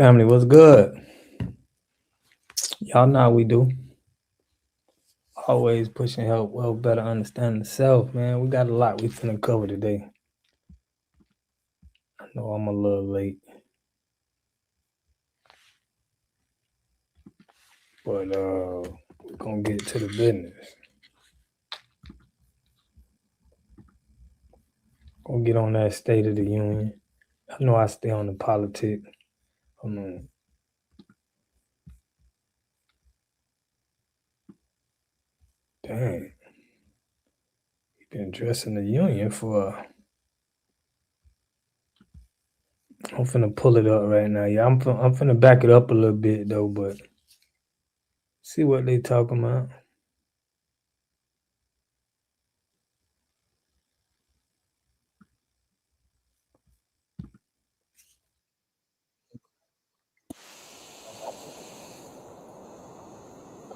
Family, what's good? Y'all know how we do. Always pushing help, well, better understand the self, man. We got a lot we finna cover today. I know I'm a little late, but we're gonna get to the business. Gonna get on that State of the Union. I know I stay on the politics. Hold on. Dang. You been dressing the union for I'm finna pull it up right now. Yeah, I'm finna back it up a little bit though, but see what they talking about.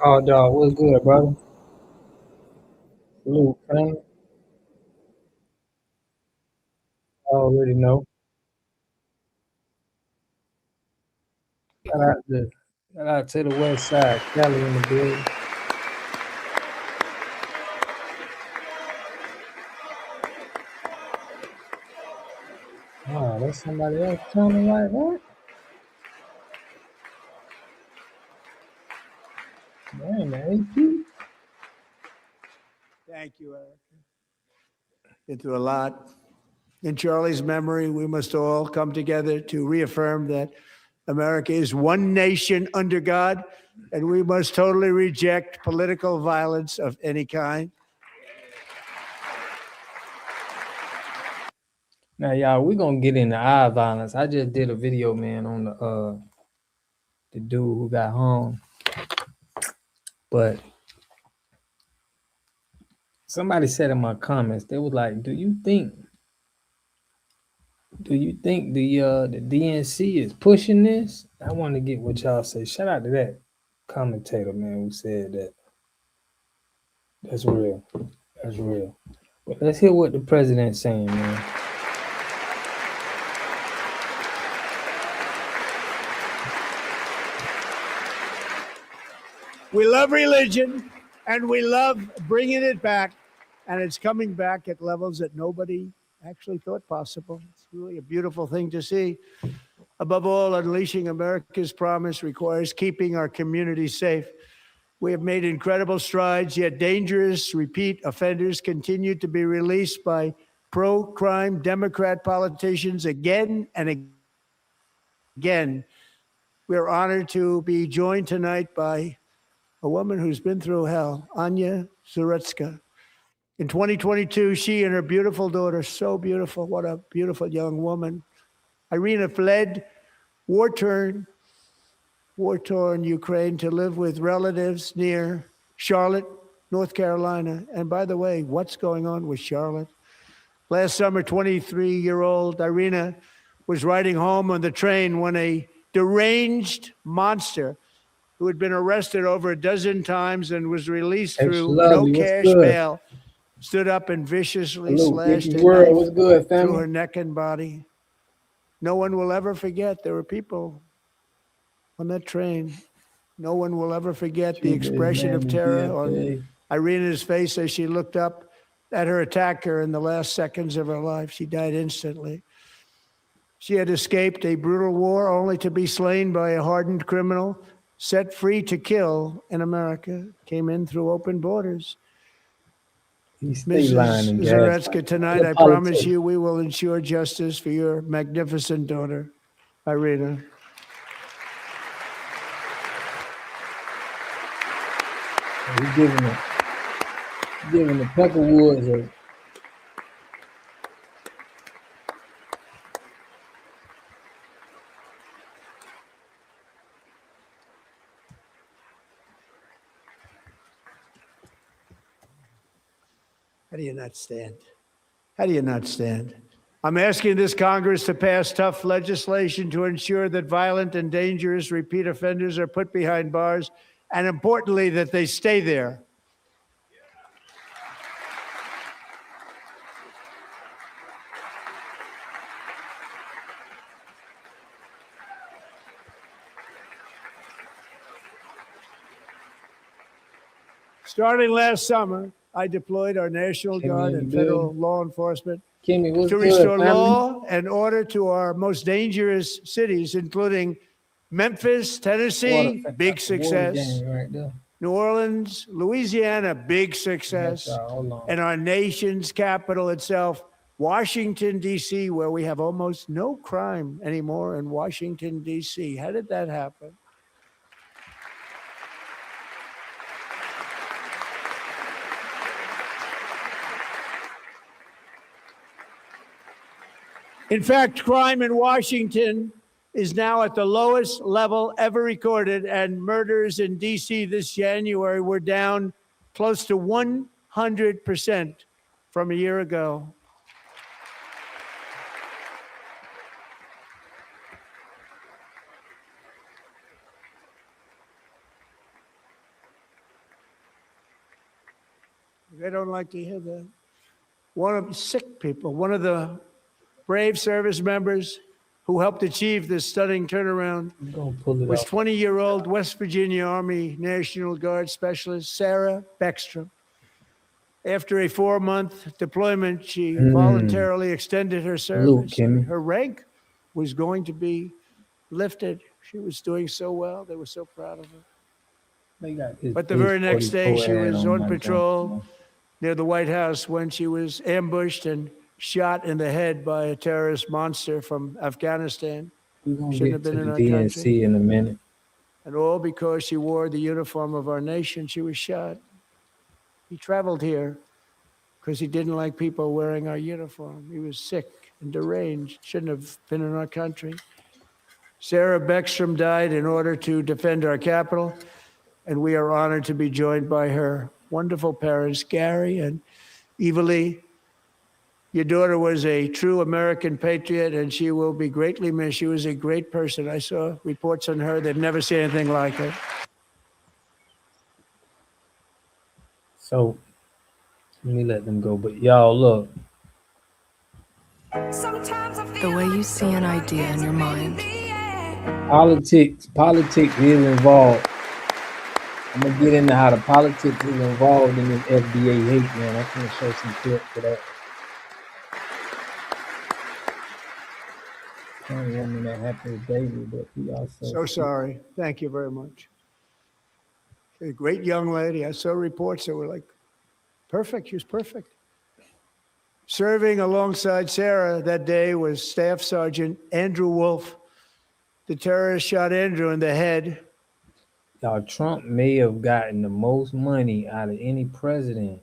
Oh, dog, what's good, brother? Salute, family. I already know. Shout out to shout out to the West Side, Cali in the building. Wow, that's somebody else sounding like that. Dang, the AP. Thank you, Eric. Been through a lot. In Charlie's memory, we must all come together to reaffirm that America is one nation under God, and we must totally reject political violence of any kind. Now, y'all, we gonna get into eye violence. I just did a video, man, on the dude who got hung, but somebody said in my comments, they was like, "Do you think the DNC is pushing this?" I want to get what y'all say. Shout out to that commentator, man, who said that. That's real. That's real. But let's hear what the president's saying, man. We love religion, and we love bringing it back, and it's coming back at levels that nobody actually thought possible. It's really a beautiful thing to see. Above all, unleashing America's promise requires keeping our communities safe. We have made incredible strides, yet dangerous repeat offenders continue to be released by pro-crime Democrat politicians again and again. We're honored to be joined tonight by a woman who's been through hell, Anya Zaretska. In 2022, she and her beautiful daughter, so beautiful, what a beautiful young woman, Irina, fled war-torn Ukraine to live with relatives near Charlotte, North Carolina. And by the way, what's going on with Charlotte? Last summer, 23-year-old Irina was riding home on the train when a deranged monster who had been arrested over a dozen times and was released through no cash bail stood up and viciously slashed a knife through her neck and body. No one will ever forget there were people on that train. No one will ever forget the expression of terror on Irina's face as she looked up at her attacker in the last seconds of her life. She died instantly. She had escaped a brutal war only to be slain by a hardened criminal, set free to kill in America, came in through open borders. Mrs. Zaretska, tonight I promise you we will ensure justice for your magnificent daughter, Irina. He's giving the Pepperwoods a How do you not stand? How do you not stand? I'm asking this Congress to pass tough legislation to ensure that violent and dangerous repeat offenders are put behind bars, and importantly, that they stay there. Starting last summer, I deployed our National Kimmy Guard in the and federal building. law enforcement Kimmy, what's to good, restore family? law and order to our most dangerous cities, including Memphis, Tennessee, big Water success, game right there. New Orleans, Louisiana, big Yes, success, hold on. and our nation's capital itself, Washington, D.C., where we have almost no crime anymore in Washington, D.C. How did that happen? In fact, crime in Washington is now at the lowest level ever recorded, and murders in D.C. this January were down close to 100% from a year ago. They don't like to hear that. One of sick people, one of the brave service members who helped achieve this stunning turnaround was 20-year-old West Virginia Army National Guard Specialist Sarah Beckstrom. After a 4-month deployment, she voluntarily extended her service. Her rank was going to be lifted. She was doing so well. They were so proud of her. But the very next day, she was on patrol near the White House when she was ambushed and shot in the head by a terrorist monster from Afghanistan. We're going to Shouldn't get have been to in the our DNC country. in a minute. And all because she wore the uniform of our nation, she was shot. He traveled here because he didn't like people wearing our uniform. He was sick and deranged, shouldn't have been in our country. Sarah Beckstrom died in order to defend our capital, and we are honored to be joined by her wonderful parents, Gary and Eva Lee. Your daughter was a true American patriot, and she will be greatly missed. She was a great person. I saw reports on her. They've never seen anything like her. So let me let them go. But y'all, look. The way you see an idea in your mind. Politics is involved. I'm going to get into how the politics is involved in this FBA hate, man. I'm going to show some clips for that. Young woman that happened with David, but he also... So sorry. Thank you very much. A great young lady. I saw reports that were like, perfect. She was perfect. Serving alongside Sarah that day was Staff Sergeant Andrew Wolf. The terrorist shot Andrew in the head. Y'all, Trump may have gotten the most money out of any president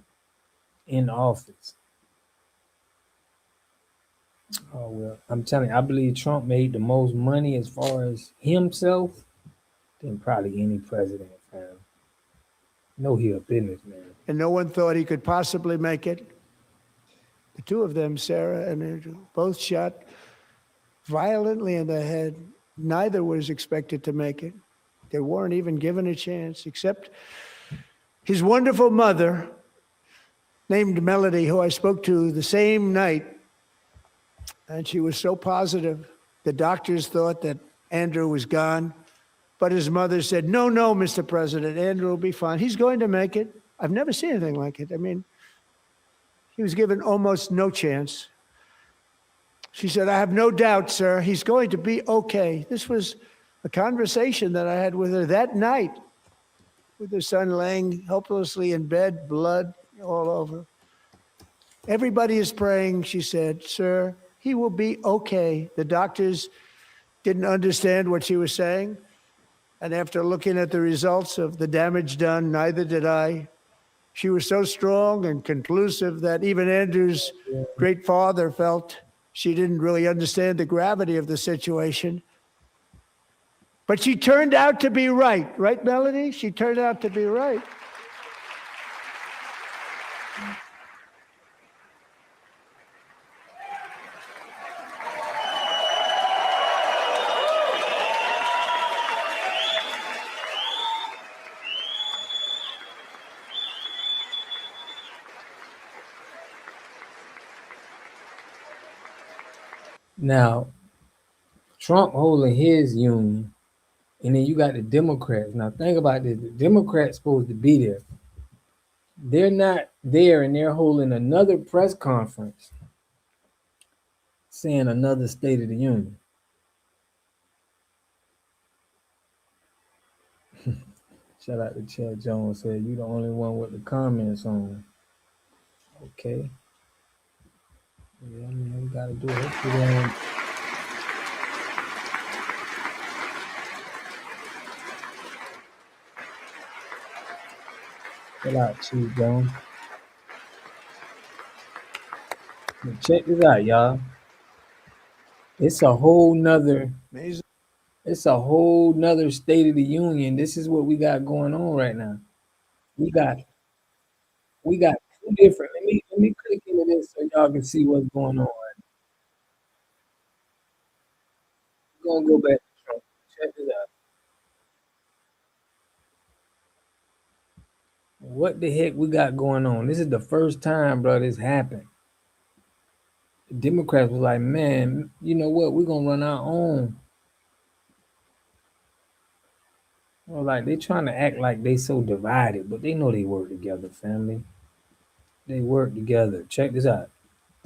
in office. Oh, well, I'm telling you, I believe Trump made the most money as far as himself than probably any president, fam. No, he a businessman. And no one thought he could possibly make it. The two of them, Sarah and Andrew, both shot violently in the head. Neither was expected to make it. They weren't even given a chance, except his wonderful mother, named Melody, who I spoke to the same night. And she was so positive. The doctors thought that Andrew was gone. But his mother said, no, Mr. President, Andrew will be fine. He's going to make it. I've never seen anything like it. I mean, he was given almost no chance. She said, I have no doubt, sir, he's going to be okay. This was a conversation that I had with her that night, with her son laying helplessly in bed, blood all over. Everybody is praying, she said, sir, he will be okay. The doctors didn't understand what she was saying. And after looking at the results of the damage done, neither did I. She was so strong and conclusive that even Andrew's great father felt she didn't really understand the gravity of the situation. But she turned out to be right. Right, Melody? She turned out to be right. Now, Trump holding his union, and then you got the Democrats. Now, think about this. The Democrats supposed to be there. They're not there, and they're holding another press conference saying another State of the Union. Shout out to Chad Jones, said you the only one with the comments on. Okay. Yeah, I mean, we gotta do it. Shout out Chief Jones. But check this out, y'all. It's a whole nother Amazing. It's a whole nother State of the Union. This is what we got going on right now. We got we got two different. Let me click into this so y'all can see what's going on. We're gonna go back to Trump. Check this out. What the heck we got going on? This is the first time, bro, this happened. The Democrats was like, man, you know what? We're gonna run our own. Well, like they trying to act like they so divided, but they know they work together, family. They work together. Check this out.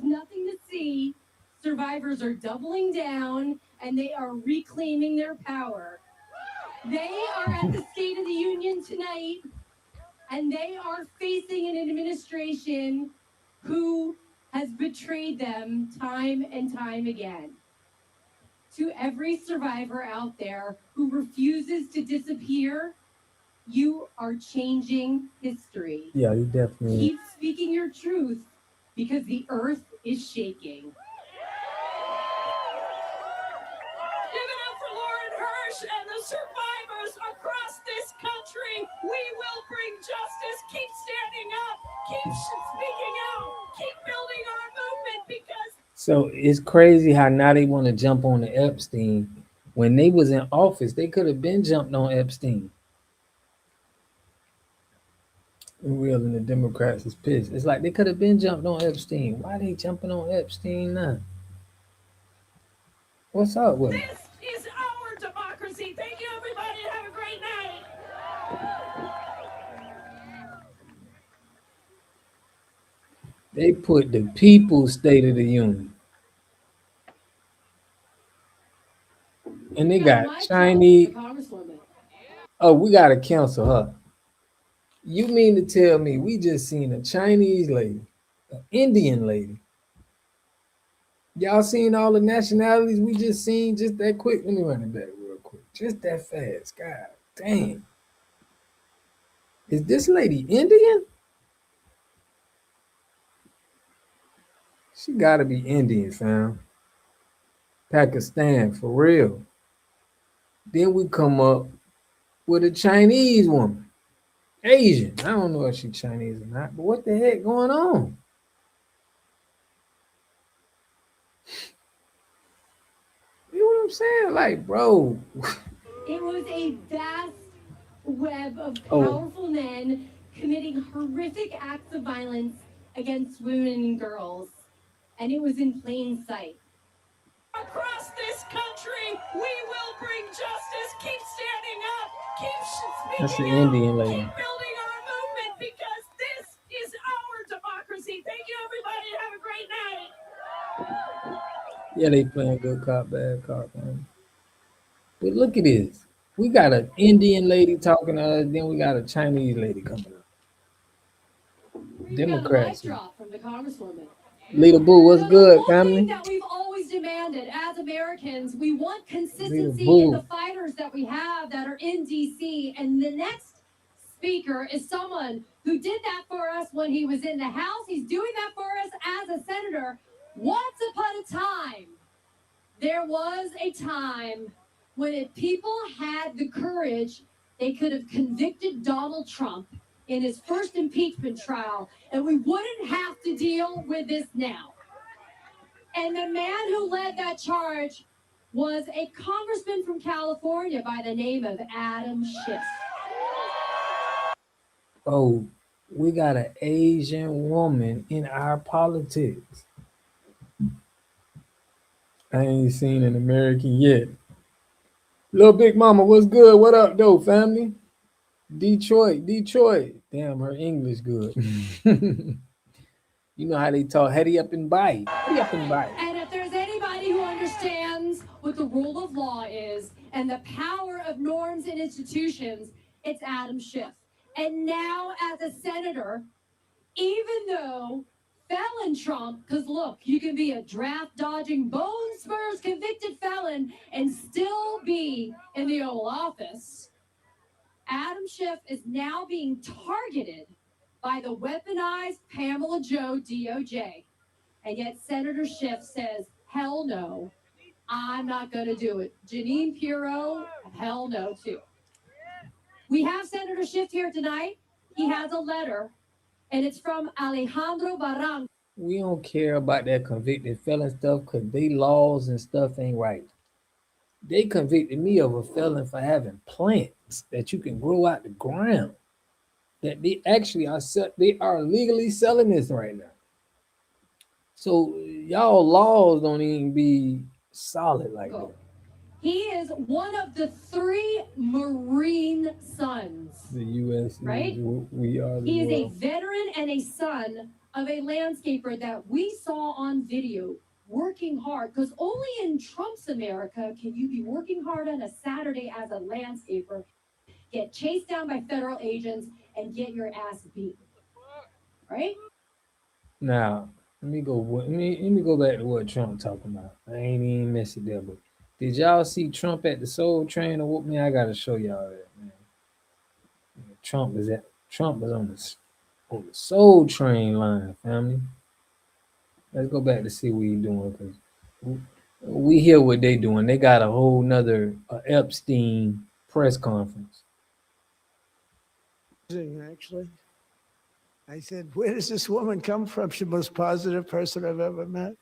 Nothing to see. Survivors are doubling down and they are reclaiming their power. They are at the State of the Union tonight and they are facing an administration who has betrayed them time and time again. To every survivor out there who refuses to disappear, you are changing history. Yeah, you definitely. Keep speaking your truth because the earth is shaking. Give it up for Lauren Hirsch and the survivors across this country. We will bring justice. Keep standing up. Keep speaking out. Keep building our movement because. So it's crazy how now they want to jump on the Epstein. When they was in office, they could have been jumped on Epstein. Real and the Democrats is pissed. It's like they could have been jumped on Epstein. Why they jumping on Epstein now? What's up with it? This is our democracy. Thank you, everybody. Have a great night. They put the People's State of the Union. And they got Chinese. Oh, we got to cancel her. You mean to tell me we just seen a Chinese lady, an Indian lady? Y'all seen all the nationalities we just seen just that quick? Let me run it back real quick. Just that fast. God damn. Is this lady Indian? She gotta be Indian, fam. Pakistan, for real. Then we come up with a Chinese woman. Asian. I don't know if she's Chinese or not, but what the heck going on? You know what I'm saying? Like, bro. It was a vast web of powerful men committing horrific acts of violence against women and girls, and it was in plain sight. Across this country, we will bring justice. Keep standing up. Keep speaking That's the out. Indian lady. Keep building our movement because this is our democracy. Thank you, everybody. Have a great night. Yeah, they playing good cop, bad cop, man. But look at this. We got an Indian lady talking to us, then we got a Chinese lady coming up. Democrats. From the Congresswoman. Leader Boo, what's good, One family? thing that we've always demanded as Americans, we want consistency Boo. in the fighters that we have that are in DC. And the next speaker is someone who did that for us when he was in the House. He's doing that for us as a senator. Once upon a time, there was a time when if people had the courage, they could have convicted Donald Trump in his first impeachment trial, and we wouldn't have to deal with this now. And the man who led that charge was a congressman from California by the name of Adam Schiff. Oh, we got an Asian woman in our politics. I ain't seen an American yet. Little Big Mama, what's good? What up, though, family? Detroit. Damn, her English good. You know how they talk, heady up and bite. Heady up and bite. And if there's anybody who understands what the rule of law is and the power of norms and institutions, it's Adam Schiff. And now, as a senator, even though felon Trump, because look, you can be a draft dodging, bone spurs convicted felon and still be in the Oval Office, Adam Schiff is now being targeted by the weaponized Pamela Joe DOJ. And yet Senator Schiff says, hell no, I'm not going to do it. Janine Pirro, hell no, too. We have Senator Schiff here tonight. He has a letter, and it's from Alejandro Barranco. We don't care about that convicted felon stuff because they laws and stuff ain't right. They convicted me of a felon for having plants that you can grow out the ground. That they actually are they are legally selling this right now. So y'all laws don't even be solid like that. He is one of the 3 Marine sons. The U.S. Right? We are. He is a veteran and a son of a landscaper that we saw on video working hard, because only in Trump's America can you be working hard on a Saturday as a landscaper, get chased down by federal agents, and get your ass beat. Right? Now, let me go back to what Trump talking about. I ain't even mess it there, but did y'all see Trump at the Soul Train or what? Man, I gotta show y'all that, man. Trump is on the Soul Train line, family. Let's go back to see what he's doing, because we hear what they doing. They got a whole nother Epstein press conference. Actually, I said, where does this woman come from? She's the most positive person I've ever met.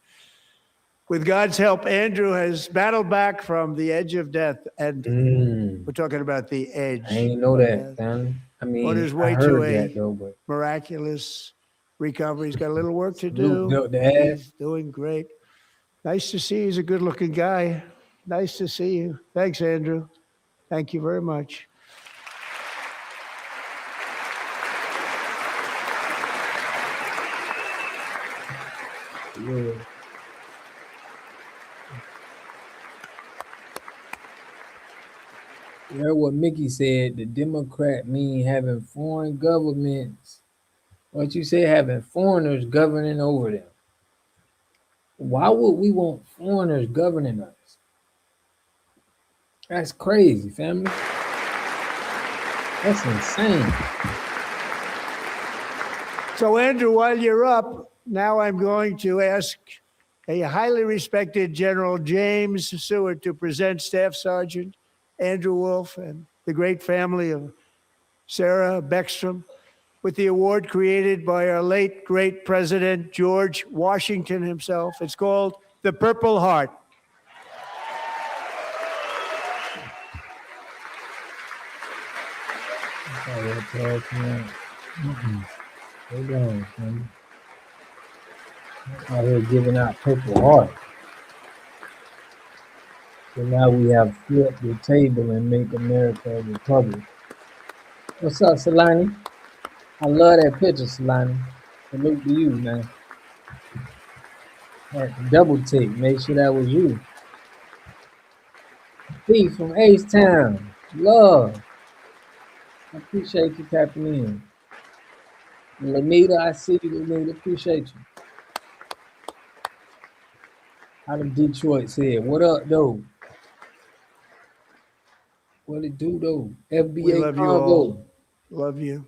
With God's help, Andrew has battled back from the edge of death, and we're talking about the edge. I ain't know that, man. I mean, on his I way heard to that a though, but miraculous recovery. He's got a little work to do. He's doing great. Nice to see you. He's a good-looking guy. Nice to see you. Thanks, Andrew. Thank you very much. Yeah. You heard what Mickey said, the Democrat mean having foreign governments. What you say, having foreigners governing over them. Why would we want foreigners governing us? That's crazy, family. That's insane. So, Andrew, while you're up, now I'm going to ask a highly respected General James Seward to present Staff Sergeant Andrew Wolf and the great family of Sarah Beckstrom with the award created by our late, great President George Washington himself. It's called the Purple Heart. Hold on, man. Out here giving out Purple Heart. So now we have flipped the table and make America a republic. What's up, Solani? I love that picture, Solani. Salute to you, man. Had to double take, make sure that was you. Steve from H-Town. Love. I appreciate you tapping in. Lanita, I see you, Lanita. Appreciate you. How the Detroit said, what up, though? What it do, though? FBA We love you cargo. all. Love you.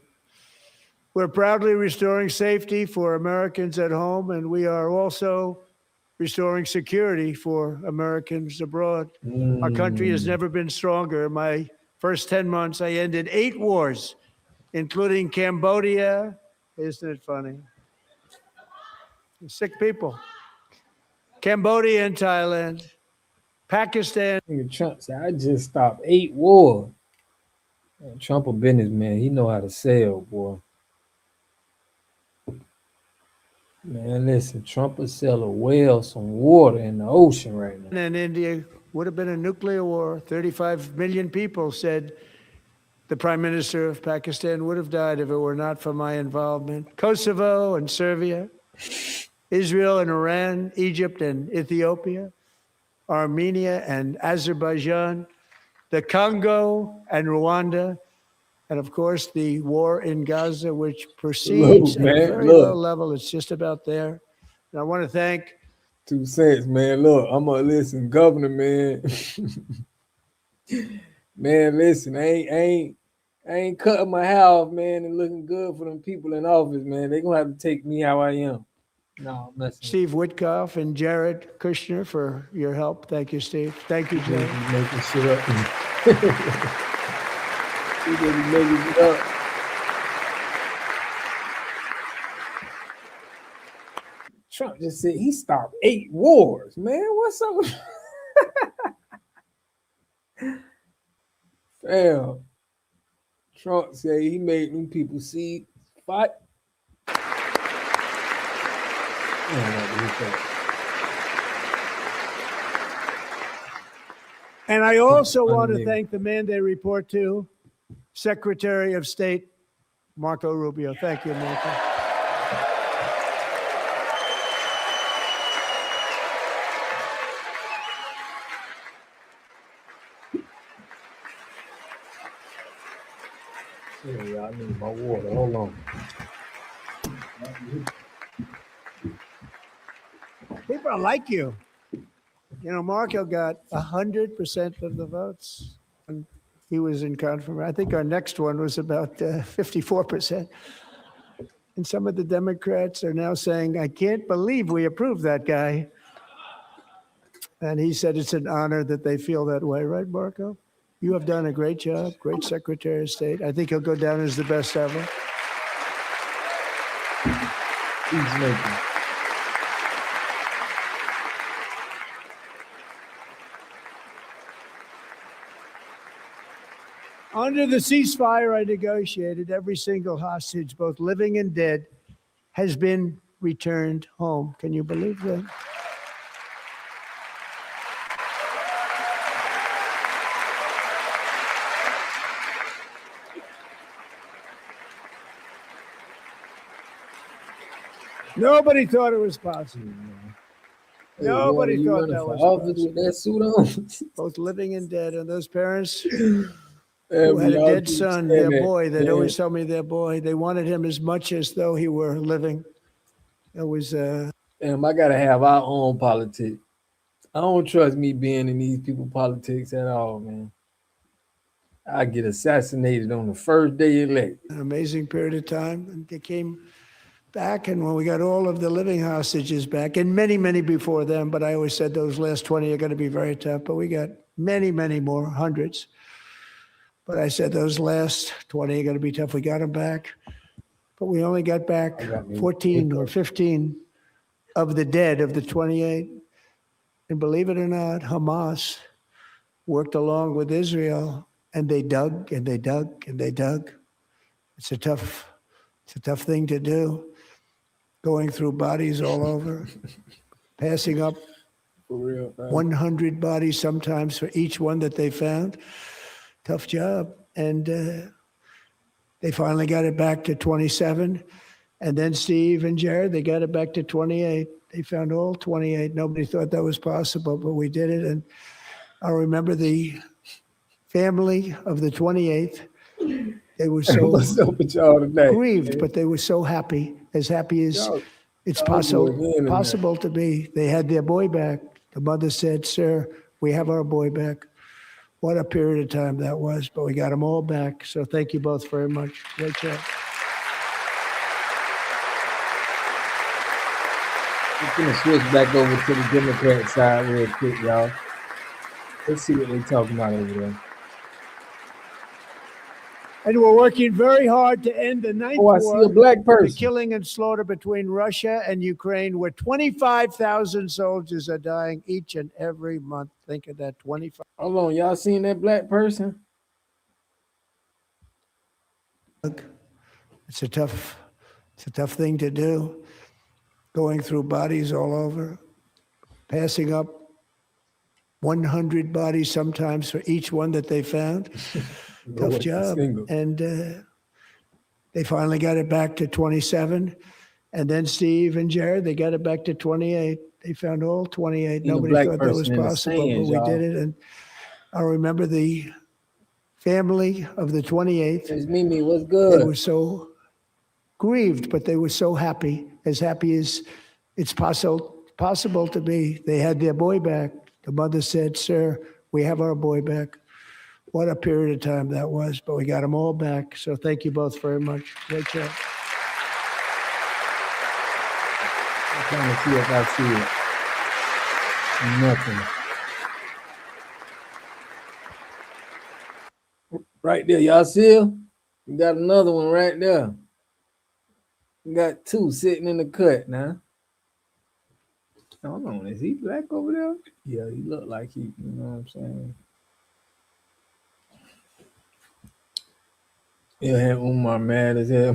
We're proudly restoring safety for Americans at home, and we are also restoring security for Americans abroad. Our country has never been stronger. In my first 10 months, I ended 8 wars, including Cambodia. Isn't it funny? Sick people. Cambodia and Thailand, Pakistan. Trump said, I just stopped 8 wars. Trump a businessman. He know how to sell, boy. Man, listen, Trump will sell a whale some water in the ocean right now. And India would have been a nuclear war. 35 million people said the Prime Minister of Pakistan would have died if it were not for my involvement. Kosovo and Serbia, Israel and Iran, Egypt and Ethiopia, Armenia and Azerbaijan, the Congo and Rwanda, and of course the war in Gaza, which proceeds at a very low level. It's just about there. And I want to thank 2 cents, man. Look, I'm gonna listen, Governor, man. Man, listen, I ain't cutting my hair off, man, and looking good for them people in office, man. They gonna have to take me how I am. No, I'm messing. Steve Witkoff and Jared Kushner for your help. Thank you, Steve. Thank you, Jared. Making shit up. He didn't make it up. Trump just said he stopped 8 wars, man. What's up with Fam. Trump said he made them people see fight. And I also want to thank the man they report to, Secretary of State Marco Rubio. Thank you, Marco. Yeah, I need my water. Hold on. People like you. You know, Marco got 100% of the votes. And he was in confirmation. I think our next one was about 54%. And some of the Democrats are now saying, I can't believe we approved that guy. And he said it's an honor that they feel that way, right, Marco? You have done a great job, great Secretary of State. I think he'll go down as the best ever. He's making. Under the ceasefire I negotiated, every single hostage, both living and dead, has been returned home. Can you believe that? Nobody thought it was possible. Hey, Nobody boy, thought that was office possible. with that suit on. Both living and dead. And those parents who had a dead son, their boy, they'd always tell me their boy, they wanted him as much as though he were living. It was... Damn, I gotta have our own politics. I don't trust me being in these people's politics at all, man. I get assassinated on the first day elect. An amazing period of time. And they came back, and when we got all of the living hostages back, and many, many before them, but I always said those last 20 are going to be very tough, but we got many, many more, hundreds. But I said those last 20 are going to be tough. We got them back, but we only got back 14 or 15 of the dead of the 28. And believe it or not, Hamas worked along with Israel, and they dug and they dug and they dug. It's a tough thing to do, going through bodies all over, passing up For real, 100 bodies sometimes for each one that they found. Tough job. And they finally got it back to 27. And then Steve and Jared, they got it back to 28. They found all 28. Nobody thought that was possible, but we did it. And I remember the family of the 28th. They were so What's up with y'all today? grieved, but they were so happy as it's possible to be. They had their boy back. The mother said, "Sir, we have our boy back." What a period of time that was, but we got them all back. So thank you both very much. Great job. We're gonna switch back over to the Democrat side real quick, y'all. Let's see what they're talking about over there. And we're working very hard to end the ninth Oh, I war, see a black the person. killing and slaughter between Russia and Ukraine, where 25,000 soldiers are dying each and every month. Think of that, 25. Hold on, y'all seen that black person? It's a tough thing to do, going through bodies all over, passing up 100 bodies sometimes for each one that they found. tough job. And they finally got it back to 27. And then Steve and Jared, they got it back to 28. They found all 28. Nobody thought that was possible, but we did it. And I remember the family of the 28th. It's Mimi, what's good? They were so grieved, but they were so happy as it's possible to be. They had their boy back. The mother said, "Sir, we have our boy back." What a period of time that was, but we got them all back. So thank you both very much. Great job. I'm trying to see if I see it. Nothing. Right there, y'all see it? You got another one right there. You got two sitting in the cut now. Hold on, is he black over there? Yeah, he look like he, you know what I'm saying? Yeah, had Umar mad as hell.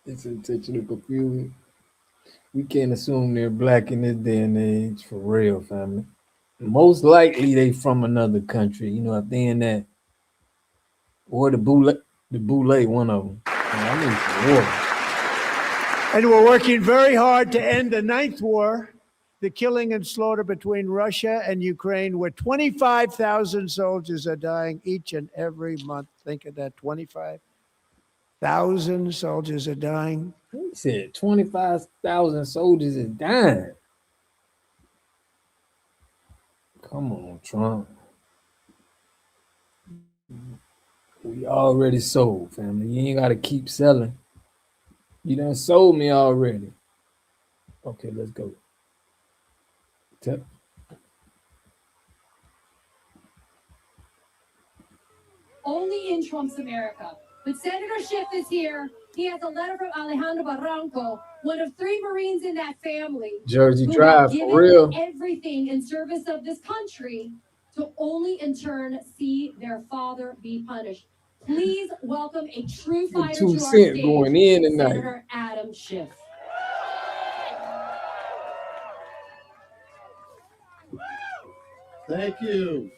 It's intentional confusion. We can't assume they're black in this day and age, for real, family. Most likely they from another country, you know, if they in that, or the boule, one of them. I need some water. And we're working very hard to end the 9th war, the killing and slaughter between Russia and Ukraine, where 25,000 soldiers are dying each and every month. Think of that, 25,000 soldiers are dying. He said 25,000 soldiers is dying. Come on, Trump. We already sold, family. You ain't got to keep selling. You done sold me already. Okay, let's go. Only in Trump's America. But Senator Schiff is here. He has a letter from Alejandro Barranco, one of 3 Marines in that family. Jersey Drive, for real. Everything in service of this country to only in turn see their father be punished. Please welcome a true fighter to our stage, going in tonight. Senator Adam Schiff. Thank you.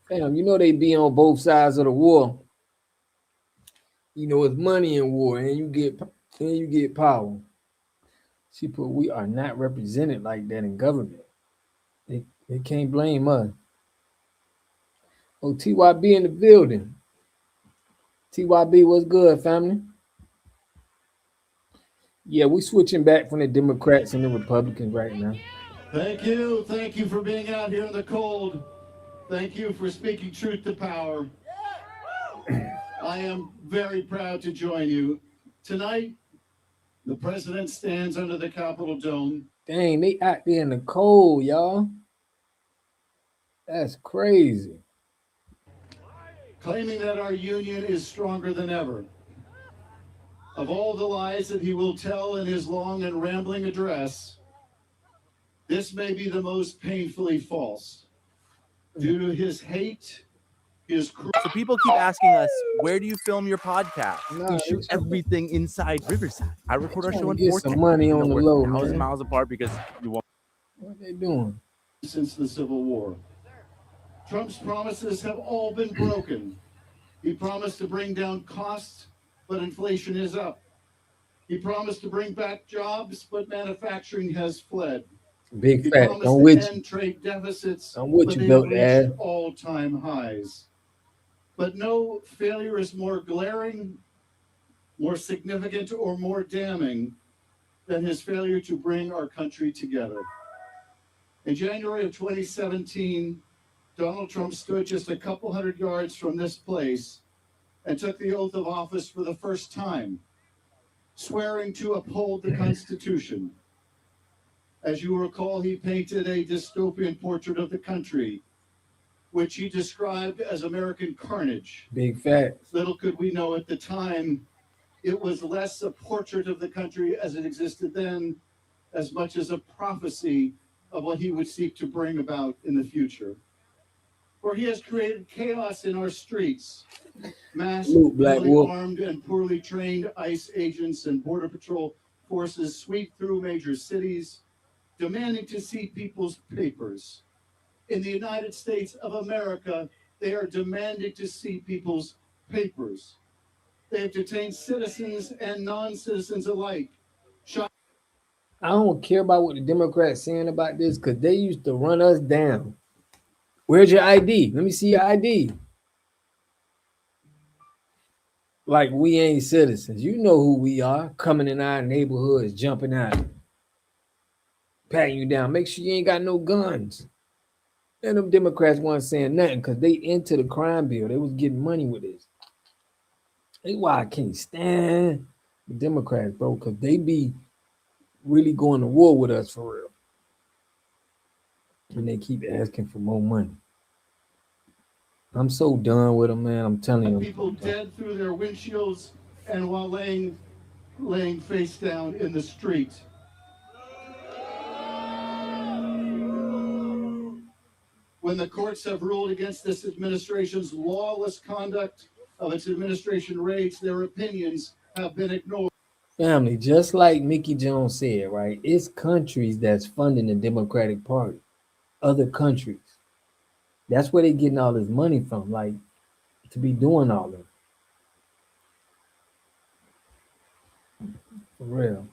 Damn, you know they be on both sides of the war. You know, it's money in war, and you get power. She put, we are not represented like that in government. They can't blame us. Oh, TYB in the building. TYB, what's good, family? Yeah, we switching back from the Democrats and the Republicans right now. Thank you. Thank you for being out here in the cold. Thank you for speaking truth to power. I am very proud to join you. Tonight, the president stands under the Capitol dome. Dang, they out there in the cold, y'all. That's crazy. Claiming that our union is stronger than ever. Of all the lies that he will tell in his long and rambling address, this may be the most painfully false. Due to his hate, his cruel... So people keep asking us, where do you film your podcast? We shoot everything inside Riverside. I record our show in 4K. Some money on the low, 1,000 man. miles apart because you won't. What they doing? Since the Civil War. Trump's promises have all been broken. He promised to bring down costs, but inflation is up. He promised to bring back jobs, but manufacturing has fled. Big fat. I'm with you. Trade deficits, I'm with you, Bill Dad. All-time highs. But no failure is more glaring, more significant, or more damning than his failure to bring our country together. In January of 2017, Donald Trump stood just a couple hundred yards from this place and took the oath of office for the first time, swearing to uphold the Constitution. As you recall, he painted a dystopian portrait of the country, which he described as American carnage. Big facts. Little could we know at the time, it was less a portrait of the country as it existed then, as much as a prophecy of what he would seek to bring about in the future. For he has created chaos in our streets. Masked, poorly armed, and poorly trained ICE agents and Border Patrol forces sweep through major cities, demanding to see people's papers. In the United States of America, they are demanding to see people's papers. They have detained citizens and non-citizens alike. I don't care about what the Democrats saying about this because they used to run us down. Where's your ID? Let me see your ID. Like we ain't citizens. You know who we are, coming in our neighborhoods, jumping out, patting you down. Make sure you ain't got no guns. And them Democrats weren't saying nothing because they into the crime bill. They was getting money with this. That's why I can't stand the Democrats, bro, because they be really going to war with us for real. And they keep asking for more money. I'm so done with them, man. I'm telling you. People dead through their windshields and while laying face down in the street. When the courts have ruled against this administration's lawless conduct of its administration raids, their opinions have been ignored. Family, just like Mickey Jones said, right? It's countries that's funding the Democratic Party. Other countries. That's where they getting all this money from, like, to be doing all that. For real.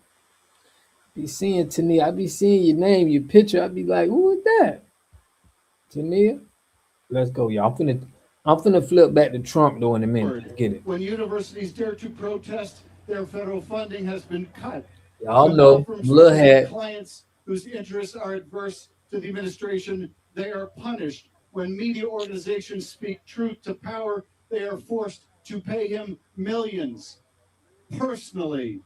Be seeing Tania, I be seeing your name, your picture. I be like, who is that? Tania? Let's go, y'all. I'm finna flip back to Trump though in a minute. Let's get it. When universities dare to protest, their federal funding has been cut. Y'all know, little hat. Clients whose interests are adverse to the administration, they are punished. When media organizations speak truth to power, they are forced to pay him millions. Personally,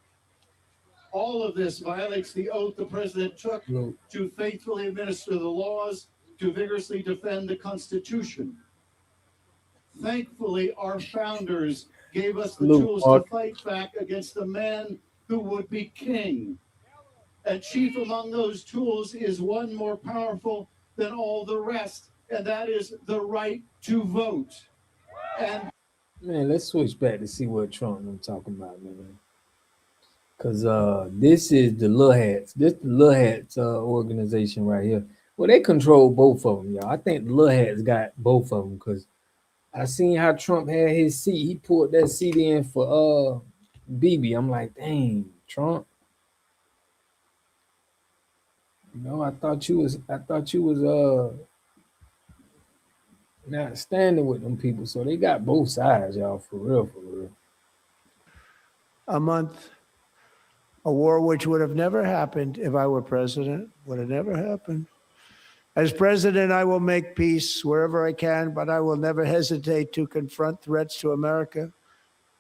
all of this violates the oath the president took to faithfully administer the laws, to vigorously defend the Constitution. Thankfully, our founders gave us the tools to fight back against the man who would be king. And chief among those tools is one more powerful than all the rest, and that is the right to vote. And man, let's switch back to see what Trump I'm talking about, man. Cause this is the Little Hats. This the Little Hats organization right here. Well, they control both of them, y'all. I think the Little Hats got both of them because I seen how Trump had his seat. He pulled that seat in for BB. I'm like, dang, Trump. You know, I thought you was not standing with them people. So they got both sides, y'all, for real, for real. A month, a war which would have never happened if I were president, would have never happened. As president, I will make peace wherever I can, but I will never hesitate to confront threats to America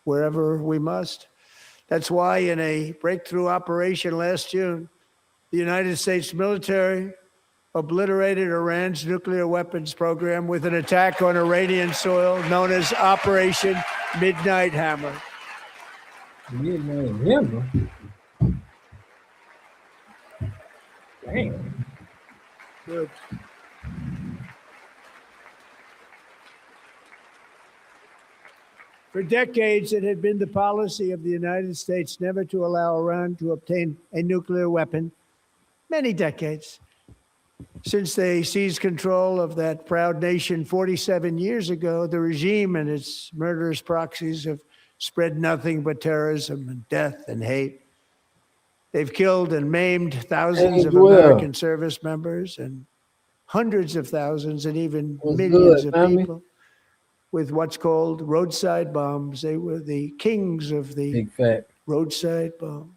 wherever we must. That's why in a breakthrough operation last June, the United States military obliterated Iran's nuclear weapons program with an attack on Iranian soil known as Operation Midnight Hammer. Midnight Hammer? Damn. Good. For decades, it had been the policy of the United States never to allow Iran to obtain a nuclear weapon. Many decades. Since they seized control of that proud nation 47 years ago, the regime and its murderous proxies have spread nothing but terrorism and death and hate. They've killed and maimed thousands of American service members and hundreds of thousands and even millions of people with what's called roadside bombs. They were the kings of the big fat roadside bomb.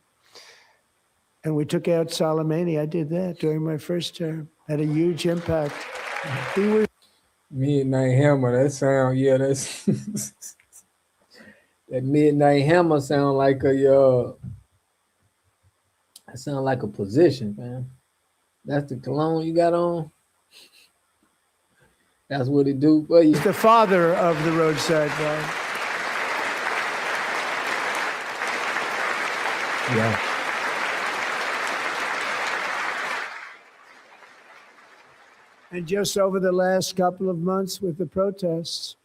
And we took out Soleimani. I did that during my first term. Had a huge impact. He was Midnight Hammer. That sound, yeah, that's that Midnight Hammer sound like a that sound like a position, man. That's the cologne you got on. That's what it do for you. the father of the roadside bomb. Yeah. And just over the last couple of months with the protests,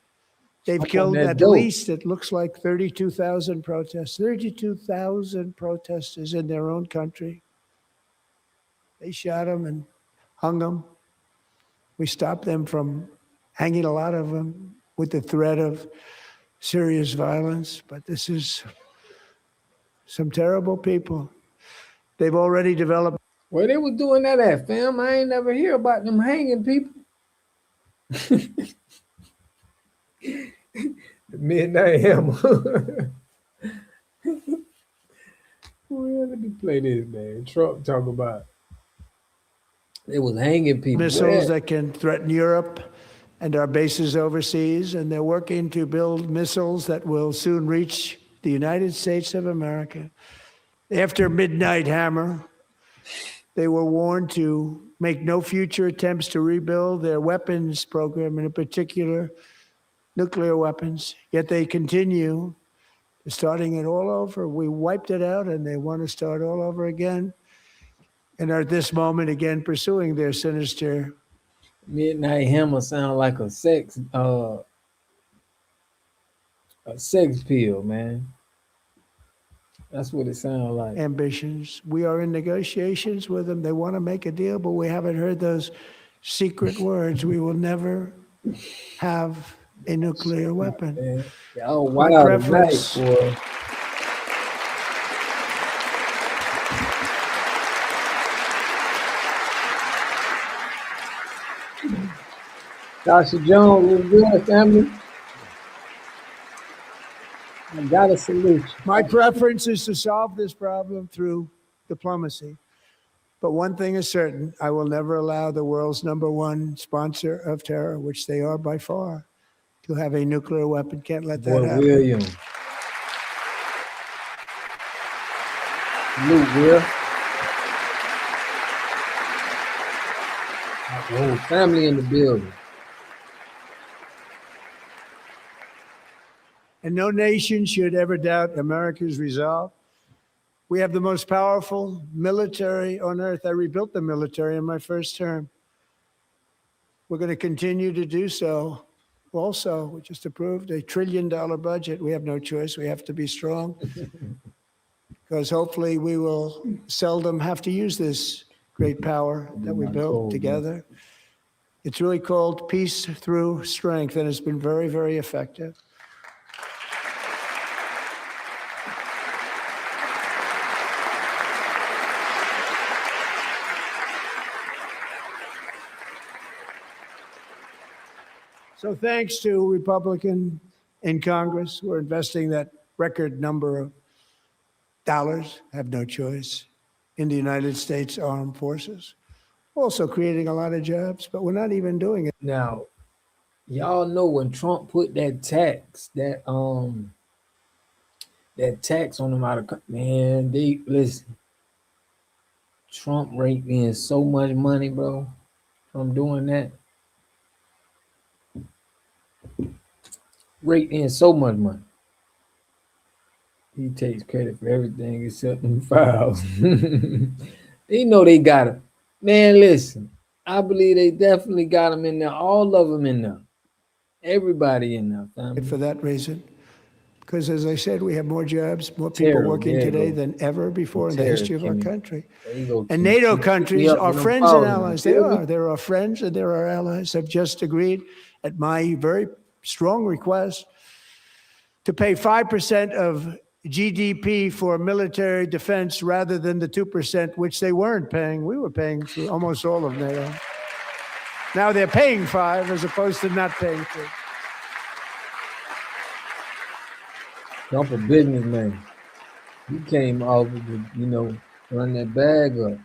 They've Up on killed that at dope. least, it looks like 32,000 protesters, 32,000 protesters in their own country. They shot them and hung them. We stopped them from hanging a lot of them with the threat of serious violence. But this is some terrible people. They've already developed. Where they was doing that at, fam? I ain't never hear about them hanging people. The Midnight Hammer. Well, let me play this, man. Trump talk about it was hanging people. Missiles that can threaten Europe and our bases overseas, and they're working to build missiles that will soon reach the United States of America. After Midnight Hammer, they were warned to make no future attempts to rebuild their weapons program, and in particular, nuclear weapons. Yet they continue starting it all over. We wiped it out, and they want to start all over again, and are at this moment again pursuing their sinister. Midnight Hammer sound like a sex pill, man. That's what it sounds like. Ambitions. We are in negotiations with them. They want to make a deal, but we haven't heard those secret words. We will never have a nuclear weapon. Man. Oh, wow, preference- tonight, boy. Tasha Jones, was good, family. I got a solution. My preference is to solve this problem through diplomacy. But one thing is certain, I will never allow the world's #1 sponsor of terror, which they are by far, to have a nuclear weapon. Can't let that Boy, happen. William. Salute, Will. The whole family in the building. And no nation should ever doubt America's resolve. We have the most powerful military on earth. I rebuilt the military in my first term. We're going to continue to do so. Also, we just approved $1 trillion budget. We have no choice. We have to be strong because hopefully we will seldom have to use this great power that we built together. It's really called peace through strength, and it's been very, very effective. So thanks to Republicans in Congress who are investing that record number of dollars, have no choice, in the United States Armed Forces. Also creating a lot of jobs, but we're not even doing it. Now, y'all know when Trump put that tax on them out of, man, listen. Trump raked in so much money, bro, from doing that. Raked in so much money. He takes credit for everything except them files. They know they got him. Man, listen. I believe they definitely got him in there. All of them in there. Everybody in there, family. For that reason, because as I said, we have more jobs, more people working today than ever before in the history of our country. And NATO countries are friends and allies. They are. They're our friends and they're our allies. Have just agreed at my very strong request to pay 5% of GDP for military defense rather than the 2%, which they weren't paying. We were paying for almost all of NATO. Now they're paying 5 as opposed to not paying 2. Trump a businessman. He came out with run that bag up.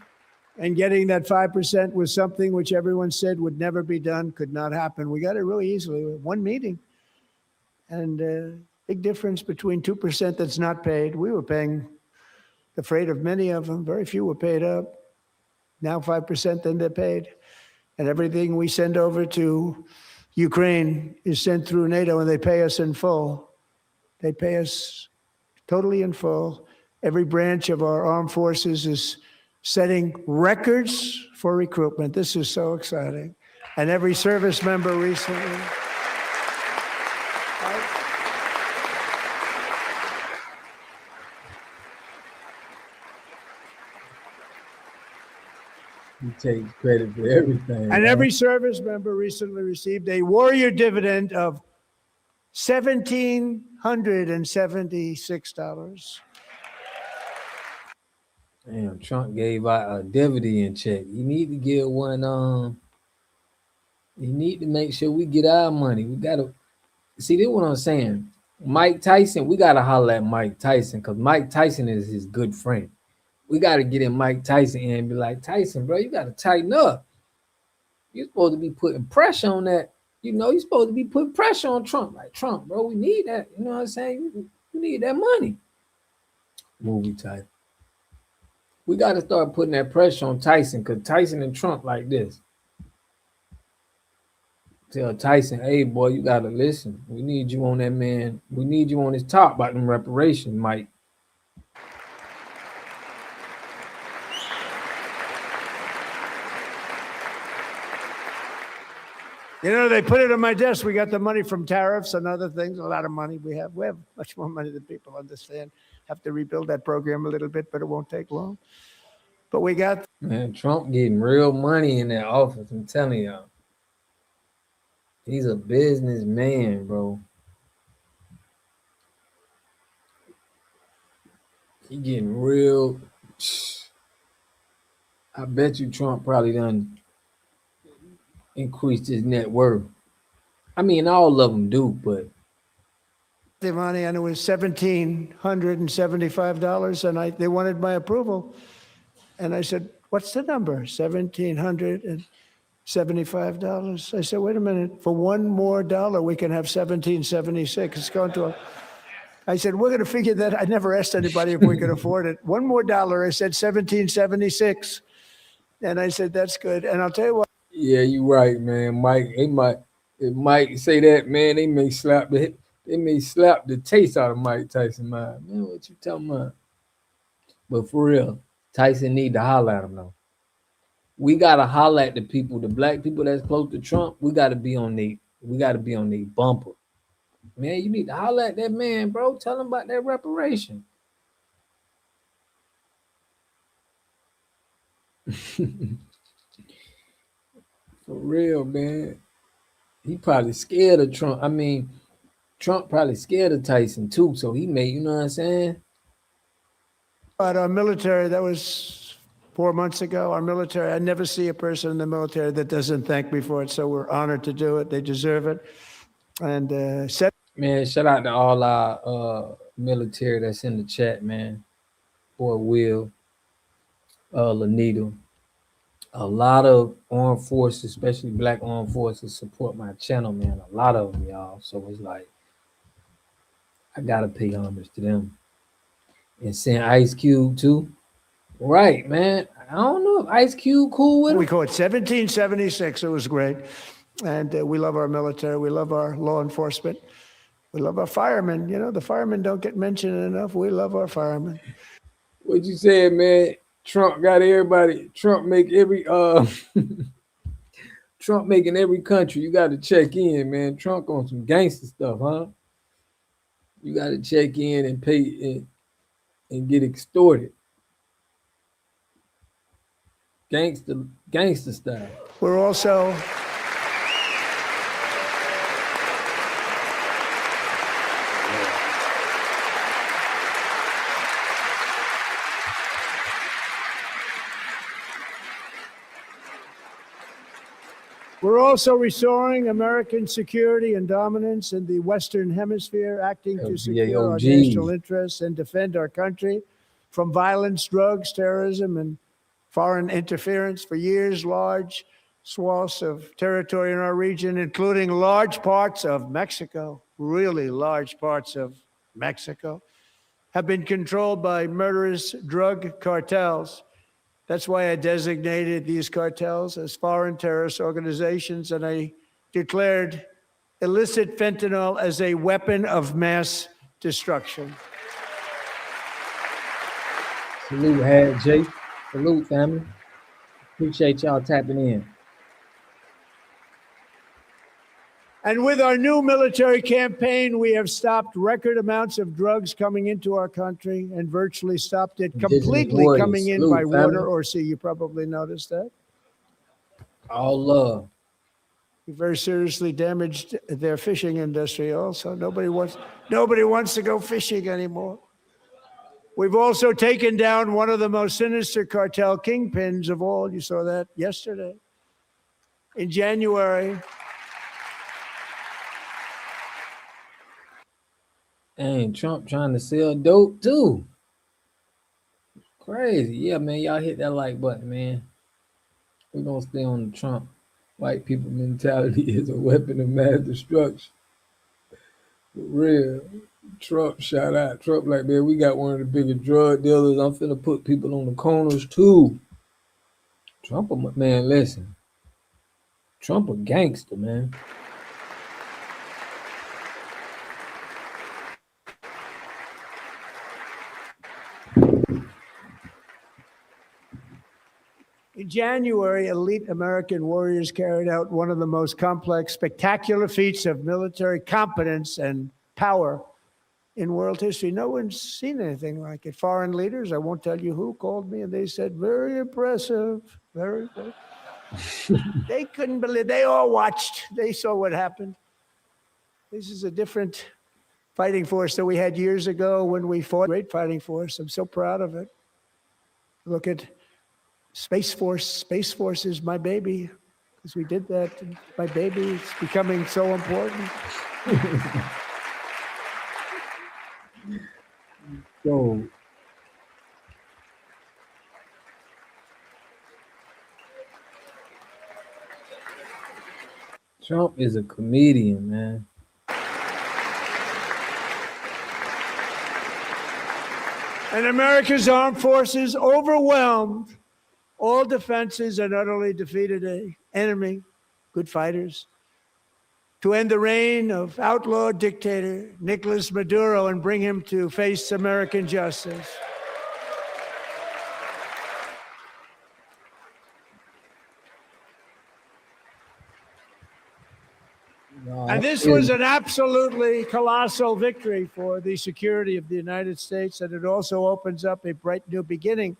And getting that 5% was something which everyone said would never be done, could not happen. We got it really easily with one meeting. And big difference between 2% that's not paid. We were paying the freight of many of them. Very few were paid up. Now 5%, then they're paid. And everything we send over to Ukraine is sent through NATO, and they pay us in full. They pay us totally in full. Every branch of our armed forces is setting records for recruitment. This is so exciting. And every service member recently. He takes credit for everything. And man. every service member recently received a warrior dividend of $1,776. Damn, Trump gave out a dividend check. You need to give one. You need to make sure we get our money. We gotta see. This what I'm saying. Mike Tyson, we gotta holler at Mike Tyson because Mike Tyson is his good friend. We gotta get in Mike Tyson and be like, Tyson, bro, you gotta tighten up. You're supposed to be putting pressure on that. You know, you're supposed to be putting pressure on Trump. Like, Trump, bro, we need that. You know what I'm saying? We need that money. Movie title. We got to start putting that pressure on Tyson because Tyson and Trump like this. Tell Tyson, hey, boy, you got to listen. We need you on that, man. We need you on his top about them reparations, Mike. You know, they put it on my desk. We got the money from tariffs and other things, a lot of money we have. We have much more money than people understand. Have to rebuild that program a little bit, but it won't take long. But we got... Man, Trump getting real money in that office, I'm telling y'all. He's a businessman, bro. He getting real... I bet you Trump probably done increased his net worth. I mean, all of them do, but the money, and it was $1,775, and they wanted my approval. And I said, what's the number? $1,775. I said, wait a minute, for one more dollar, we can have $1,776. It's going to... I said, we're going to figure that. I never asked anybody if we could afford it. One more dollar, I said $1,776. And I said, that's good. And I'll tell you what. Yeah, you're right, man. Mike, it might say that, man. They may slap the taste out of Mike Tyson, man. Man, what you talking about? But for real, Tyson need to holler at him though. We gotta holler at the people, the black people that's close to Trump. We gotta be on the bumper. Man, you need to holler at that man, bro. Tell him about that reparation. For real, man. He probably scared of Trump. I mean, Trump probably scared of Tyson too. So he made, you know what I'm saying? But our military, that was 4 months ago. Our military, I never see a person in the military that doesn't thank me for it. So we're honored to do it. They deserve it. And man, shout out to all our military that's in the chat, man. Boy Will, Lanita. A lot of armed forces, especially black armed forces, support my channel, man. A lot of them, y'all. So it's like, I gotta pay homage to them. And send Ice Cube too. Right, man. I don't know if Ice Cube cool with him. We call it 1776. It was great. And we love our military. We love our law enforcement. We love our firemen. You know, the firemen don't get mentioned enough. We love our firemen. What you said, man? Trump got everybody. Trump make every Trump making every country. You got to check in, man. Trump on some gangster stuff, huh? You got to check in and pay and get extorted. Gangster style. We're also restoring American security and dominance in the Western Hemisphere, acting to secure our national interests and defend our country from violence, drugs, terrorism, and foreign interference. For years, large swaths of territory in our region, including large parts of Mexico, really large parts of Mexico, have been controlled by murderous drug cartels. That's why I designated these cartels as foreign terrorist organizations, and I declared illicit fentanyl as a weapon of mass destruction. Salute, Had Jake. Salute, family. Appreciate y'all tapping in. And with our new military campaign, we have stopped record amounts of drugs coming into our country and virtually stopped it completely coming in by water or sea. You probably noticed that. All love. We very seriously damaged their fishing industry also. Nobody wants to go fishing anymore. We've also taken down one of the most sinister cartel kingpins of all. You saw that yesterday. In January, And Trump trying to sell dope too. Crazy. Yeah, man. Y'all hit that like button, man. We're gonna stay on the Trump. White people mentality is a weapon of mass destruction. For real. Trump shout out. Trump like, man, we got one of the biggest drug dealers. I'm finna put people on the corners too. Trump, man, listen. Trump a gangster, man. in January, elite American warriors carried out one of the most complex, spectacular feats of military competence and power in world history. No one's seen anything like it. Foreign leaders, I won't tell you who, called me and they said, very impressive, very impressive. They couldn't believe, they all watched, they saw what happened. This is a different fighting force that we had years ago when we fought. Great fighting force, I'm so proud of it. Look at Space Force. Space Force is my baby, because we did that. My baby is becoming so important. So Trump is a comedian, man. And America's armed forces overwhelmed all defenses and utterly defeated an enemy, good fighters, to end the reign of outlaw dictator Nicolas Maduro and bring him to face American justice. And this was an absolutely colossal victory for the security of the United States, and it also opens up a bright new beginning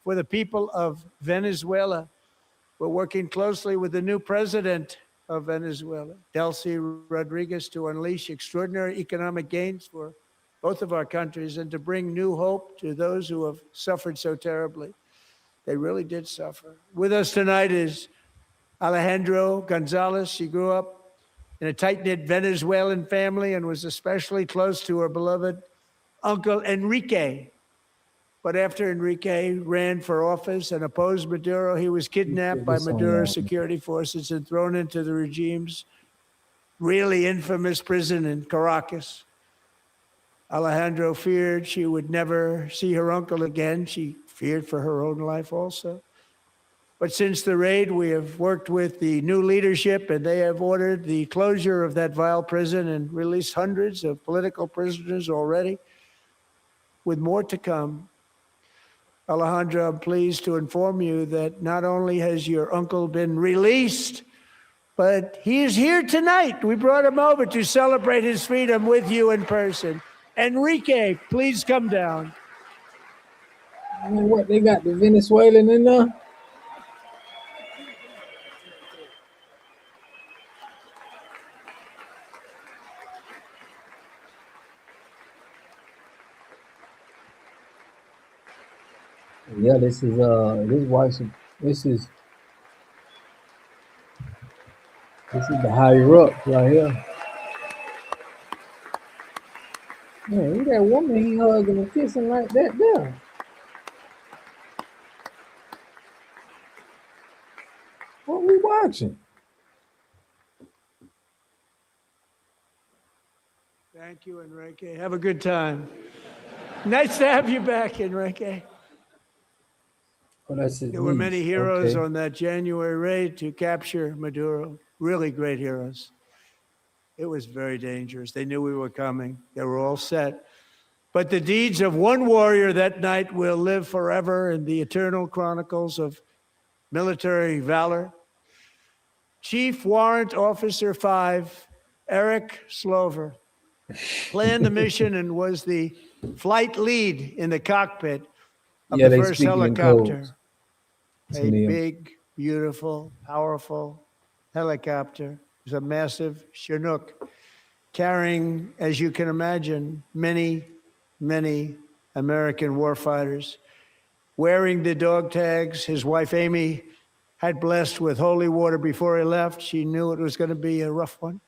for the people of Venezuela. We're working closely with the new president of Venezuela, Delcy Rodriguez, to unleash extraordinary economic gains for both of our countries and to bring new hope to those who have suffered so terribly. They really did suffer. With us tonight is Alejandro Gonzalez. She grew up in a tight-knit Venezuelan family and was especially close to her beloved uncle Enrique. But after Enrique ran for office and opposed Maduro, he was kidnapped by Maduro's security forces and thrown into the regime's really infamous prison in Caracas. Alejandro feared she would never see her uncle again. She feared for her own life also. But since the raid, we have worked with the new leadership, and they have ordered the closure of that vile prison and released hundreds of political prisoners already, with more to come. Alejandro, I'm pleased to inform you that not only has your uncle been released, but he is here tonight. We brought him over to celebrate his freedom with you in person. Enrique, please come down. I mean, what, they got the Venezuelan in there? Yeah, this is his wife's. This is the higher up right here. Man, look at that woman he hugging and kissing like that there. What we watching? Thank you, Enrique. Have a good time. Nice to have you back, Enrique. Oh, that's his There were many heroes okay. on that January raid to capture Maduro. Really great heroes. It was very dangerous. They knew we were coming. They were all set. But the deeds of one warrior that night will live forever in the eternal chronicles of military valor. Chief Warrant Officer 5, Eric Slover, planned the mission and was the flight lead in the cockpit of the first helicopter. A big beautiful, powerful helicopter. It was a massive Chinook carrying, as you can imagine, many, many American warfighters. Wearing the dog tags, his wife Amy had blessed with holy water before he left. She knew it was going to be a rough one.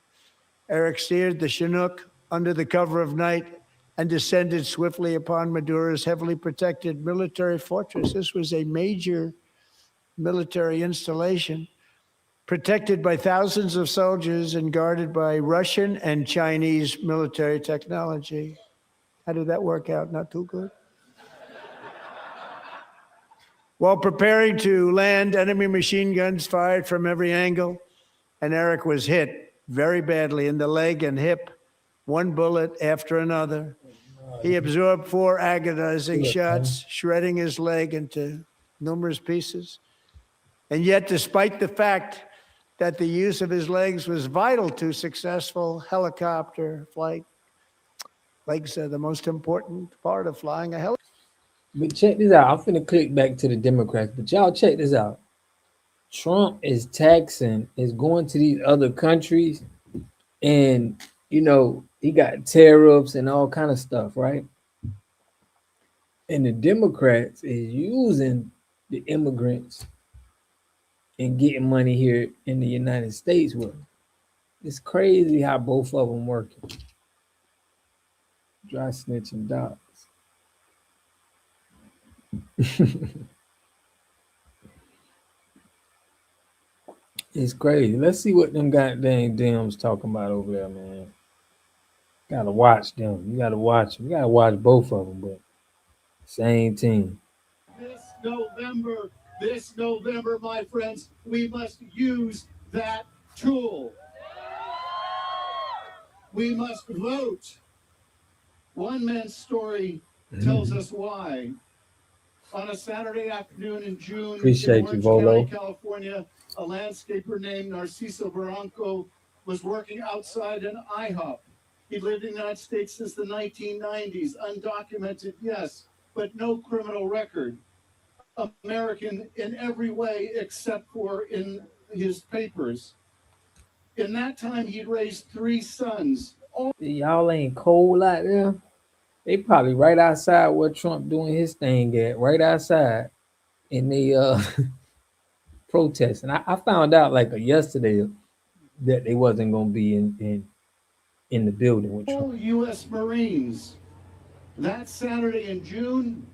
Eric steered the Chinook under the cover of night and descended swiftly upon Maduro's heavily protected military fortress. This was a major military installation, protected by thousands of soldiers and guarded by Russian and Chinese military technology. How did that work out? Not too good. While preparing to land, enemy machine guns fired from every angle, and Eric was hit very badly in the leg and hip, one bullet after another. He absorbed 4 agonizing shots, shredding his leg into numerous pieces. And yet, despite the fact that the use of his legs was vital to successful helicopter flight, legs are the most important part of flying a helicopter. But check this out. I'm finna click back to the Democrats, but y'all check this out. Trump is going to these other countries, and he got tariffs and all kind of stuff, right? And the Democrats is using the immigrants and getting money here in the United States with them. It's crazy how both of them working. Dry snitching dogs. It's crazy. Let's see what them goddamn Dems talking about over there, man. Gotta watch them. You gotta watch them. You gotta watch both of them, but same team. This November, my friends, we must use that tool. We must vote. One man's story tells us why. On a Saturday afternoon in June in Orange County, California, a landscaper named Narciso Barranco was working outside an IHOP. He lived in the United States since the 1990s, undocumented, yes, but no criminal record. American in every way except for in his papers. In that time, he'd raised 3 sons. Y'all ain't cold out there? They probably right outside where Trump doing his thing at, right outside, and they protesting. I found out like yesterday that they wasn't gonna be in the building with Trump. U.S. Marines. That Saturday in June,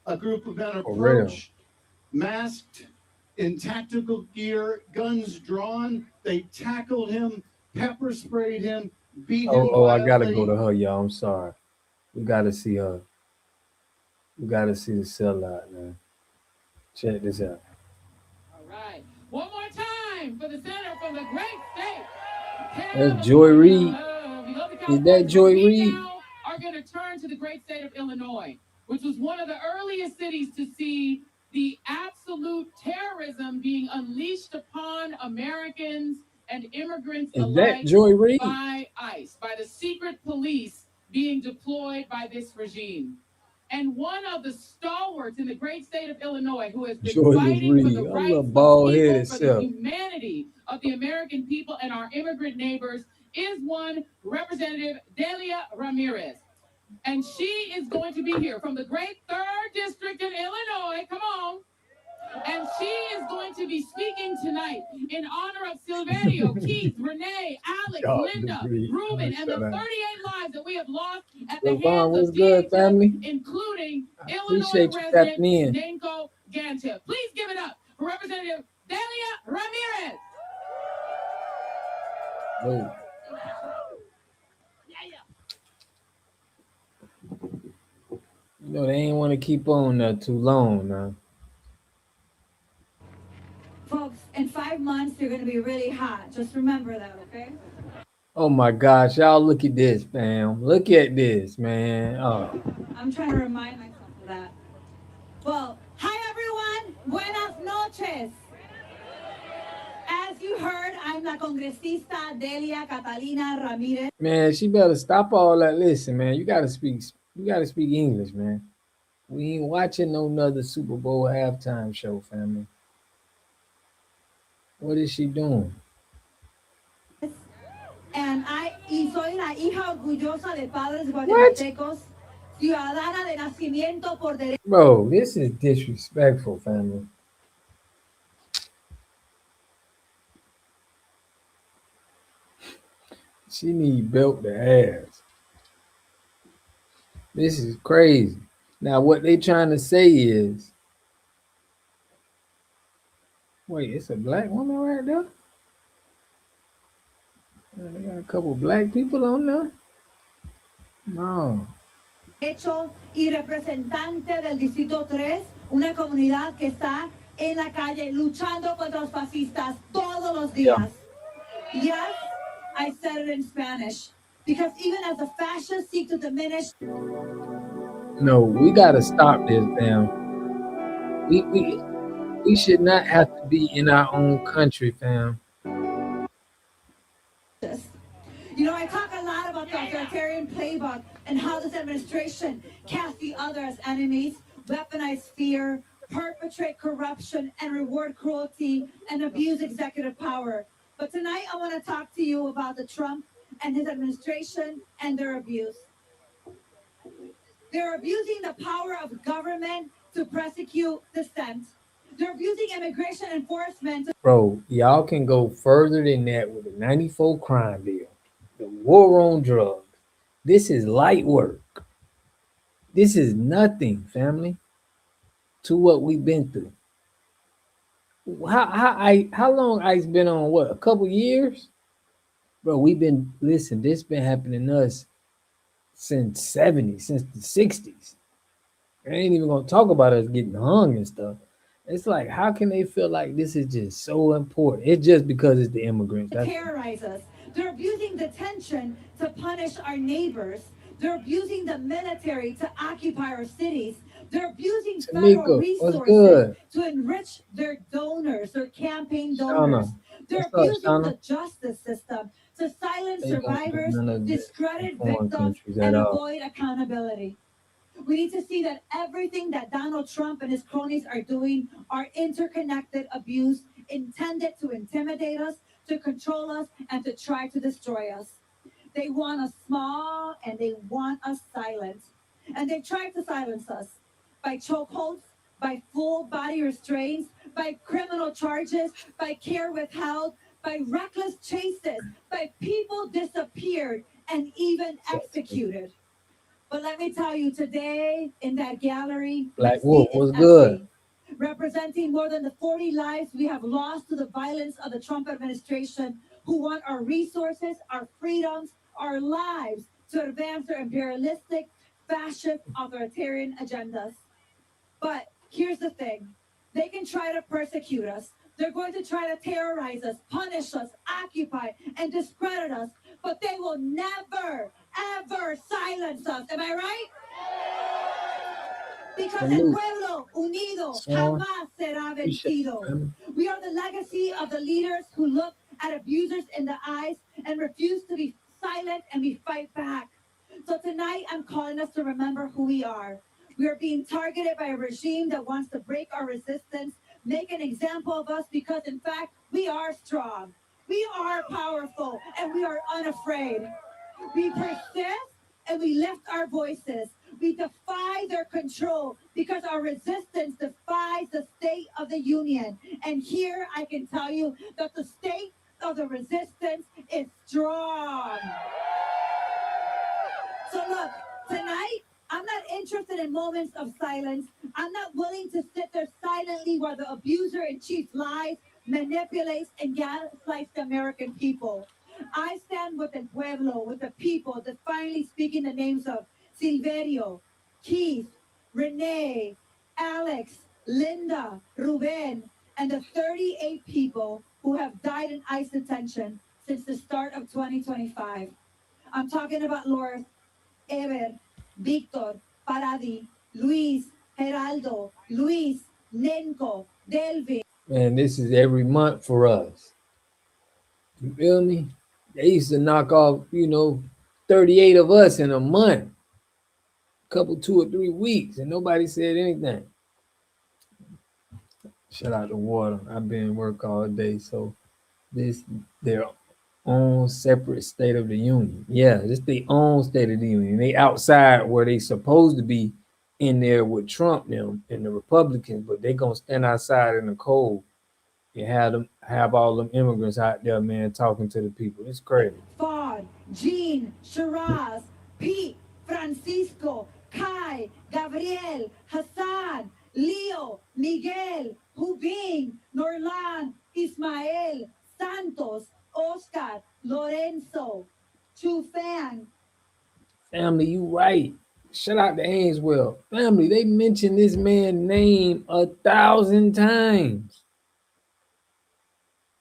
a group of men approached, masked, in tactical gear, guns drawn. They tackled him, pepper sprayed him, beat him. Oh, I gotta go to her, y'all. I'm sorry. We gotta see her. We gotta see the sellout, man. Check this out. All right. One more time for the senator from the great state. That's Joy Reid. Is that Joy Reid? We now are going to turn to the great state of Illinois, which was one of the earliest cities to see the absolute terrorism being unleashed upon Americans and immigrants alike by ICE, by the secret police being deployed by this regime. And one of the stalwarts in the great state of Illinois who has been fighting for the rights of people, for the humanity of the American people and our immigrant neighbors is one Representative Delia Ramirez. And she is going to be here from the great 3rd District in Illinois. Come on. And she is going to be speaking tonight in honor of Silverio, Keith, Renee, Alex, Linda, Ruben, and the 38 lives that we have lost at the hands of DNC, including Illinois resident Nanko Gantip. Please give it up for Representative Delia Ramirez. Oh. They ain't want to keep on too long now. Folks, in 5 months, you're going to be really hot. Just remember that, okay? Oh my gosh, y'all look at this, fam. Look at this, man. Oh. I'm trying to remind myself of that. Well, hi everyone. Buenas noches. As you heard, I'm la congresista Delia Catalina Ramirez. Man, she better stop all that. Listen, man, you gotta speak English, man. We ain't watching no another Super Bowl halftime show, family. What is she doing? Y soy la hija orgullosa de padres guatemaltecos, ciudadana de nacimiento por derecho. Bro, this is disrespectful, family. She need belt the ass. This is crazy. Now, what they trying to say is, wait, it's a black woman right there? They got a couple black people on there? No. Hecho y representante del Distrito 3, una comunidad que está en la calle luchando contra los fascistas todos los días. Yes, I said it in Spanish. Because even as the fascists seek to diminish. No, we gotta stop this, fam. We should not have to be in our own country, fam. You know, I talk a lot about the authoritarian playbook and how this administration casts the other as enemies, weaponize fear, perpetrate corruption, and reward cruelty and abuse executive power. But tonight I want to talk to you about the Trump and his administration and their abuse. They're abusing the power of government to prosecute dissent. They're abusing immigration enforcement. Bro, y'all can go further than that with the 94 crime bill. The war on drugs. This is light work. This is nothing, family, to what we've been through. How long ICE been on what? A couple years? Bro, this been happening to us since the 60s. I ain't even gonna talk about us getting hung and stuff. It's like, how can they feel like this is just so important? It's just because it's the immigrants. Terrorize us. They're abusing detention to punish our neighbors. They're abusing the military to occupy our cities. They're abusing federal resources to enrich their donors, their campaign donors. They're abusing the justice system to silence survivors, discredit victims, and avoid accountability. We need to see that everything that Donald Trump and his cronies are doing are interconnected abuse intended to intimidate us, to control us, and to try to destroy us. They want us small and they want us silent. And they tried to silence us by chokeholds, by full body restraints, by criminal charges, by care withheld, by reckless chases, by people disappeared and even executed. But let me tell you, today in that gallery, Black Wolf was good. Representing more than the 40 lives we have lost to the violence of the Trump administration, who want our resources, our freedoms, our lives to advance their imperialistic, fascist, authoritarian agendas. But here's the thing. They can try to persecute us. They're going to try to terrorize us, punish us, occupy, and discredit us. But they will never, ever silence us. Am I right? Because el pueblo unido jamás será vencido. We are the legacy of the leaders who look at abusers in the eyes and refuse to be silent, and we fight back. So tonight I'm calling us to remember who we are. We are being targeted by a regime that wants to break our resistance, make an example of us, because in fact we are strong, we are powerful, and we are unafraid. We persist and we lift our voices. We defy their control because our resistance defies the state of the union. And here I can tell you that the state of the resistance is strong. So look, tonight, I'm not interested in moments of silence. I'm not willing to sit there silently while the abuser-in-chief lies, manipulates, and gaslights the American people. I stand with the pueblo, with the people, defiantly speaking the names of Silverio, Keith, Renee, Alex, Linda, Ruben, and the 38 people who have died in ICE detention since the start of 2025. I'm talking about Lourdes, Ever, Victor, Paradi, Luis, Geraldo, Luis, Nenko, Delvin. Man, this is every month for us. You feel me? They used to knock off, 38 of us in a month. Couple 2 or 3 weeks, and nobody said anything. Shout out to water. I've been work all day, so this their own separate state of the union. Yeah, this their own state of the union. They outside where they supposed to be in there with Trump them and the Republicans, but they gonna stand outside in the cold and have all them immigrants out there, man, talking to the people. It's crazy. Far, Jean, Shiraz, Pete, Francisco, Kai, Gabriel, Hassan, Leo, Miguel, Hubin, Norlan, Ismael, Santos, Oscar, Lorenzo, Chufang. Family, you right. Shout out to Ainswell. Family, they mentioned this man's name 1,000 times.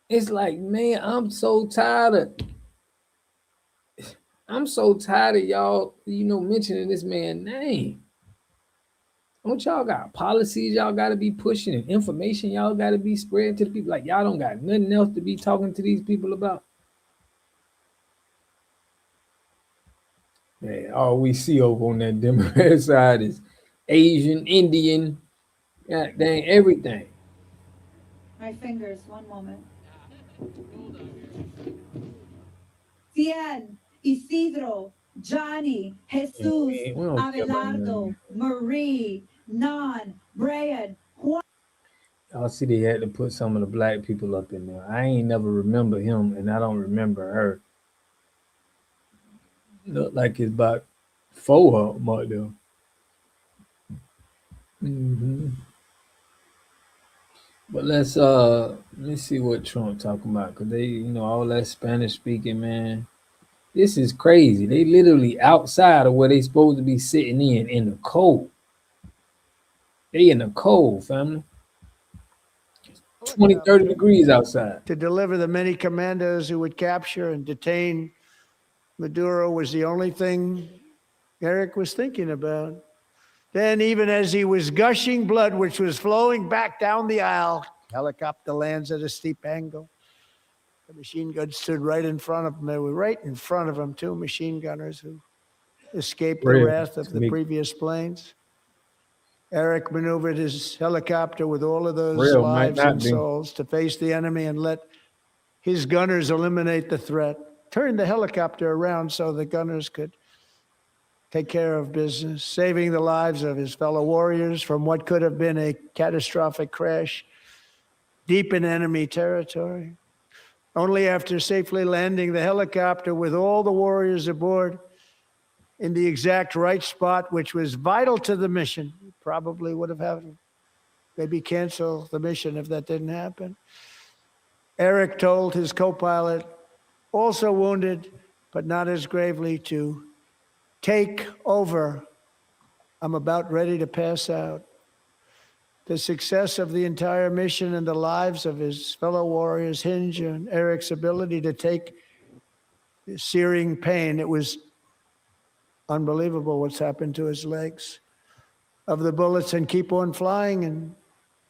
It's like, man, I'm so tired of y'all, mentioning this man's name. Don't y'all got policies y'all got to be pushing and information y'all got to be spreading to the people? Like, y'all don't got nothing else to be talking to these people about? Man, all we see over on that Democrat side is Asian, Indian, god dang, everything. My fingers, one moment. Cien, Isidro, Johnny, Jesus, We don't care about Abelardo, none. Marie, Non, Brian, Juan. Y'all see they had to put some of the black people up in there. I ain't never remember him, and I don't remember her. Look like it's about 4 of them out there. But let's see what Trump talking about, because they, all that Spanish speaking, man. This is crazy. They literally outside of where they supposed to be sitting in the cold. They in the cold, family. 20, 30 degrees outside. To deliver the many commandos who would capture and detain Maduro was the only thing Eric was thinking about. Then, even as he was gushing blood, which was flowing back down the aisle, helicopter lands at a steep angle. The machine gun stood right in front of him. They were right in front of him, two machine gunners who escaped the wrath of the previous planes. Eric maneuvered his helicopter with all of those lives and souls to face the enemy and let his gunners eliminate the threat. Turned the helicopter around so the gunners could take care of business, saving the lives of his fellow warriors from what could have been a catastrophic crash deep in enemy territory. Only after safely landing the helicopter with all the warriors aboard in the exact right spot, which was vital to the mission, probably would have had to maybe cancel the mission if that didn't happen. Eric told his co-pilot, also wounded, but not as gravely, to take over. I'm about ready to pass out. The success of the entire mission and the lives of his fellow warriors hinge on Eric's ability to take searing pain. It was unbelievable what's happened to his legs of the bullets and keep on flying and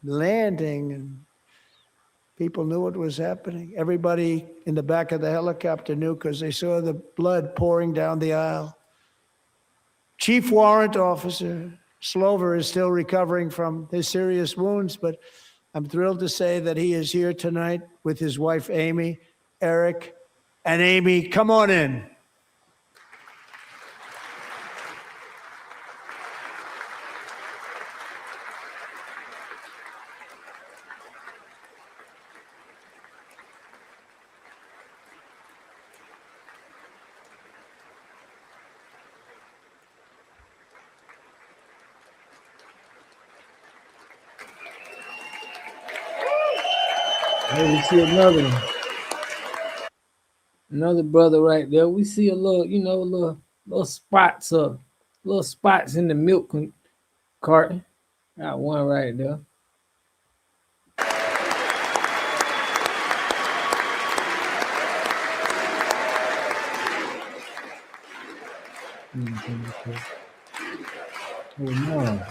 landing, and people knew what was happening. Everybody in the back of the helicopter knew because they saw the blood pouring down the aisle. Chief Warrant Officer Slover is still recovering from his serious wounds, but I'm thrilled to say that he is here tonight with his wife, Amy. Eric and Amy, come on in. Hey, we see another brother right there. We see a little, little spots in the milk carton. Got one right there. Oh no.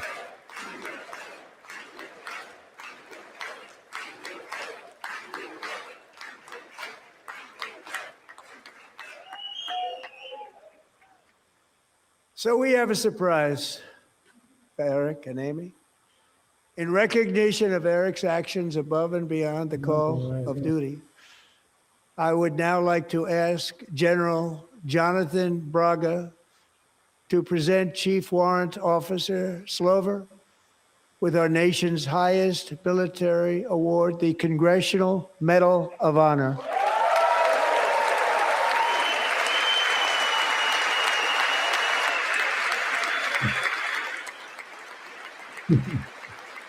So we have a surprise for Eric and Amy. In recognition of Eric's actions above and beyond the call of duty, I would now like to ask General Jonathan Braga to present Chief Warrant Officer Slover with our nation's highest military award, the Congressional Medal of Honor.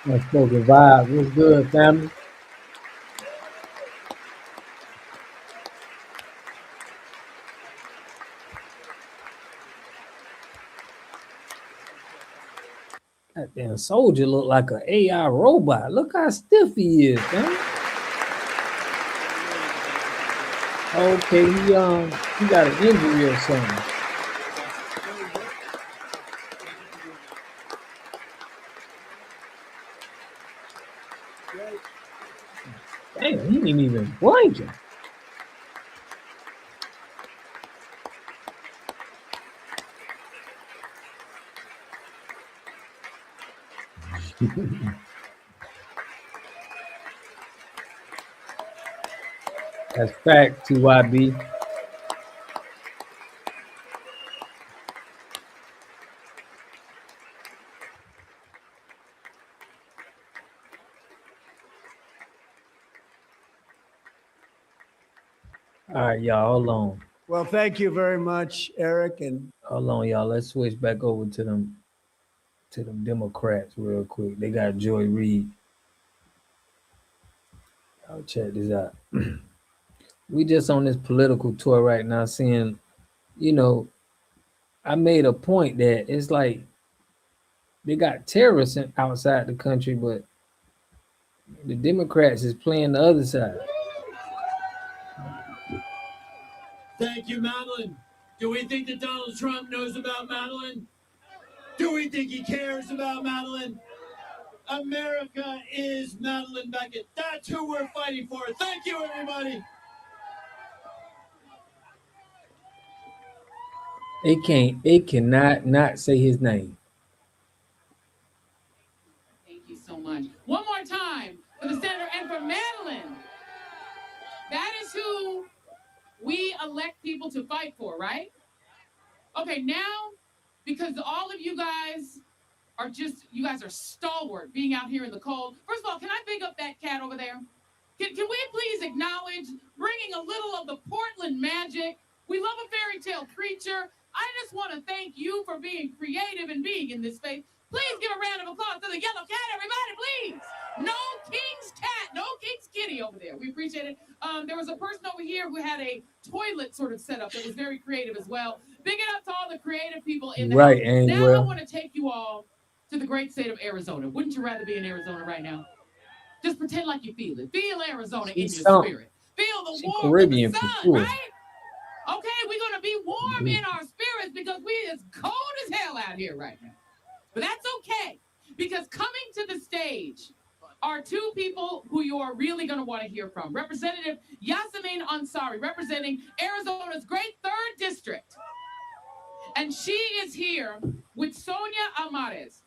Let's smoke a vibe. What's good, family? That damn soldier look like an AI robot. Look how stiff he is, man. Okay, he got an injury or something. Damn, he ain't even blinking. That's fact, TYB. All right, y'all, hold on. Well, thank you very much, Eric. And hold on, y'all. Let's switch back over to them Democrats real quick. They got Joy Reid. I'll check this out. We just on this political tour right now, seeing, I made a point that it's like they got terrorists outside the country, but the Democrats is playing the other side. Thank you, Madeline. Do we think that Donald Trump knows about Madeline? Do we think he cares about Madeline? America is Madeline Beckett. That's who we're fighting for. Thank you, everybody. It cannot not say his name. Thank you so much. One more time for the senator and for Madeline. That is who we elect people to fight for, right? Okay, now, because all of you guys are you guys are stalwart being out here in the cold. First of all, can I pick up that cat over there? Can we please acknowledge bringing a little of the Portland magic? We love a fairy tale creature. I just want to thank you for being creative and being in this space. Please give a round of applause to the yellow cat, everybody, please. No King's cat, no King's kitty over there. We appreciate it. There was a person over here who had a toilet sort of set up that was very creative as well. Big it up to all the creative people in the right, house. and now well, I want to take you all to the great state of Arizona. Wouldn't you rather be in Arizona right now? Just pretend like you feel it. Feel Arizona in your spirit. Feel the warmth Caribbean of the sun, sure. right? Okay, we're going to be warm in our spirits because it's cold as hell out here right now. But that's okay, because coming to the stage are two people who you are really going to want to hear from. Representative Yasamin Ansari, representing Arizona's great 3rd District. And she is here with Sonia Almaraz.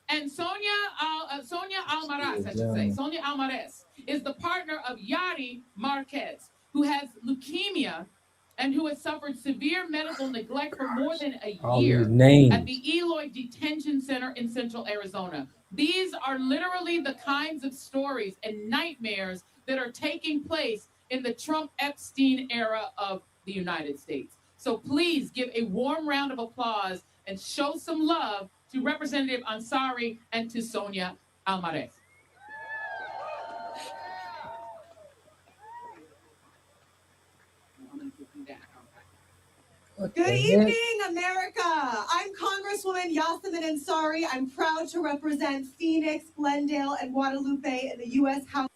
And Sonia Almaraz, I should say. Sonia Almaraz is the partner of Yari Marquez, who has leukemia and who has suffered severe medical neglect for more than a year at the Eloy Detention Center in Central Arizona. These are literally the kinds of stories and nightmares that are taking place in the Trump-Epstein era of the United States. So please give a warm round of applause and show some love to Representative Ansari and to Sonia Almaraz. Good evening, America. I'm Congresswoman Yasamin Ansari. I'm proud to represent Phoenix, Glendale, and Guadalupe in the U.S. House.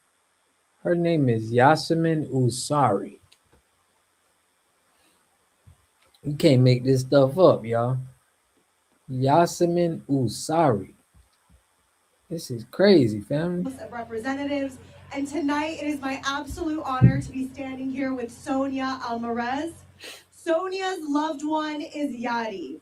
Her name is Yasamin Ansari. You can't make this stuff up, y'all. Yasamin Ansari. This is crazy, family. House of Representatives, and tonight it is my absolute honor to be standing here with Sonia Almaraz. Sonia's loved one is Yadi.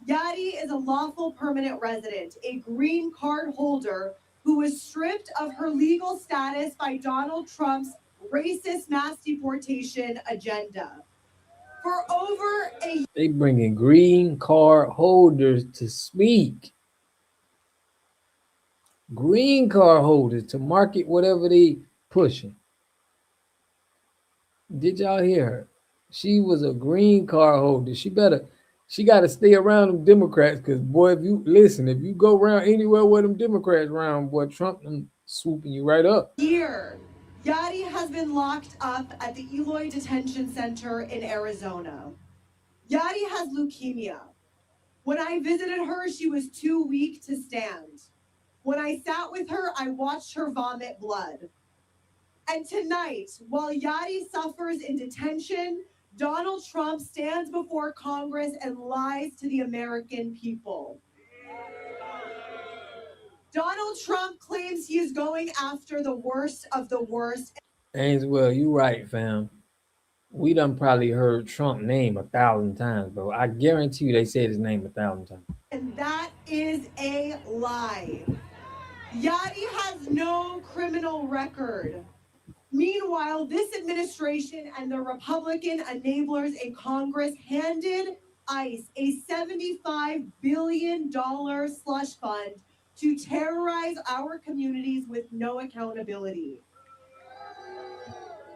Yadi is a lawful permanent resident, a green card holder who was stripped of her legal status by Donald Trump's racist mass deportation agenda. For over a They bringing green card holders to speak. Green card holders to market whatever they pushing. Did y'all hear her? She was a green card holder. She got to stay around them Democrats, because boy, if you go around anywhere where them Democrats around, boy, Trump them swooping you right up. year, Yadi has been locked up at the Eloy Detention Center in Arizona. Yadi has leukemia. When I visited her, she was too weak to stand. When I sat with her, I watched her vomit blood. And tonight, while Yadi suffers in detention, Donald Trump stands before Congress and lies to the American people. Donald Trump claims he is going after the worst of the worst. Ainswell, you right, fam. We done probably heard Trump name 1,000 times, bro. I guarantee you they said his name 1,000 times. And that is a lie. Yadi has no criminal record. Meanwhile, this administration and the Republican enablers in Congress handed ICE a $75 billion slush fund to terrorize our communities with no accountability.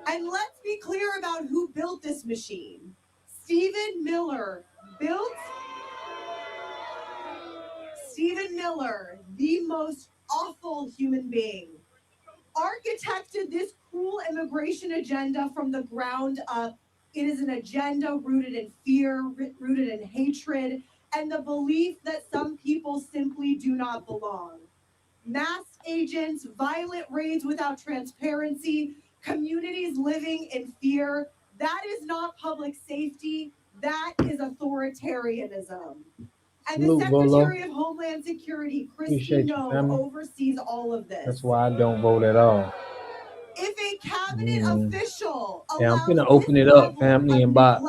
And let's be clear about who built this machine. Stephen Miller, the most awful human being, architected this cruel immigration agenda from the ground up. It is an agenda rooted in fear, rooted in hatred, and the belief that some people simply do not belong. Masked agents, violent raids without transparency, communities living in fear. That is not public safety. That is authoritarianism. And the Secretary of Homeland Security, Kristi Noem, oversees all of this. That's why I don't vote at all. If a cabinet official I'm gonna open it up, family, in about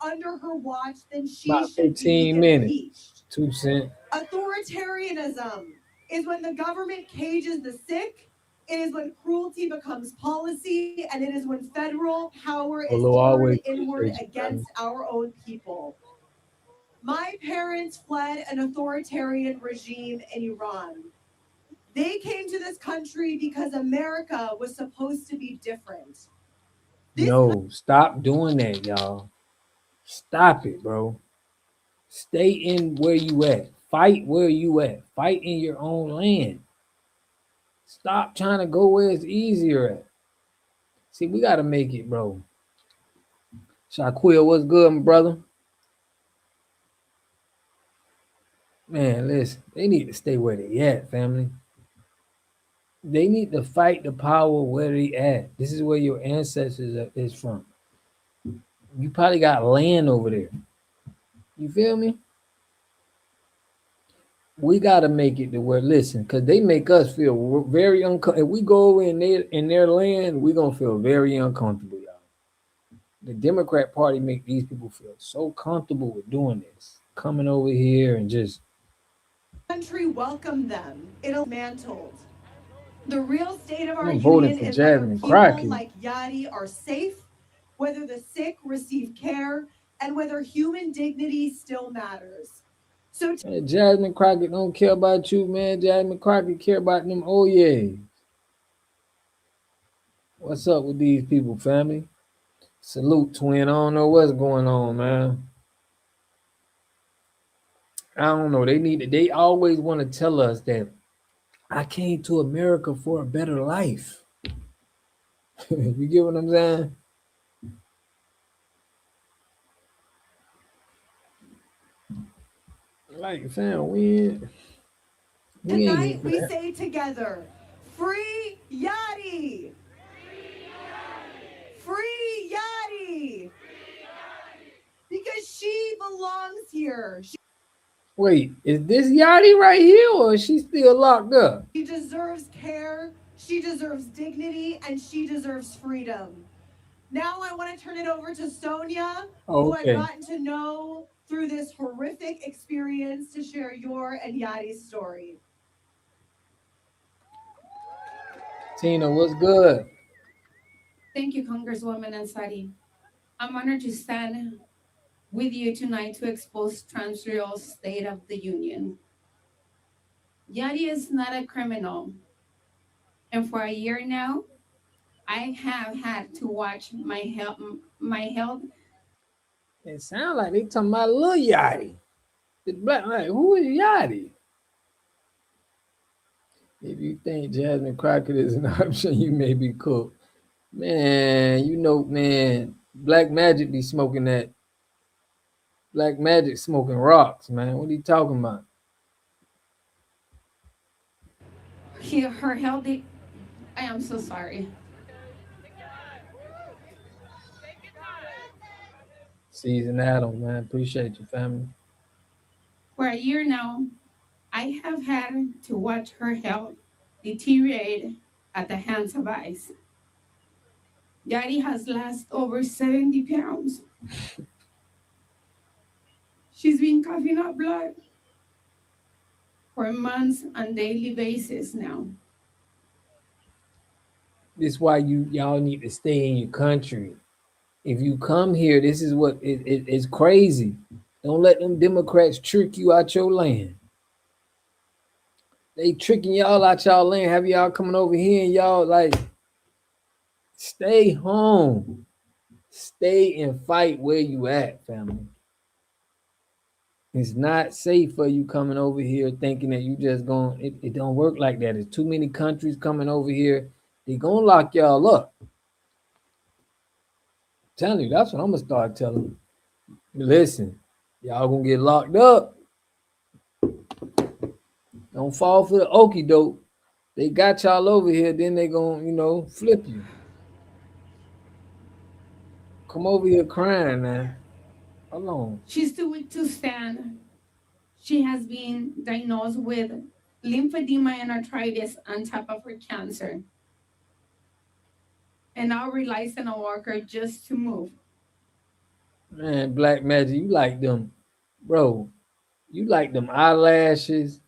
under her watch, then she about should 15 be minutes. impeached. 2 cents. Authoritarianism is when the government cages the sick. It is when cruelty becomes policy, and it is when federal power is turned inward against our own people. My parents fled an authoritarian regime in Iran. They came to this country because America was supposed to be different. No, stop doing that, y'all. Stop it, bro. Stay in where you at. Fight where you at. Fight in your own land. Stop trying to go where it's easier at. See, we got to make it, bro. Shaquille, what's good, my brother? Man, listen, they need to stay where they at, family. They need to fight the power where they at. This is where your ancestors is from. You probably got land over there. You feel me? We got to make it to where, listen, because they make us feel very uncomfortable. If we go over in their land, we're going to feel very uncomfortable, y'all. The Democrat Party make these people feel so comfortable with doing this. Coming over here and just... country welcomed them. It'll mantled. The real state of our union is whether people like Yadi are safe, whether the sick receive care, and whether human dignity still matters. So Jasmine Crockett don't care about you, man. Jasmine Crockett care about them. Oh yeah. What's up with these people, family? Salute, twin. I don't know what's going on, man. I don't know. They always want to tell us that I came to America for a better life. You get what I'm saying? Like, fam, tonight we say together, free Yadi! Free Yadi! Because she belongs here. Wait, is this Yadi right here, or is she still locked up? She deserves care, she deserves dignity, and she deserves freedom. Now I want to turn it over to Sonia, who I've gotten to know through this horrific experience, to share your and Yadi's story. Tina, what's good? Thank you, Congresswoman Ansari. I'm honored to stand with you tonight to expose Transreal's State of the Union. Yadi is not a criminal, and for a year now, I have had to watch my health. It sounds like they talking about Lil Yachty. The black, like, who is Yachty? If you think Jasmine Crockett is an option, you may be cooked. Man, you know, man, Black Magic be smoking that. Black Magic smoking rocks, man. What are you talking about? Her health. I am so sorry. Season Adam, man. Appreciate your family. For a year now, I have had to watch her health deteriorate at the hands of ICE. Yadi has lost over 70 pounds. She's been coughing up blood for months on daily basis now. This is why y'all need to stay in your country. If you come here, this is what it's crazy. Don't let them Democrats trick you out your land. They tricking y'all out y'all land. Have y'all coming over here and y'all like stay home. Stay and fight where you at, family. It's not safe for you coming over here thinking that you just going. It don't work like that. There's too many countries coming over here. They gonna lock y'all up. I'm telling you, that's what I'm gonna start telling you. Listen, y'all gonna get locked up. Don't fall for the okie doke. They got y'all over here, then they gonna, flip you. Come over here crying now. Hold on. She's too weak to stand. She has been diagnosed with lymphedema and arthritis on top of her cancer, and now relies on a walker just to move. Man, Black Magic, you like them, bro. You like them eyelashes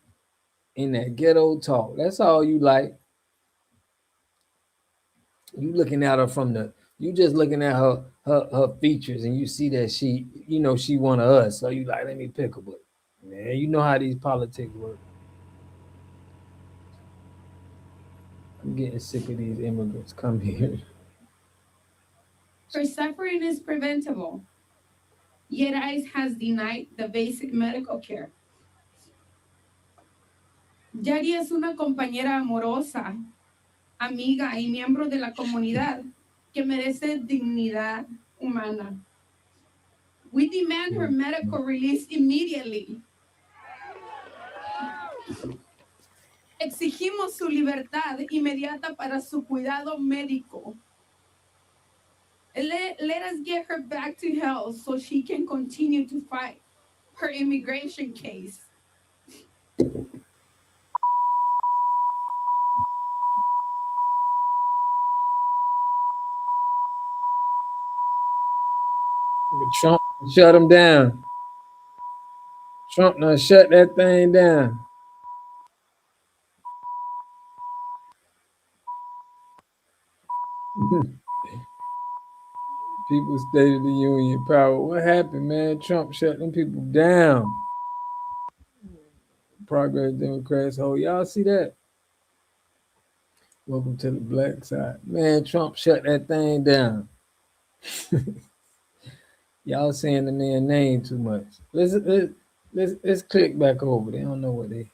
and that ghetto talk. That's all you like. You looking at her you just looking at her features and you see that she one of us. So you like, let me pick her. But man, you know how these politics work. I'm getting sick of these immigrants. Come here. Her suffering is preventable, yet ICE has denied the basic medical care. Yari es una compañera amorosa, amiga y miembro de la comunidad que merece dignidad humana. We demand her medical release immediately. Exigimos su libertad inmediata para su cuidado médico. Let us get her back to health so she can continue to fight her immigration case. Trump shut him down. Trump done shut that thing down. People's State of the Union power. What happened, man? Trump shut them people down. Progress Democrats hold. Y'all see that? Welcome to the black side. Man, Trump shut that thing down. Y'all saying the man's name too much. Let's click back over. They don't know what they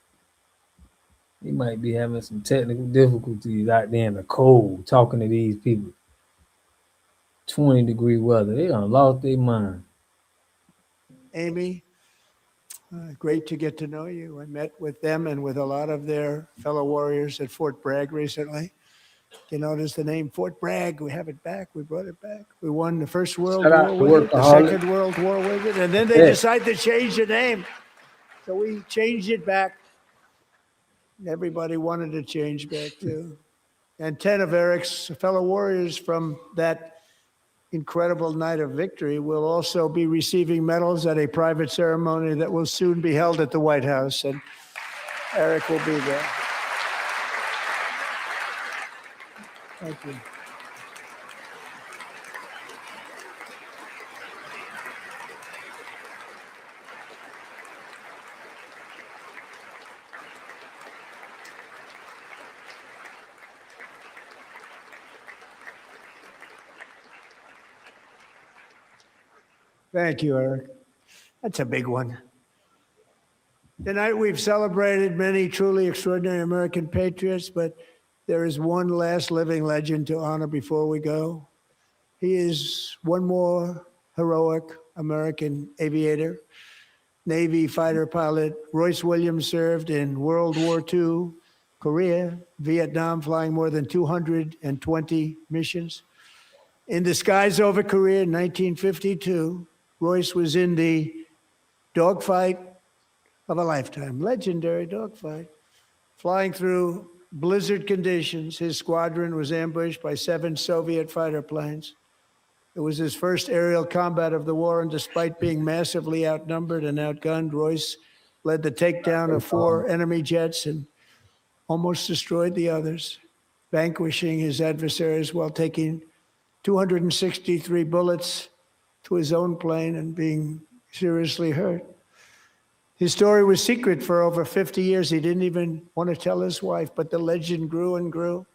might be having some technical difficulties out there in the cold talking to these people. 20-degree weather. They done lost their mind. Amy, great to get to know you. I met with them and with a lot of their fellow warriors at Fort Bragg recently. You notice the name Fort Bragg. We have it back. We brought it back. We won the First World War with it, the Second World War with it, and then they decided to change the name. So we changed it back. Everybody wanted to change back too. And 10 of Eric's fellow warriors from that incredible night of victory will also be receiving medals at a private ceremony that will soon be held at the White House, and Eric will be there. Thank you. Thank you, Eric. That's a big one. Tonight we've celebrated many truly extraordinary American patriots, but there is one last living legend to honor before we go. He is one more heroic American aviator, Navy fighter pilot. Royce Williams served in World War II, Korea, Vietnam, flying more than 220 missions. In the skies over Korea in 1952, Royce was in the dogfight of a lifetime, legendary dogfight. Flying through blizzard conditions, his squadron was ambushed by 7 Soviet fighter planes. It was his first aerial combat of the war, and despite being massively outnumbered and outgunned, Royce led the takedown of 4 enemy jets and almost destroyed the others, vanquishing his adversaries while taking 263 bullets to his own plane and being seriously hurt. His story was secret for over 50 years. He didn't even want to tell his wife, but the legend grew and grew.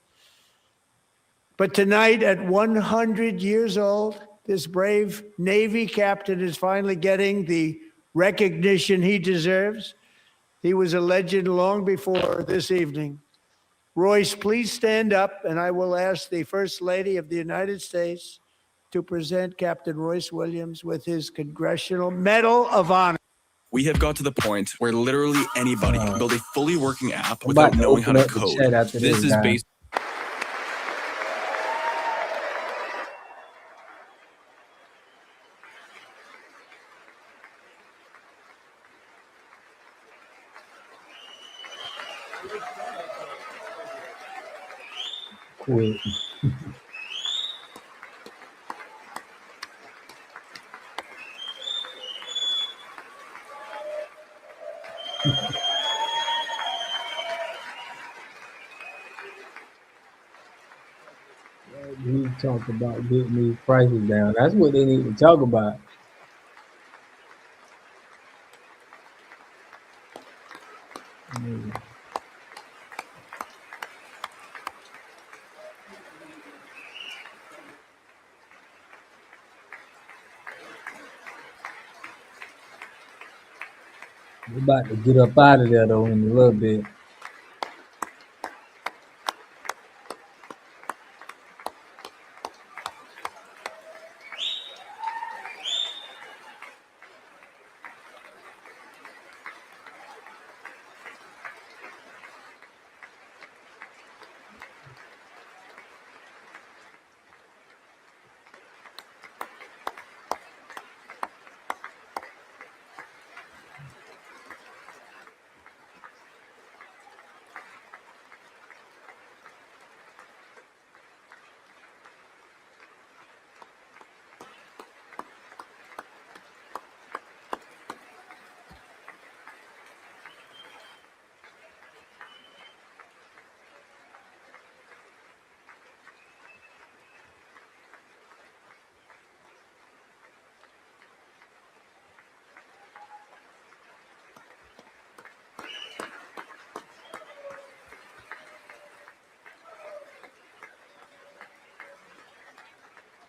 But tonight, at 100 years old, this brave Navy captain is finally getting the recognition he deserves. He was a legend long before this evening. Royce, please stand up, and I will ask the First Lady of the United States to present Captain Royce Williams with his Congressional Medal of Honor. We have got to the point where literally anybody can build a fully working app I'm about without to knowing how open to up the code. chat after This this, is guys. based. Quit. We talk about getting these prices down. That's what they need to talk about. We're about to get up out of there though in a little bit.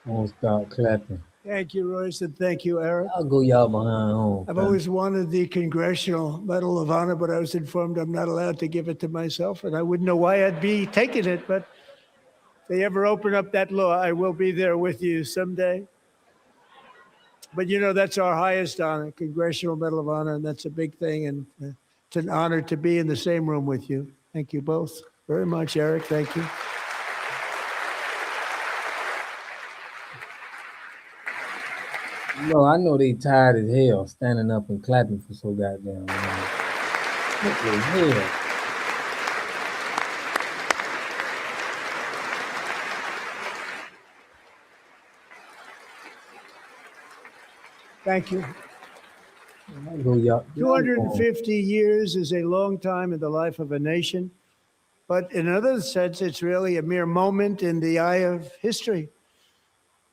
I'm gonna start clapping. Thank you, Royce, and thank you, Eric. I'll go y'all behind home. I've always wanted the Congressional Medal of Honor, but I was informed I'm not allowed to give it to myself, and I wouldn't know why I'd be taking it. But if they ever open up that law, I will be there with you someday. But you know, that's our highest honor, Congressional Medal of Honor, and that's a big thing, and it's an honor to be in the same room with you. Thank you both very much, Eric. Thank you. No, I know they tired as hell standing up and clapping for so goddamn long. What the hell? Thank you. I'll go y'all. 250 years is a long time in the life of a nation. but in another sense, it's really a mere moment in the eye of history.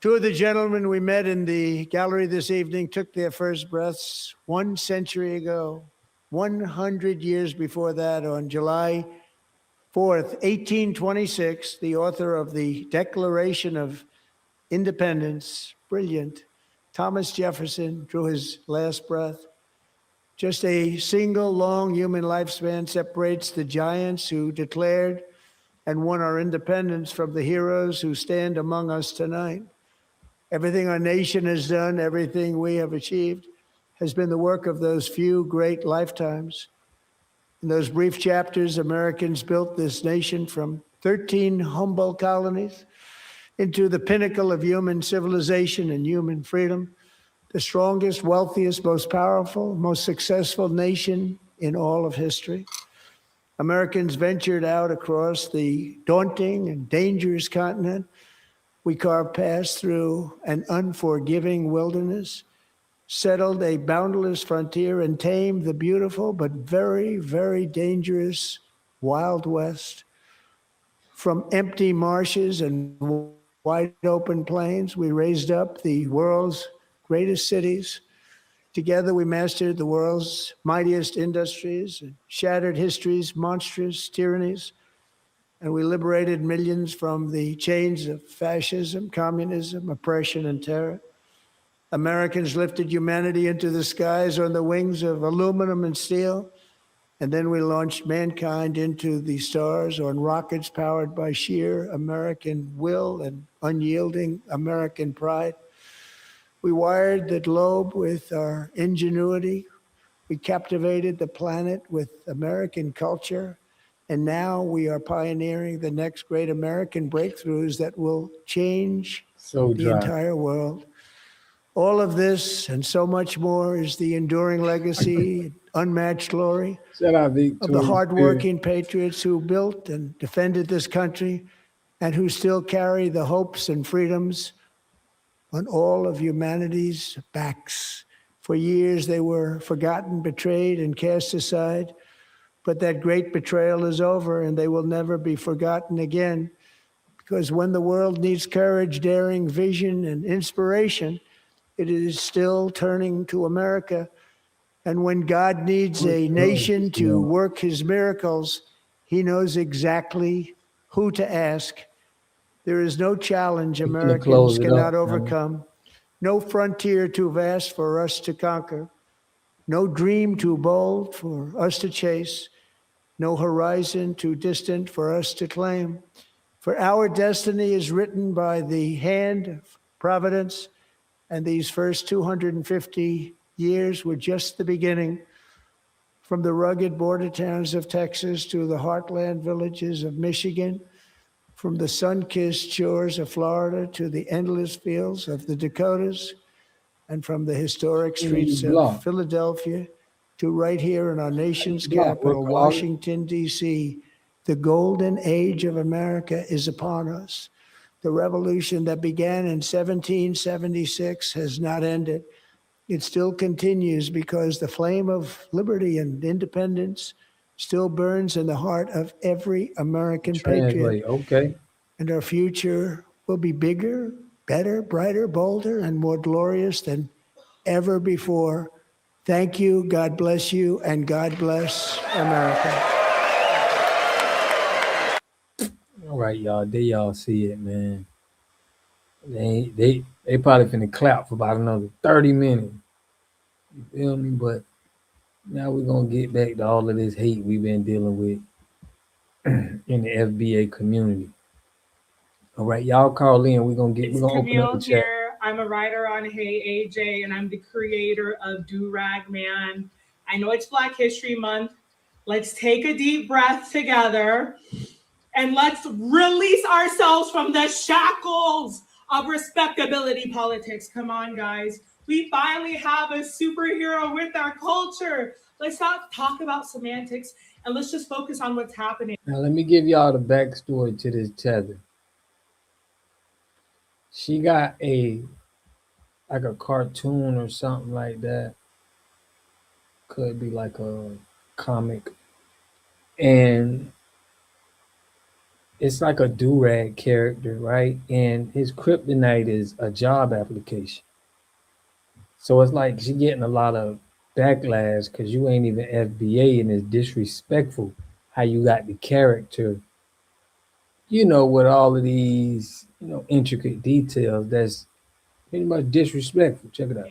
Two of the gentlemen we met in the gallery this evening took their first breaths 1 century ago, 100 years before that, on July 4th, 1826, the author of the Declaration of Independence, brilliant, Thomas Jefferson, drew his last breath. Just a single long human lifespan separates the giants who declared and won our independence from the heroes who stand among us tonight. Everything our nation has done, everything we have achieved, has been the work of those few great lifetimes. In those brief chapters, Americans built this nation from 13 humble colonies into the pinnacle of human civilization and human freedom, the strongest, wealthiest, most powerful, most successful nation in all of history. Americans ventured out across the daunting and dangerous continent. We carved paths through an unforgiving wilderness, settled a boundless frontier, and tamed the beautiful but very, very dangerous Wild West. From empty marshes and wide open plains, we raised up the world's greatest cities. Together, we mastered the world's mightiest industries, and shattered history's monstrous tyrannies, and we liberated millions from the chains of fascism, communism, oppression, and terror. Americans lifted humanity into the skies on the wings of aluminum and steel, and then we launched mankind into the stars on rockets powered by sheer American will and unyielding American pride. We wired the globe with our ingenuity. We captivated the planet with American culture. And now we are pioneering the next great American breakthroughs that will change the entire world. All of this and so much more is the enduring legacy, unmatched glory of the hardworking patriots who built and defended this country and who still carry the hopes and freedoms on all of humanity's backs. For years, they were forgotten, betrayed, and cast aside. But that great betrayal is over, and they will never be forgotten again. Because when the world needs courage, daring, vision, and inspiration, it is still turning to America. And when God needs a nation to work his miracles, he knows exactly who to ask. There is no challenge Americans cannot overcome, no frontier too vast for us to conquer, no dream too bold for us to chase, no horizon too distant for us to claim. For our destiny is written by the hand of providence, and these first 250 years were just the beginning. From the rugged border towns of Texas to the heartland villages of Michigan, from the sun-kissed shores of Florida to the endless fields of the Dakotas, and from the historic streets of Philadelphia to right here in our nation's capital, Washington, D.C., the golden age of America is upon us. The revolution that began in 1776 has not ended. It still continues because the flame of liberty and independence still burns in the heart of every American patriot. Okay. And our future will be bigger, better, brighter, bolder, and more glorious than ever before. Thank you, God bless you, and God bless America. All right, y'all. There y'all see it, man. They probably finna clap for about another 30 minutes. You feel me? But now we're gonna get back to all of this hate we've been dealing with in the FBA community. All right, y'all call in. We're gonna open up the chat. Here. I'm a writer on Hey AJ, and I'm the creator of Do Rag Man. I know it's Black History Month. Let's take a deep breath together and let's release ourselves from the shackles of respectability politics. Come on, guys. We finally have a superhero with our culture. Let's not talk about semantics and let's just focus on what's happening. Now let me give y'all the backstory to this tether. She got like a cartoon or something like that. Could be like a comic. And it's like a do-rag character, right? And his kryptonite is a job application. So it's like she getting a lot of backlash because you ain't even FBA and it's disrespectful how you got the character, with all of these, intricate details that's pretty much disrespectful. Check it out.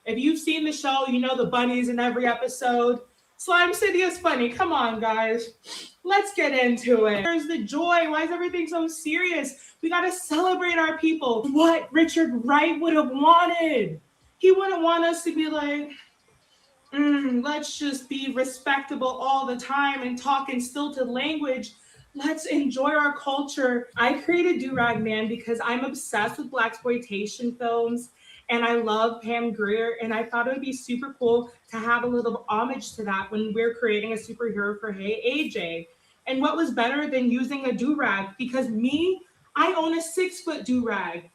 If you've seen the show, you know the bunnies in every episode. Slime City is funny. Come on, guys. Let's get into it. Where's the joy? Why is everything so serious? We got to celebrate our people. What Richard Wright would have wanted. He wouldn't want us to be like, let's just be respectable all the time and talk in stilted language. Let's enjoy our culture. I created Do Rag Man because I'm obsessed with blaxploitation films and I love Pam Grier, and I thought it would be super cool to have a little homage to that when we're creating a superhero for Hey AJ. And what was better than using a do-rag? Because I own a 6-foot do-rag.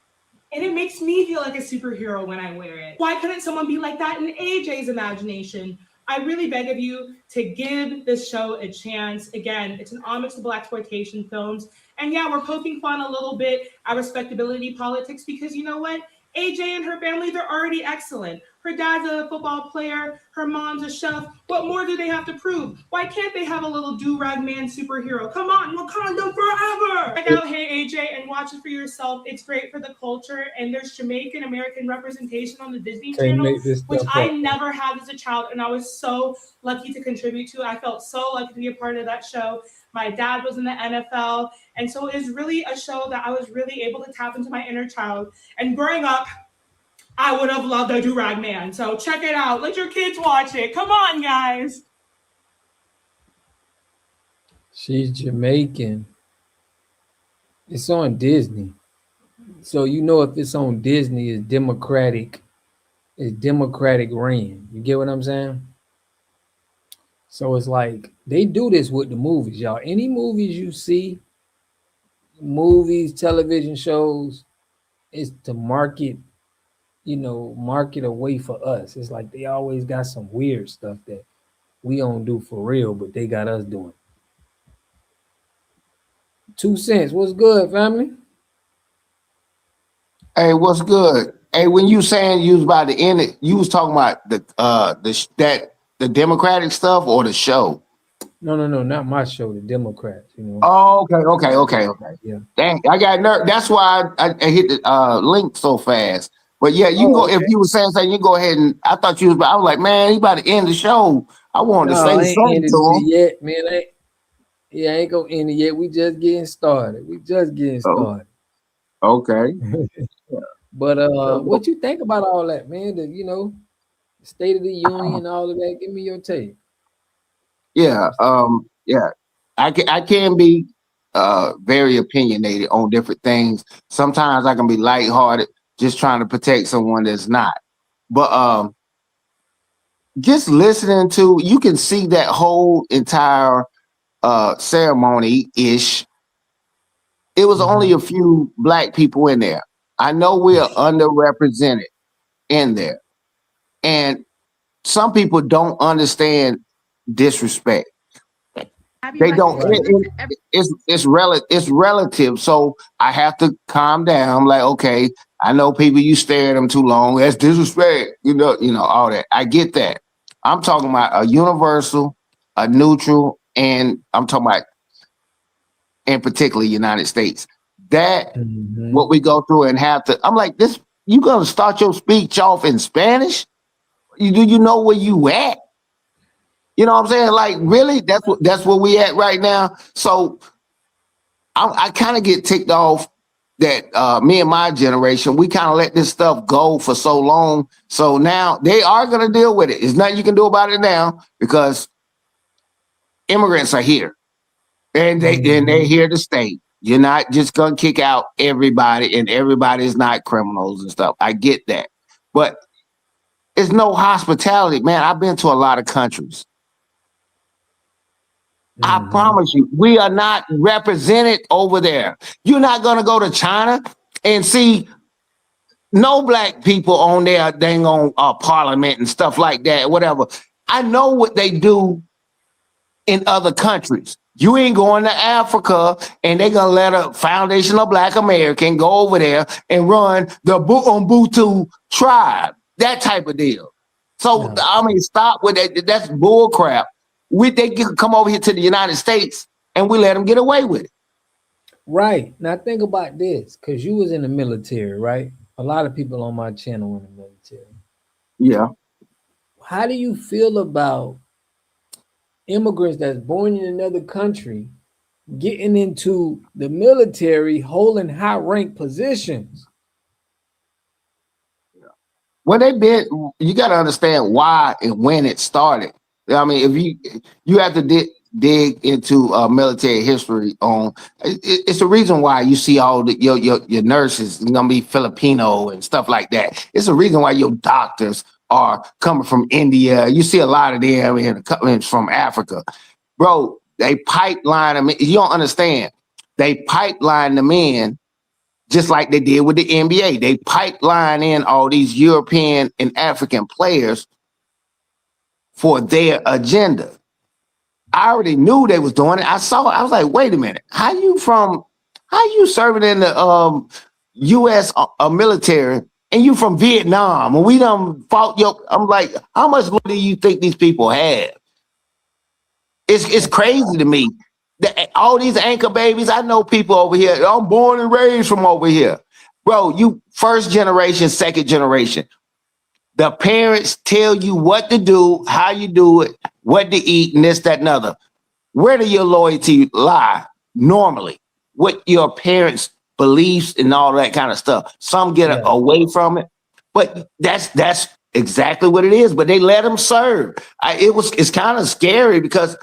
And it makes me feel like a superhero when I wear it. Why couldn't someone be like that in AJ's imagination? I really beg of you to give this show a chance. Again, it's an homage to blaxploitation films. And yeah, we're poking fun a little bit at respectability politics because you know what? AJ and her family, they're already excellent. Her dad's a football player. Her mom's a chef. What more do they have to prove? Why can't they have a little do-rag man superhero? Come on, Wakanda forever! Check out Hey AJ and watch it for yourself. It's great for the culture. And there's Jamaican American representation on the Disney Channel, which I never had as a child. And I was so lucky to contribute to. I felt so lucky to be a part of that show. My dad was in the NFL. And so it was really a show that I was really able to tap into my inner child. And growing up, I would have loved a do-rag man. So check it out. Let your kids watch it. Come on, guys. She's Jamaican. It's on Disney. So if it's on Disney, it's Democratic. It's Democratic reign. You get what I'm saying? So it's like they do this with the movies, y'all. Any movies you see, movies, television shows, it's to market away for us. It's like they always got some weird stuff that we don't do for real, but they got us doing. 2 cents. What's good, family? Hey, what's good? Hey, when you saying you was about to end it, you was talking about the Democratic stuff or the show? No, not my show. The Democrats. Oh, okay. Yeah. Dang, I got nerve. That's why I hit the link so fast. But yeah, you can go. Okay. If you were saying something, you go ahead and I thought you was. I was like, man, he about to end the show. I wanted to say something to him. Yet, man. I ain't gonna end it yet. We just getting started. Okay. But what you think about all that, man? The State of the Union, all of that. Give me your take. Yeah. Yeah. I can be very opinionated on different things. Sometimes I can be lighthearted, just trying to protect someone that's not. But just listening to, you can see that whole entire ceremony-ish. It was only a few Black people in there. I know we're underrepresented in there. And some people don't understand disrespect. They don't. It's relative. So I have to calm down. I'm like, okay, I know people, you stare at them too long. That's disrespect. All that. I get that. I'm talking about a universal, a neutral, and I'm talking about, in particular, United States. That what we go through and have to. I'm like, this. You gonna start your speech off in Spanish? Do you know where you at? You know what I'm saying? Like, really? That's where we at right now. So I kind of get ticked off that me and my generation, we kind of let this stuff go for so long. So now they are going to deal with it. There's nothing you can do about it now because immigrants are here and they're here to stay. You're not just going to kick out everybody, and everybody's not criminals and stuff. I get that. But it's no hospitality, man. I've been to a lot of countries. I promise you, we are not represented over there. You're not going to go to China and see no Black people on their dang on parliament and stuff like that, whatever. I know what they do in other countries. You ain't going to Africa and they're going to let a Foundation of Black American go over there and run the Ubuntu tribe, that type of deal. So, I mean, stop with that. That's bull crap. They come over here to the United States and we let them get away with it. Right. Now think about this, because you was in the military, right? A lot of people on my channel in the military. Yeah. How do you feel about immigrants that's born in another country getting into the military, holding high-ranked positions? Well, you got to understand why and when it started. I mean, if you have to dig into military history on, it's the reason why you see all your nurses gonna be Filipino and stuff like that. It's the reason why your doctors are coming from India. You see a lot of them and from Africa, bro. They pipeline them. You don't understand. They pipeline them in just like they did with the NBA. They pipeline in all these European and African players for their agenda. I already knew they was doing it. I was like, wait a minute. How you serving in the U.S. Military and you from Vietnam? And we done fought I'm like, how much do you think these people have? It's crazy to me. All these anchor babies, I know people over here. I'm born and raised from over here. Bro, you first generation, second generation. The parents tell you what to do, how you do it, what to eat, and this, that, and other. Where do your loyalty lie normally? With your parents' beliefs and all that kind of stuff. Some get away from it, but that's exactly what it is. But they let them serve. It's kind of scary because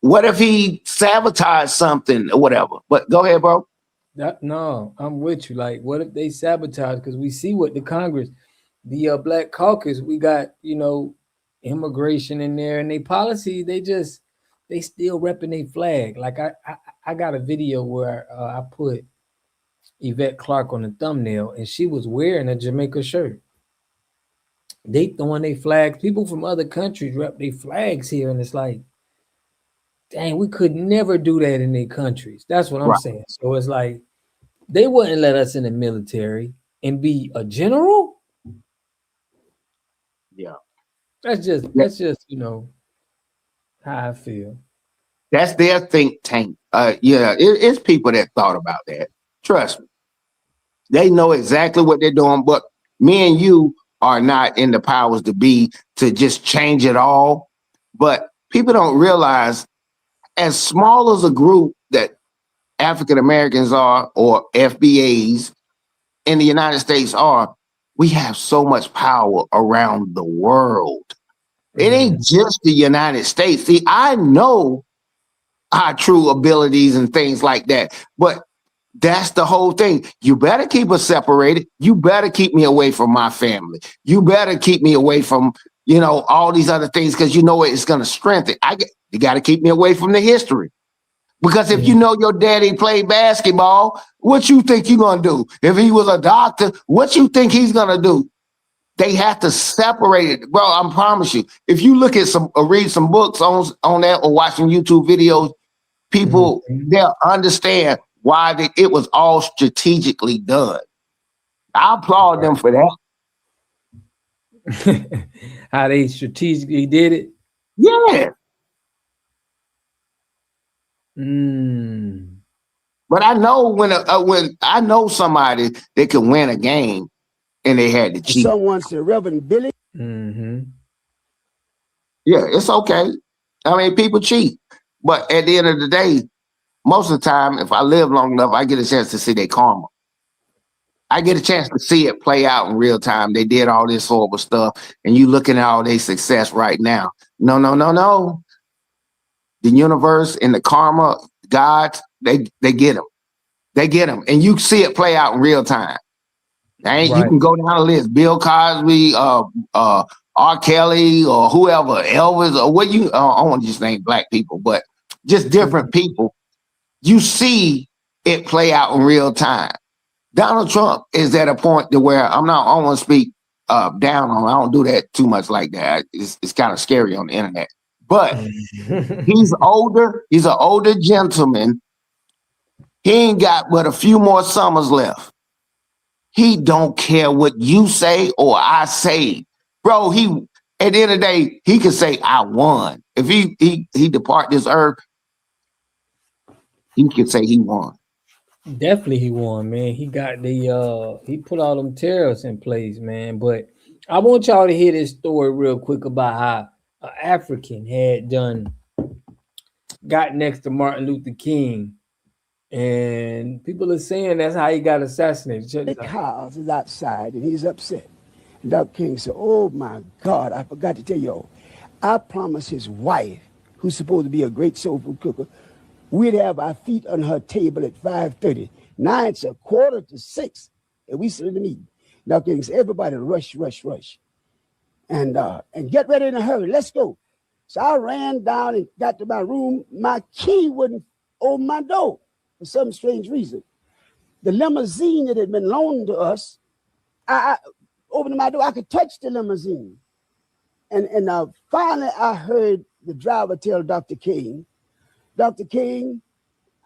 what if he sabotaged something or whatever? But go ahead, bro. No, I'm with you. Like, what if they sabotage? Because we see what the Congress, the Black Caucus, we got, immigration in there, and they policy, they still repping their flag. Like I got a video where I put Yvette Clark on the thumbnail, and she was wearing a Jamaica shirt. They throwing their flags. People from other countries rep their flags here, and it's like, dang, we could never do that in their countries. That's what I'm saying. So it's like they wouldn't let us in the military and be a general. Yeah. That's just how I feel. That's their think tank. It's people that thought about that. Trust me. They know exactly what they're doing, but me and you are not in the powers to be to just change it all. But people don't realize, as small as a group that African Americans are, or FBAs in the United States are, we have so much power around the world. It ain't just the United States. See, I know our true abilities and things like that, but that's the whole thing. You better keep us separated. You better keep me away from my family. You better keep me away from, all these other things, because it's going to strengthen. You got to keep me away from the history. Because if you know your daddy played basketball, what you think you're going to do? If he was a doctor, what you think he's going to do? They have to separate it. Bro, I promise you, if you look at read some books on that or watch some YouTube videos, people, they'll understand why it was all strategically done. I applaud them for that. How they strategically did it? Yeah. But I know when I know somebody that could win a game and they had to cheat. Someone said, Reverend Billy. Yeah, it's okay. I mean, people cheat, but at the end of the day, most of the time, if I live long enough, I get a chance to see their karma. I get a chance to see it play out in real time. They did all this horrible stuff, and you looking at all their success right now. No. The universe and the karma, God, they get them. They get them, and you see it play out in real time. You can go down the list: Bill Cosby, R. Kelly, or whoever, Elvis, or what you. I don't want to just name black people, but just different people. You see it play out in real time. Donald Trump is at a point to where I don't want to speak down on. I don't do that too much like that. It's kind of scary on the internet. But he's older. He's an older gentleman. He ain't got but a few more summers left. He don't care what you say or I say. Bro, at the end of the day, he can say, I won. If he depart this earth, he can say he won. Definitely he won, man. He got he put all them tariffs in place, man. But I want y'all to hear this story real quick about how an African had got next to Martin Luther King. And people are saying that's how he got assassinated. Big house is outside and he's upset. And Dr. King said, oh my God, I forgot to tell you, I promised his wife, who's supposed to be a great soul food cooker, we'd have our feet on her table at 5:30. Now it's 5:45, and we sit in the meeting. Dr. King said, everybody rush. And get ready in a hurry. Let's go. So I ran down and got to my room. My key wouldn't open my door for some strange reason. The limousine that had been loaned to us, I opened my door. I could touch the limousine. And finally, I heard the driver tell Dr. King, Dr. King,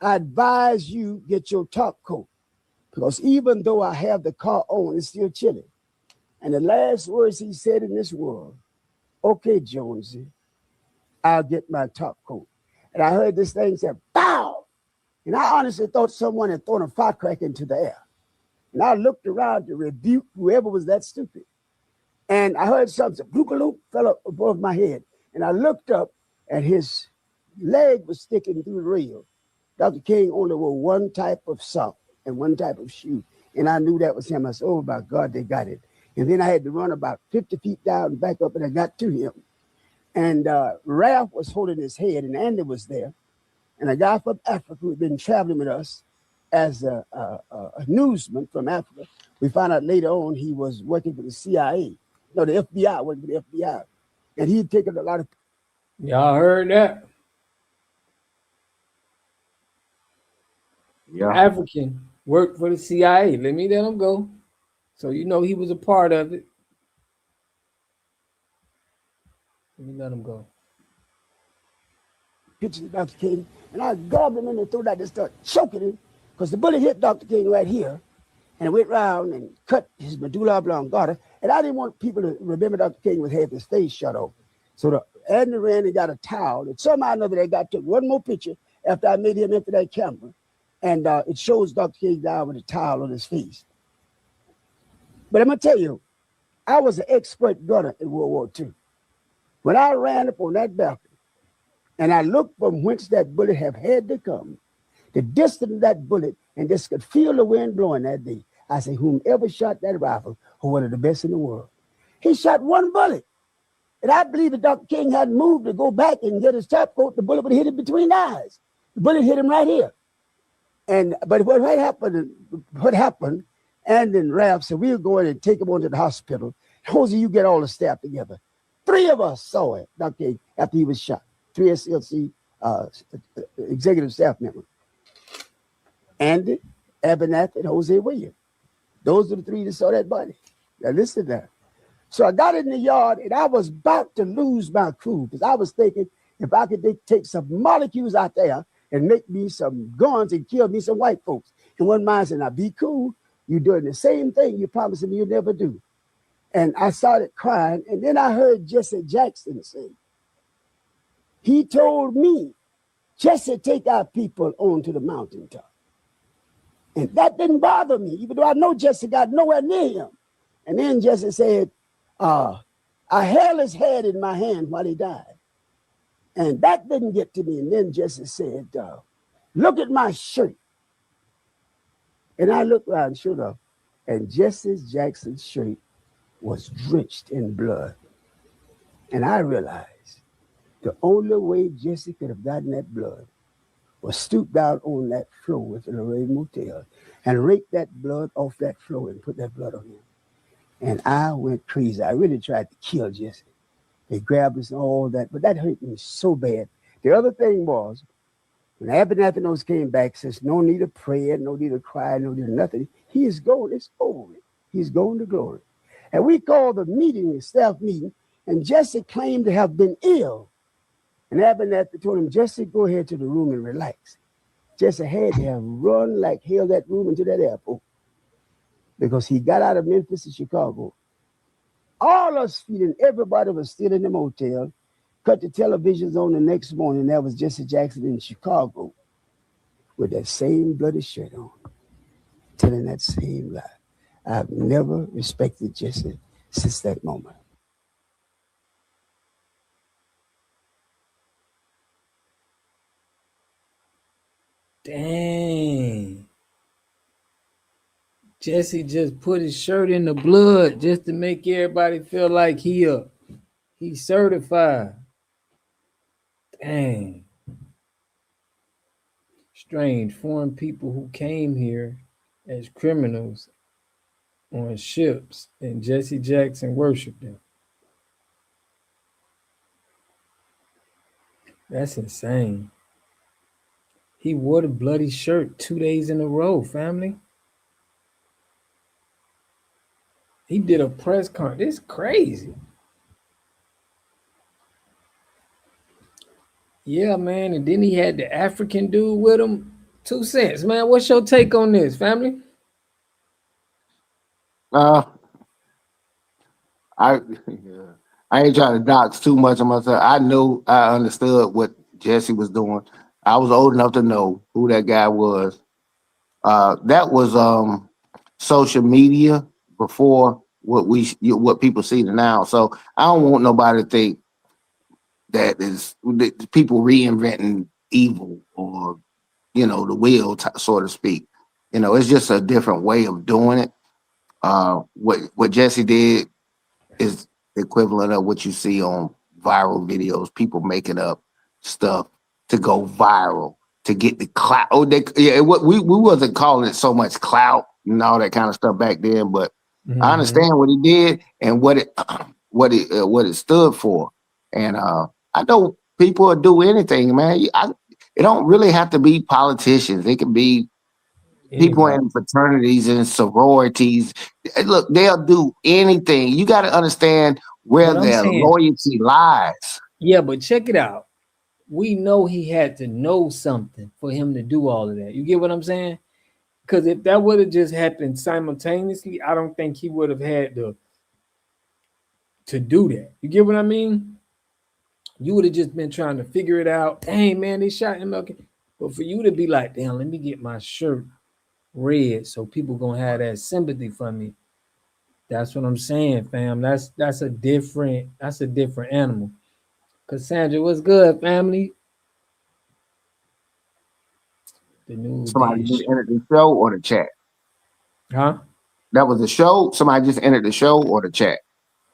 I advise you get your top coat because even though I have the car on, it's still chilly. And the last words he said in this world, okay, Jonesy, I'll get my top coat. And I heard this thing say, bow. And I honestly thought someone had thrown a firecracker into the air. And I looked around to rebuke whoever was that stupid. And I heard something, bloop, fell up above my head. And I looked up and his leg was sticking through the rail. Dr. King only wore one type of sock and one type of shoe. And I knew that was him. I said, oh my God, they got it. And then I had to run about 50 feet down and back up and I got to him. And Ralph was holding his head and Andy was there. And a guy from Africa who had been traveling with us as a newsman from Africa. We found out later on he was working for the CIA. No, the FBI, working for the FBI. And he had taken a lot of... Y'all heard that? Yeah. African worked for the CIA. Let him go. So you know he was a part of it. Let him go. Pictures of Dr. King, and I grabbed him in the throat. I just started choking him because the bullet hit Dr. King right here, and it went round and cut his medulla oblongata. And I didn't want people to remember Dr. King with half his face shut off. So Andy ran and got a towel, and somehow or another they took one more picture after I made him into that camera, and it shows Dr. King down with a towel on his face. But I'm gonna tell you, I was an expert gunner in World War II. When I ran up on that balcony, and I looked from whence that bullet had to come, the distance of that bullet, and just could feel the wind blowing that day. I say, whomever shot that rifle was one of the best in the world. He shot one bullet. And I believe that Dr. King hadn't moved to go back and get his top coat, the bullet would have hit him between the eyes. The bullet hit him right here. But what happened, and then Ralph said, we'll go in and take him on to the hospital. Jose, you get all the staff together. 3 of us saw it, Dr. King, after he was shot. 3 SLC executive staff members. Andy, Abernathy, and Jose Williams. Those are the 3 that saw that body. Now listen to that. So I got in the yard and I was about to lose my cool because I was thinking if I could take some molecules out there and make me some guns and kill me some white folks. And one man said, now be cool. You're doing the same thing you promised me you'd never do. And I started crying. And then I heard Jesse Jackson say, he told me, Jesse, take our people on to the mountaintop. And that didn't bother me, even though I know Jesse got nowhere near him. And then Jesse said, I held his head in my hand while he died. And that didn't get to me. And then Jesse said, look at my shirt. And I looked around, sure enough, and Jesse Jackson's shirt was drenched in blood. And I realized the only way Jesse could have gotten that blood was stoop down on that floor at the Lorraine Motel and rake that blood off that floor and put that blood on him. And I went crazy. I really tried to kill Jesse. They grabbed us and all that, but that hurt me so bad. The other thing was, when Abernathy Nose came back, says, no need of prayer, no need of crying, no need of nothing. He is gone. It's over. He's going to glory. And we called the meeting, the staff meeting, and Jesse claimed to have been ill. And Abernathy told him, Jesse, go ahead to the room and relax. Jesse had to have run like hell that room into that airport because he got out of Memphis to Chicago. All us feeling, everybody was still in the motel. Cut the televisions on the next morning. That was Jesse Jackson in Chicago with that same bloody shirt on, telling that same lie. I've never respected Jesse since that moment. Dang. Jesse just put his shirt in the blood just to make everybody feel like he's certified. Dang. Strange. Foreign people who came here as criminals on ships, and Jesse Jackson worshiped them. That's insane. He wore the bloody shirt 2 days in a row, family. He did a press conference. It's crazy. Yeah, man. And then he had the African dude with him. 2 cents, man. What's your take on this, family? I ain't trying to dox too much of myself. I understood what Jesse was doing. I was old enough to know who that guy was. That was social media before what people see now. So I don't want nobody to think that people reinventing evil or the wheel, so to speak. It's just a different way of doing it. What Jesse did is equivalent of what you see on viral videos, people making up stuff to go viral to get the clout. We wasn't calling it so much clout and all that kind of stuff back then, but I understand what he did and what it stood for. And I know people will do anything, man. It don't really have to be politicians. It can be people in fraternities and sororities. Look, they'll do anything. You got to understand where their loyalty lies. Yeah, but check it out. We know he had to know something for him to do all of that. You get what I'm saying? Because if that would have just happened simultaneously, I don't think he would have had to do that. You get what I mean? You would have just been trying to figure it out. Dang, man, they shot him. Okay. But for you to be like, damn, let me get my shirt red so people gonna have that sympathy for me. That's what I'm saying, fam. That's a different animal. Cassandra, what's good, family? The news. Somebody just entered the show or the chat? Huh? That was the show? Somebody just entered the show or the chat?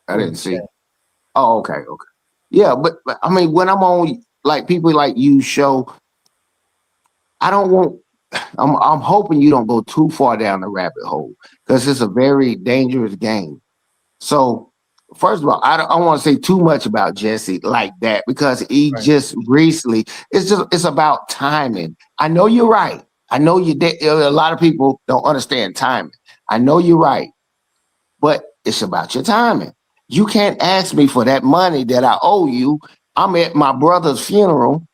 I didn't see. Oh, okay. Yeah, but I mean, when I'm on like people like you show, I'm hoping you don't go too far down the rabbit hole because it's a very dangerous game. So first of all, I don't want to say too much about Jesse like that because he just recently, it's about timing. I know you're right. I know a lot of people don't understand timing. I know you're right, but it's about your timing. You can't ask me for that money that I owe you. I'm at my brother's funeral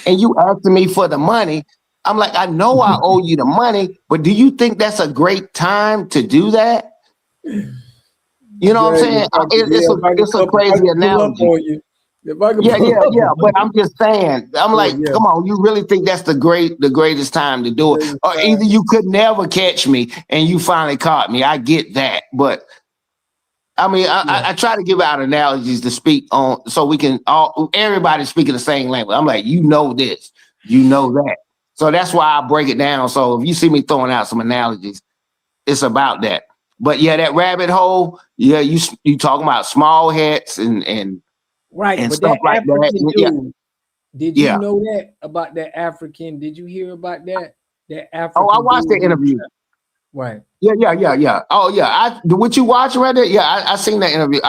and you asking me for the money. I'm like, I know I owe you the money, but do you think that's a great time to do that? You know what I'm saying? It's a crazy analogy. Yeah. But I'm just saying, I'm like, come on, you really think that's the greatest time to do it? Or either you could never catch me and you finally caught me. I get that. But I mean, I try to give out analogies to speak on so we can everybody speaking the same language. I'm like, you know this, you know that. So that's why I break it down. So if you see me throwing out some analogies, it's about that. But yeah, that rabbit hole, yeah, you talking about small hats and right and but stuff that like African that. Dude, did you know that about that African? Did you hear about that? That African. Oh, I watched the interview. Right. Yeah. Oh, yeah. What you watch right there? Yeah, I seen that interview.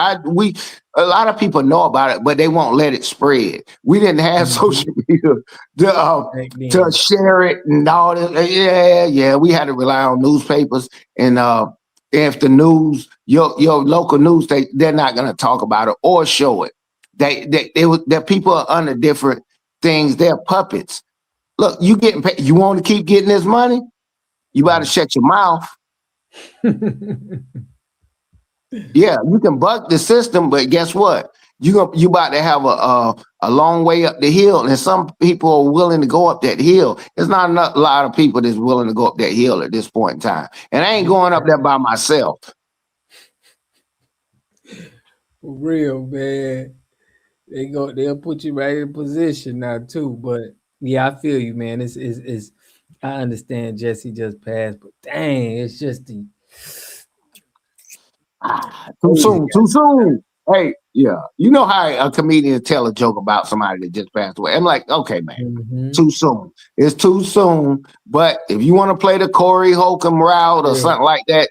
A lot of people know about it, but they won't let it spread. We didn't have social media to share it and all that. Yeah. We had to rely on newspapers, and if the news, your local news, they're not gonna talk about it or show it. That people are under different things. They're puppets. Look, you getting paid. You want to keep getting this money? You got to shut your mouth. Yeah, you can buck the system, but guess what? You about to have a long way up the hill, and some people are willing to go up that hill. There's not a lot of people that's willing to go up that hill at this point in time, and I ain't going up there by myself. For real, man. They'll put you right in position now too. But yeah, I feel you, man. It's I understand Jesse just passed, but dang, it's just the too soon. Hey, yeah, you know how a comedian tell a joke about somebody that just passed away. I'm like, okay, man, too soon. It's too soon. But if you want to play the Corey Holcomb route or something like that,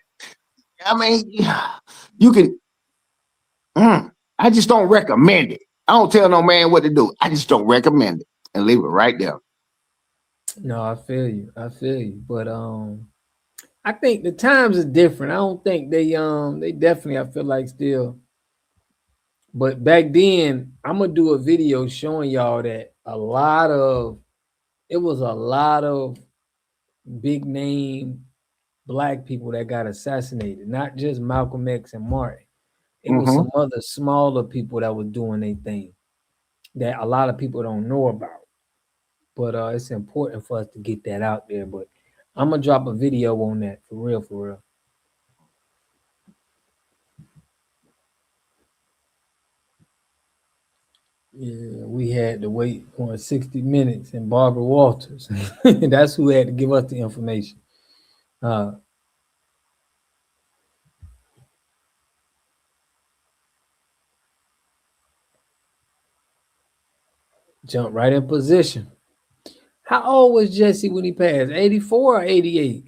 I mean, you can. I just don't recommend it. I don't tell no man what to do. I just don't recommend it and leave it right there. No, I feel you. But I think the times are different. I don't think they definitely, I feel like still. But back then, I'm gonna do a video showing y'all that it was a lot of big name black people that got assassinated, not just Malcolm X and Martin. It was some other smaller people that was doing their thing that a lot of people don't know about. But it's important for us to get that out there. But I'm gonna drop a video on that for real, for real. Yeah, we had to wait on 60 minutes and Barbara Walters. That's who had to give us the information. Jump right in position. How old was Jesse when he passed? 84 or 88?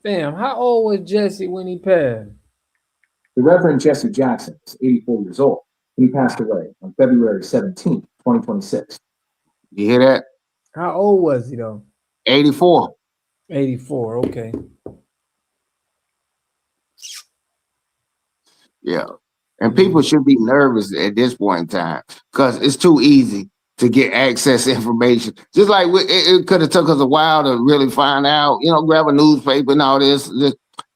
Fam, how old was Jesse when he passed? The Reverend Jesse Jackson is 84 years old. He passed away on February 17th, 2026. You hear that? How old was he though? 84. 84, okay. Yeah. And people should be nervous at this point in time because it's too easy to get access to information. Just like it could have took us a while to really find out, grab a newspaper and all this.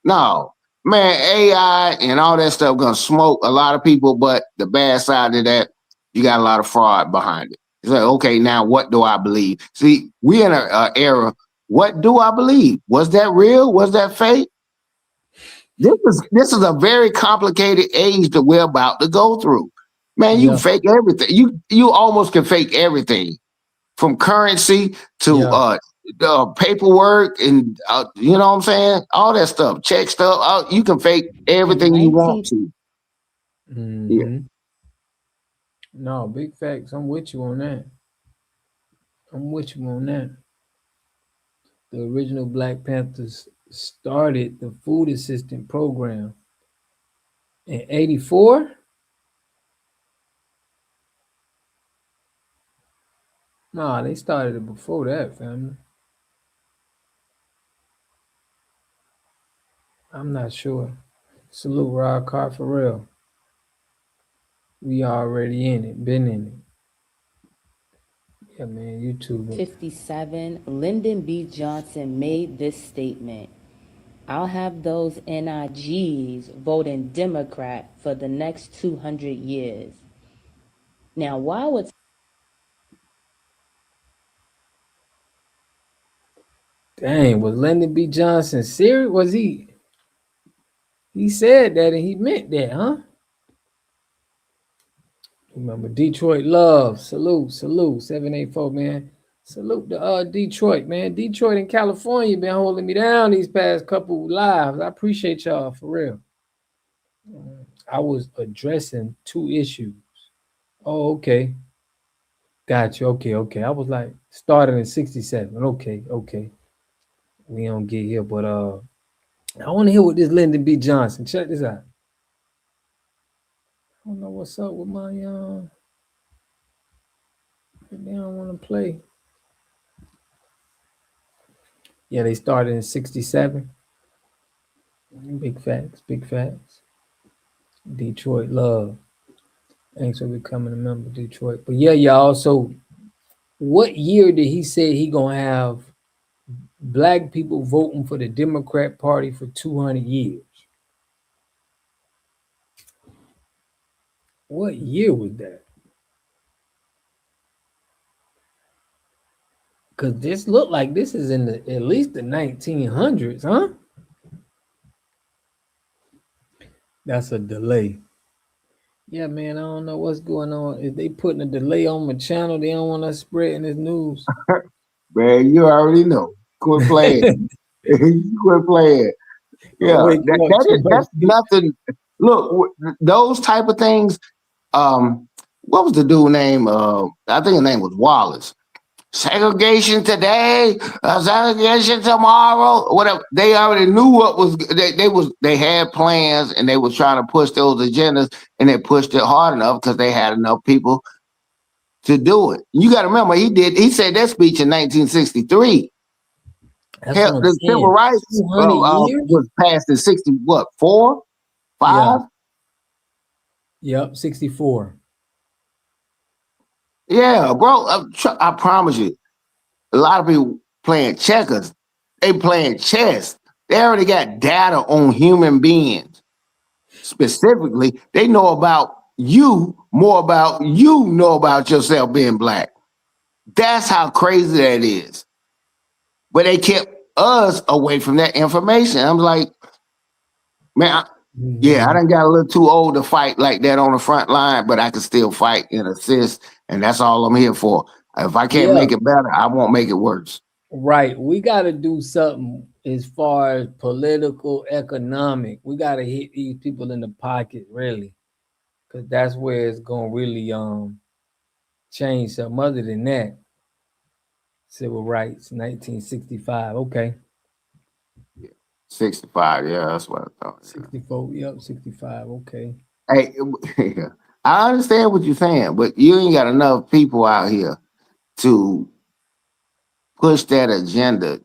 No, man, AI and all that stuff gonna smoke a lot of people, but the bad side of that, you got a lot of fraud behind it. It's like, okay, now what do I believe? See, we in an era, what do I believe? Was that real? Was that fake? This is a very complicated age that we're about to go through. Man, you can fake everything. You almost can fake everything, from currency to paperwork and you know what I'm saying? All that stuff, check stuff. You can fake everything you want to. Yeah. No, big facts. I'm with you on that. The original Black Panthers started the food assistant program in 84. Nah, they started it before that, family. I'm not sure. Salute Rod Carr for real. We already in it, been in it. Yeah, man, YouTube. 57, Lyndon B. Johnson made this statement: I'll have those NIGs voting Democrat for the next 200 years. Now, why would... Dang, was Lyndon B. Johnson serious? Was he? He said that and he meant that, huh? Remember, Detroit love. Salute, 784, man. Salute to Detroit, man. Detroit and California been holding me down these past couple lives. I appreciate y'all for real. I was addressing 2 issues. Oh, okay. Got you. Okay. I was like, started in 67. Okay. We don't get here, but I want to hear what this Lyndon B. Johnson. Check this out. I don't know what's up with my they don't want to play. Yeah, they started in 67. Big facts, big facts. Detroit love. Thanks for becoming a member of Detroit. But yeah, y'all. So what year did he say he gonna have black people voting for the Democrat Party for 200 years? What year was that? Because this looked like this is in at least the 1900s, huh? That's a delay. Yeah, man, I don't know what's going on. If they putting a delay on my channel, they don't want us spreading this news. Man, you already know. Quit playing. Quit playing. Yeah, that's nothing. Look, those type of things. What was the dude name? I think his name was Wallace. Segregation today, segregation tomorrow, whatever. They already knew what was. They had plans and they was trying to push those agendas, and they pushed it hard enough because they had enough people to do it. You got to remember, he said that speech in 1963. Hell, the civil rights was passed in 4, 5. Yep, 64. Yeah, bro. I promise you, a lot of people playing checkers. They playing chess. They already got data on human beings. Specifically, they know about you more about you know about yourself being black. That's how crazy that is. But they kept us away from that information. I'm like, man, I done got a little too old to fight like that on the front line, but I can still fight and assist, and that's all I'm here for. If I can't make it better, I won't make it worse. Right. We got to do something as far as political, economic. We got to hit these people in the pocket, really, because that's where it's going to really change something. Other than that, civil rights, 1965. Okay. 65, yeah, that's what I thought. 64, yep, 65, okay. Hey, I understand what you're saying, but you ain't got enough people out here to push that agenda.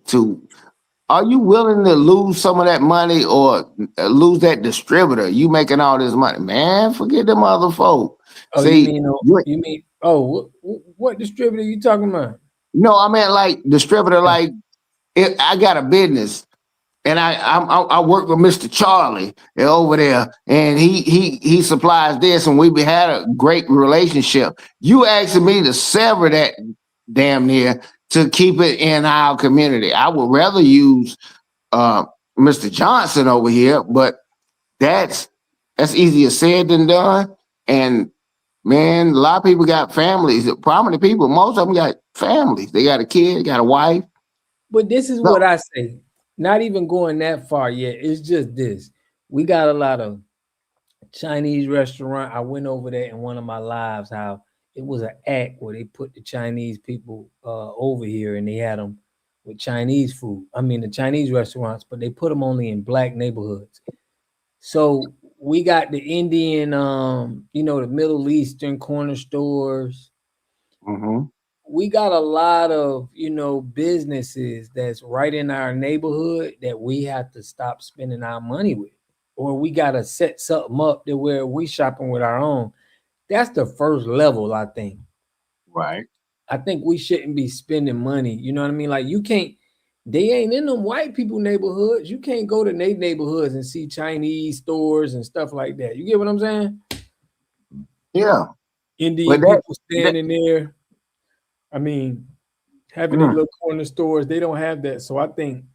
Are you willing to lose some of that money or lose that distributor? You making all this money, man? Forget them other folk. Oh, See, you mean? Oh, what distributor you talking about? No, I mean like distributor. Like, I got a business, and I work with Mr. Charlie over there, and he supplies this, and we had a great relationship. You asking me to sever that damn near to keep it in our community. I would rather use Mr. Johnson over here, but that's easier said than done. And man, a lot of people got families. Prominent people, most of them got families. They got a kid, got a wife. But this is what I say. Not even going that far yet. It's just this. We got a lot of Chinese restaurant. I went over there in one of my lives, how it was an act where they put the Chinese people over here and they had them with Chinese food. I mean, the Chinese restaurants, but they put them only in black neighborhoods. So we got the Indian, the Middle Eastern corner stores. Mm-hmm. We got a lot of, businesses that's right in our neighborhood that we have to stop spending our money with. Or we got to set something up to where we shopping with our own. That's the first level, I think. Right. I think we shouldn't be spending money. You know what I mean? Like they ain't in them white people neighborhoods. You can't go to their neighborhoods and see Chinese stores and stuff like that. You get what I'm saying? Yeah. Indian people standing there. I mean, having these little corner stores, they don't have that. So I think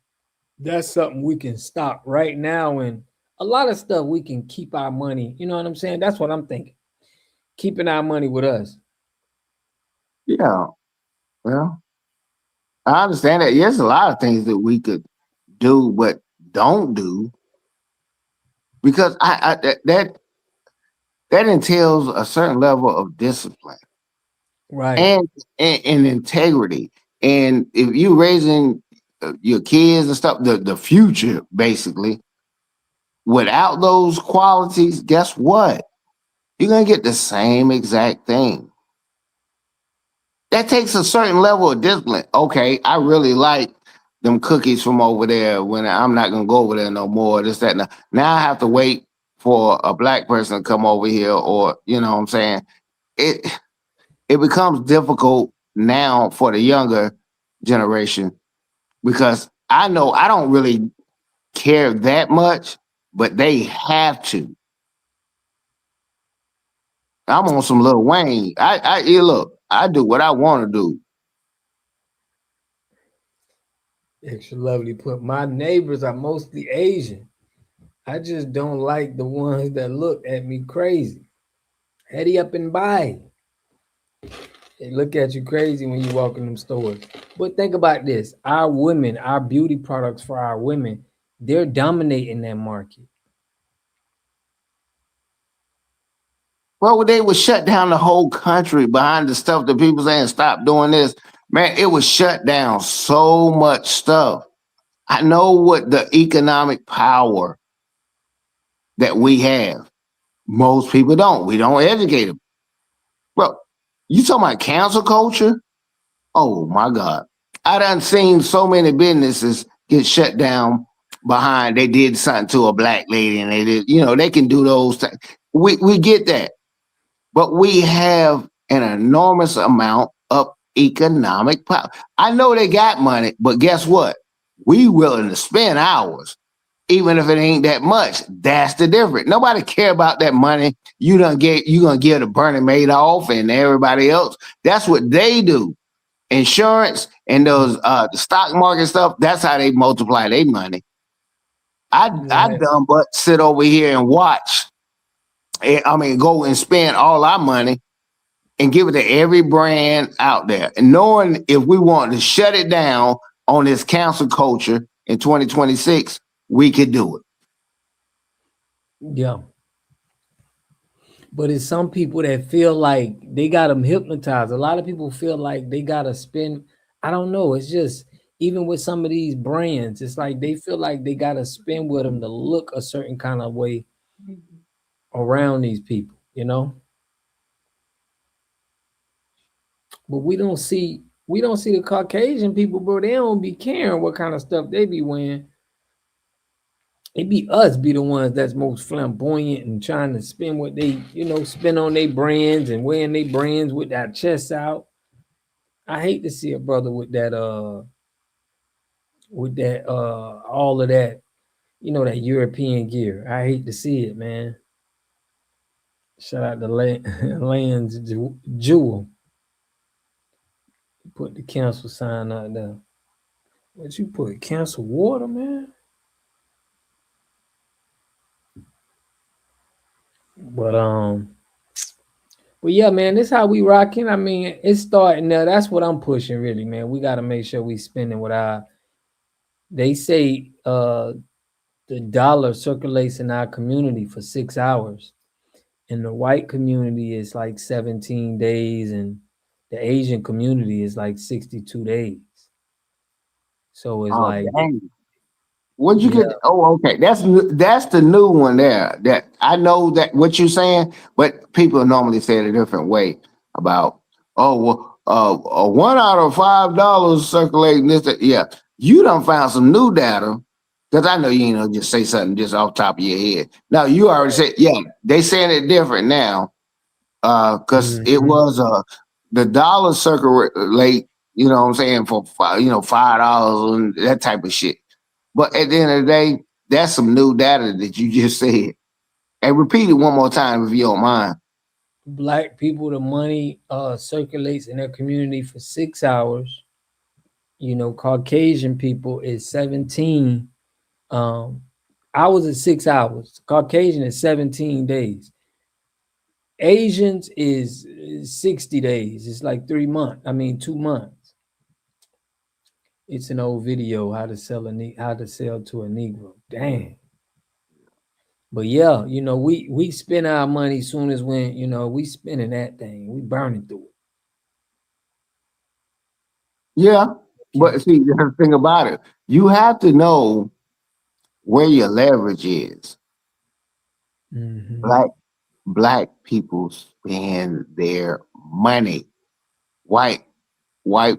that's something we can stop right now. And a lot of stuff we can keep our money. You know what I'm saying? That's what I'm thinking. Keeping our money with us. Yeah. Well, I understand that. There's a lot of things that we could do, but don't do. Because that entails a certain level of discipline. Right. And integrity. And if you're raising your kids and stuff, the future, basically, without those qualities, guess what? You're going to get the same exact thing. That takes a certain level of discipline. Okay, I really like them cookies from over there when I'm not gonna go over there no more. This, that, and that. Now I have to wait for a black person to come over here, or you know what I'm saying? It becomes difficult now for the younger generation because I know I don't really care that much, but they have to. I'm on some Lil Wayne. Look, I do what I want to do. Extra lovely put, my neighbors are mostly Asian. I just don't like the ones that look at me crazy. Heady up and buy. They look at you crazy when you walk in them stores. But think about this. Our women, our beauty products for our women, they're dominating that market. Well, they would shut down the whole country behind the stuff that people saying, stop doing this. Man, it was shut down so much stuff. I know what the economic power that we have. Most people don't. We don't educate them. Well, you talking about cancel culture? Oh my God. I done seen so many businesses get shut down behind they did something to a black lady and they did, they can do those things. We get that. But we have an enormous amount of economic power. I know they got money, but guess what? We willing to spend ours, even if it ain't that much. That's the difference. Nobody care about that money you gonna give to Bernie Madoff and everybody else. That's what they do. Insurance and those the stock market stuff, that's how they multiply their money. I dumb but sit over here and watch. Go and spend all our money and give it to every brand out there. And knowing if we want to shut it down on this cancel culture in 2026, we could do it. Yeah. But it's some people that feel like they got them hypnotized. A lot of people feel like they got to spend. I don't know. It's just, even with some of these brands, it's like they feel like they got to spend with them to look a certain kind of way around these people, But we don't see the Caucasian people, bro. They don't be caring what kind of stuff they be wearing. It be us be the ones that's most flamboyant and trying to spend what they, spend on their brands and wearing their brands with that chest out. I hate to see a brother with that all of that, that European gear. I hate to see it, man. Shout out to Land's Jewel. Put the cancel sign out there. What you put? Cancel water, man? But yeah, man, this how we rocking. I mean, it's starting now. That's what I'm pushing, really, man. We got to make sure we spending what they say the dollar circulates in our community for 6 hours. In the white community, it's like 17 days, and the Asian community is like 62 days. So it's dang. What'd you get? Oh, okay. That's the new one there. That I know that what you're saying, but people normally say it a different way about, $1 out of $5 circulating this. Yeah, you done found some new data, because I know you ain't gonna just say something just off the top of your head. No, you already said, yeah, they saying it different now. Because it was the dollar circulate, you know what I'm saying, for $5 and that type of shit. But at the end of the day, that's some new data that you just said. And repeat it one more time if you don't mind. Black people, the money circulates in their community for 6 hours. Caucasian people is 17 hours is 6 hours. Caucasian is 17 days. Asians is 60 days. It's like 2 months. It's an old video, how to sell to a Negro. Dang. But yeah, we spend our money soon as when, we spending that thing. We burning through it. Yeah. But see, the thing about it, you have to know where your leverage is. Mm-hmm. Black people spend their money. White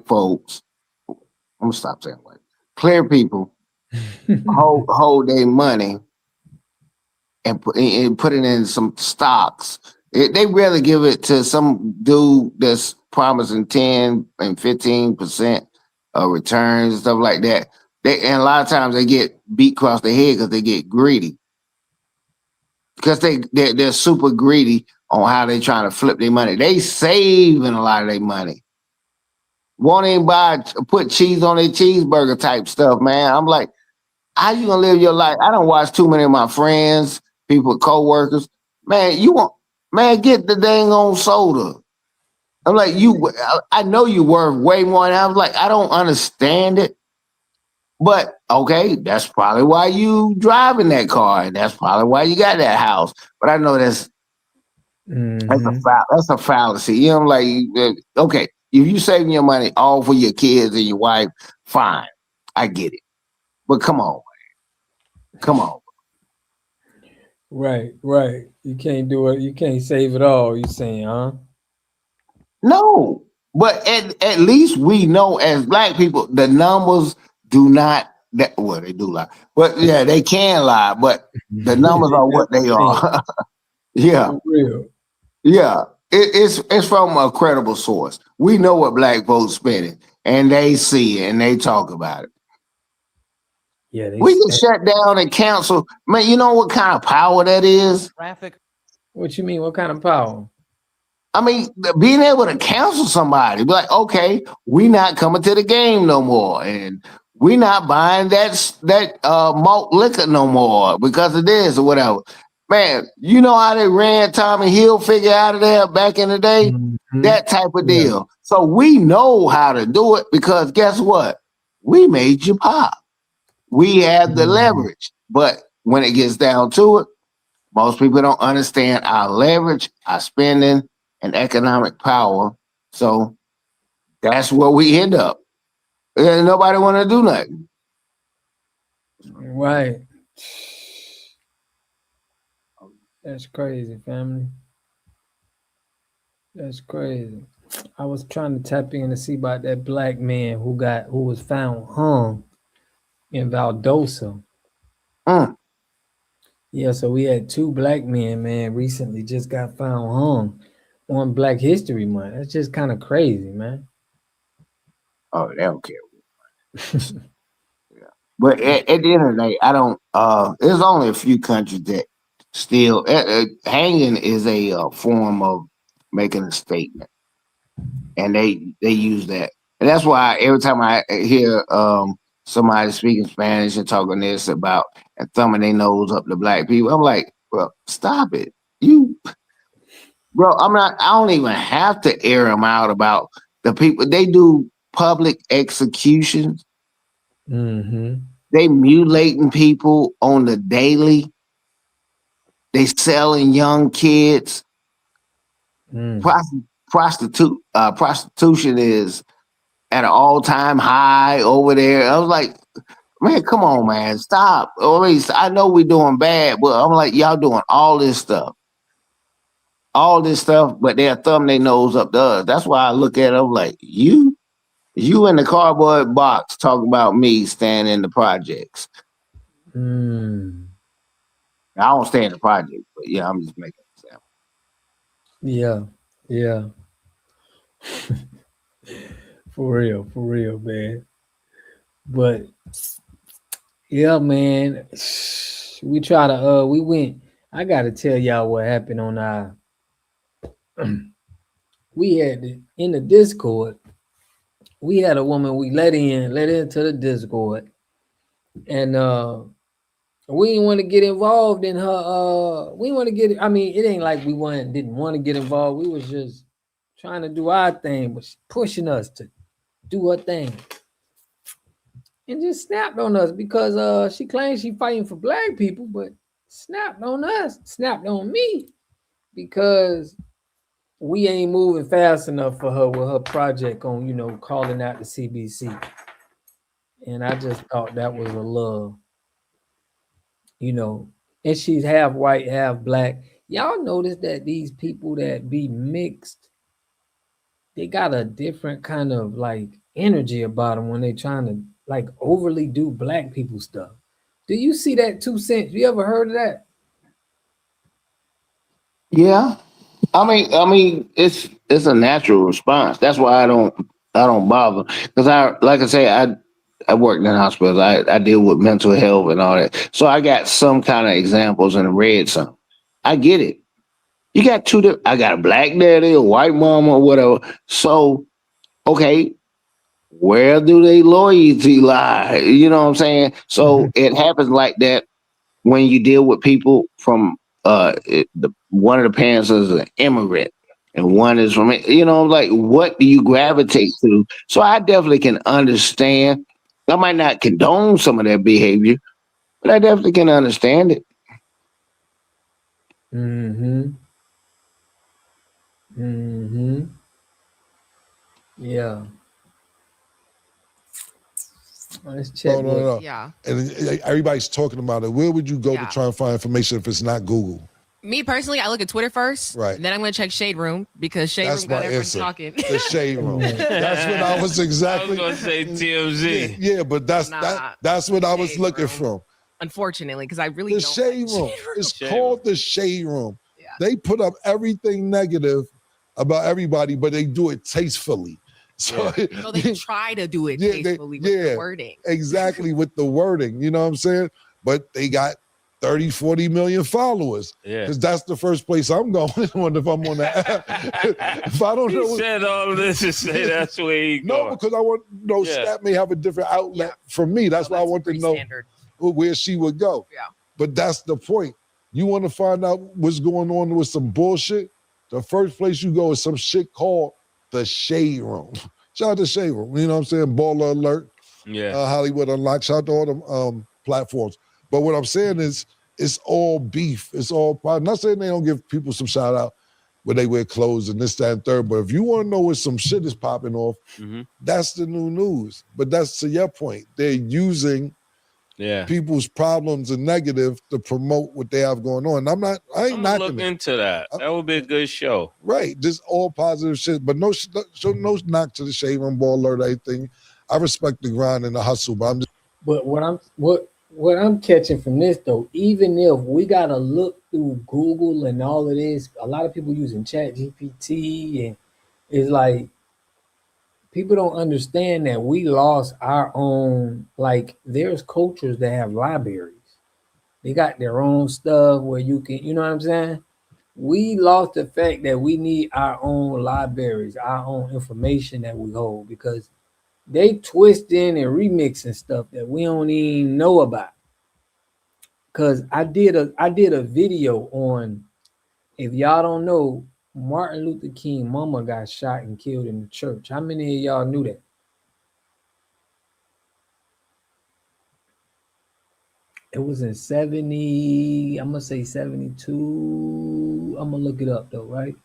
folks, I'm gonna stop saying white. clear people hold their money and put it in some stocks. They rarely give it to some dude that's promising 10 and 15% of returns and stuff like that. And a lot of times they get beat across the head because they get greedy. Because they're super greedy on how they trying to flip their money. They saving a lot of their money. Won't even put cheese on their cheeseburger type stuff, man. I'm like, how you gonna live your life? I don't watch too many of my friends, people, co-workers. Man, get the dang on soda. I'm like, I know you worth way more. And I was like, I don't understand it. But okay, that's probably why you driving that car, and that's probably why you got that house. But I know that's a fallacy. You know, like, okay, if you saving your money all for your kids and your wife, fine, I get it. But come on, man. Come on. Right. You can't do it. You can't save it all. You saying, huh? No, but at least we know as Black people, the numbers do not. Well, they do lie, but yeah, they can lie. But the numbers are what they are. Yeah, for real. Yeah, it's from a credible source. We know what Black folks spending, and they see it and they talk about it. Yeah, we can shut down and cancel. Man, you know what kind of power that is? Traffic. What you mean? What kind of power? I mean, being able to cancel somebody, be like, okay, we not coming to the game no more, and we not buying that malt liquor no more because of this or whatever. Man, you know how they ran Tommy Hilfiger out of there back in the day? That type of deal. So we know how to do it because guess what? We made you pop. We have the leverage. But when it gets down to it, most people don't understand our leverage, our spending, and economic power. So that's where we end up. And nobody want to do nothing. Right. That's crazy, family. That's crazy. I was trying to tap in to see about that black man who was found hung in Valdosta. Yeah, so we had 2 black men, man, recently just got found hung on Black History Month. That's just kind of crazy, man. Oh, they don't care. Yeah. But at the end of the day, I don't. There's only a few countries that still hanging is a form of making a statement, and they use that, and that's why every time I hear somebody speaking Spanish and talking this about and thumbing their nose up to Black people, I'm like, well, stop it, bro. I don't even have to air them out about the people. They do public executions. They mutilating people on the daily. They selling young kids. Prostitution is at an all-time high over there. I was like, man, come on, man, stop. Or at least I know we're doing bad, but I'm like, y'all doing all this stuff, but they're thumbing their nose up to us. That's why I look at them like, you in the cardboard box talking about me staying in the projects. I don't stay in the project, but yeah, I'm just making an example. Yeah. For real, man. But yeah, man, we try to we went. I gotta tell y'all what happened on our we had in the Discord, we had a woman we let into the Discord, and we didn't want to get involved in her. We want to get. I mean, it ain't like we didn't want to get involved. We was just trying to do our thing, but she pushing us to do her thing, and just snapped on us because she claims she fighting for Black people, but snapped on us, snapped on me because we ain't moving fast enough for her with her project on, calling out the CBC. And I just thought that was a little, and she's half white, half Black. Y'all notice that these people that be mixed, they got a different kind of like energy about them when they trying to like overly do black people stuff. Do you see that 2 cents? You ever heard of that? Yeah. I mean, it's a natural response. That's why I don't bother because like I say I worked in hospitals. I deal with mental health and all that. So I got some kind of examples and read some. I get it. You got I got a black daddy, a white mama, or whatever. So okay, where do they loyalty lie? You know what I'm saying? So it happens like that when you deal with people from one of the parents is an immigrant and one is from like what do you gravitate to? So I definitely can understand. I might not condone some of their behavior, but I definitely can understand it. Mm-hmm. Mm-hmm. Yeah. Let's check. No. Yeah. And everybody's talking about it. Where would you go to Yeah. try and find information if it's not Google? Me personally, I look at Twitter first. Right. Then I'm gonna check Shade Room because Shade That's Room got my everyone answer. talking. The Shade Room. That's what I was exactly. I was gonna say TMZ. Yeah, but that's what I was looking from. Unfortunately, because I really The don't Shade like Room. Shade Room. It's called the Shade Room. Yeah. They put up everything negative about everybody, but they do it tastefully. So, So they try to do it tastefully with the wording. Exactly, with the wording. You know what I'm saying? But they got 30, 40 million followers. Yeah. Because that's the first place I'm going on if I'm on that app. If I don't know. He said all of this to say that's where he No, going. because I want to know Stat may have a different outlet from me. That's why I want to know where she would go. Yeah. But that's the point. You want to find out what's going on with some bullshit? The first place you go is some shit called the Shade Room. Shout out to Shade Room. You know what I'm saying? Baller Alert. Yeah. Hollywood Unlocked. Shout out to all them platforms. But what I'm saying is it's all beef. It's all pride. Not saying they don't give people some shout out where they wear clothes and this, that, and third. But if you want to know where some shit is popping off, that's the new news. But that's to your point. They're using people's problems and negative to promote what they have going on. I ain't I'm knocking look it. into that. That would be a good show. Right. Just all positive shit. But no knock to the Shade Room, Ball Alert, everything. I respect the grind and the hustle, but I'm just. But what I'm catching from this though, even if we gotta look through Google and all of this, a lot of people using Chat GPT, and it's like people don't understand that we lost our own. Like there's cultures that have libraries. They got their own stuff where you can, you know what I'm saying? We lost the fact that we need our own libraries, our own information that we hold, because they twisting and remixing stuff that we don't even know about. Cause I did a video on, if y'all don't know, Martin Luther King mama got shot and killed in the church. How many of y'all knew that? It was in 70, I'm gonna say 72. I'm gonna look it up though, right?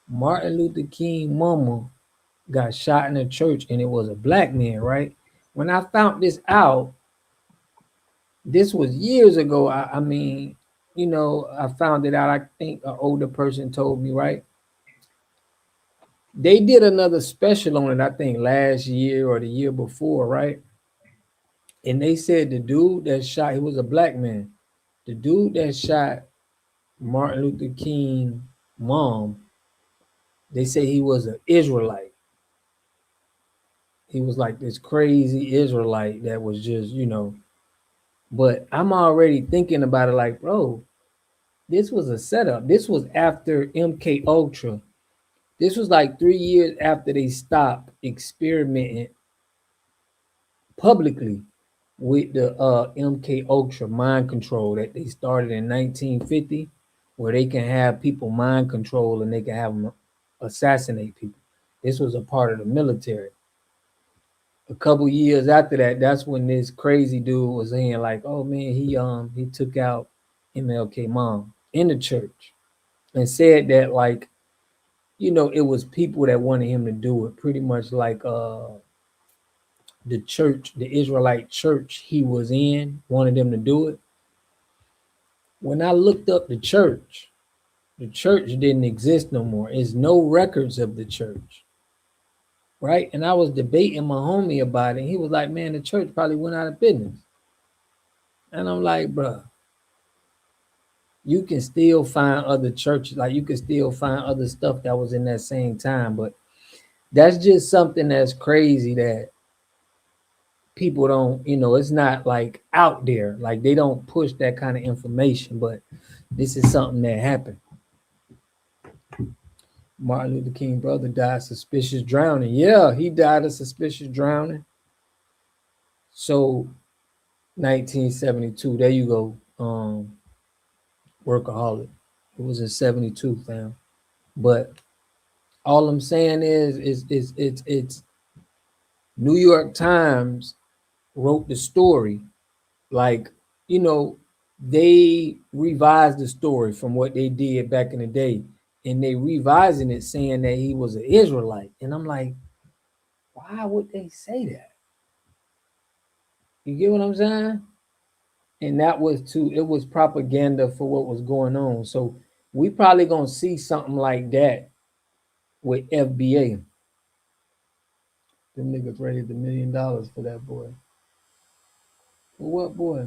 Martin Luther King mama got shot in the church, and it was a black man, right? When I found this out, this was years ago. I mean, you know, I found it out. I think an older person told me, right? They did another special on it, I think last year or the year before, right? And they said the dude that shot, he was a black man. The dude that shot Martin Luther King mom, they say he was an Israelite. He was like this crazy Israelite that was just, you know, but I'm already thinking about it like, bro, this was a setup. This was after MK Ultra. This was like 3 years after they stopped experimenting publicly with the MK Ultra mind control that they started in 1950, where they can have people mind control and they can have them assassinate people. This was a part of the military. A couple years after that, that's when this crazy dude was saying like, "Oh man, he took out MLK mom in the church," and said that like, you know, it was people that wanted him to do it, pretty much like the church, the Israelite church he was in, wanted them to do it. When I looked up the church didn't exist no more. There's no records of the church. right? And I was debating my homie about it. And he was like, man, the church probably went out of business. And I'm like, bro, you can still find other churches, like you can still find other stuff that was in that same time. But that's just something that's crazy that people don't, it's not like out there. Like they don't push that kind of information, but this is something that happened. Martin Luther King brother died suspicious drowning. Yeah, he died of suspicious drowning. So 1972, there you go. Workaholic. It was in 72, fam. But all I'm saying is it's New York Times wrote the story. Like, they revised the story from what they did back in the day. And they revising it saying that he was an Israelite. And I'm like, why would they say that? You get what I'm saying? And that was it was propaganda for what was going on. So we probably gonna see something like that with FBA. Them niggas raised $1 million for that boy. For what boy?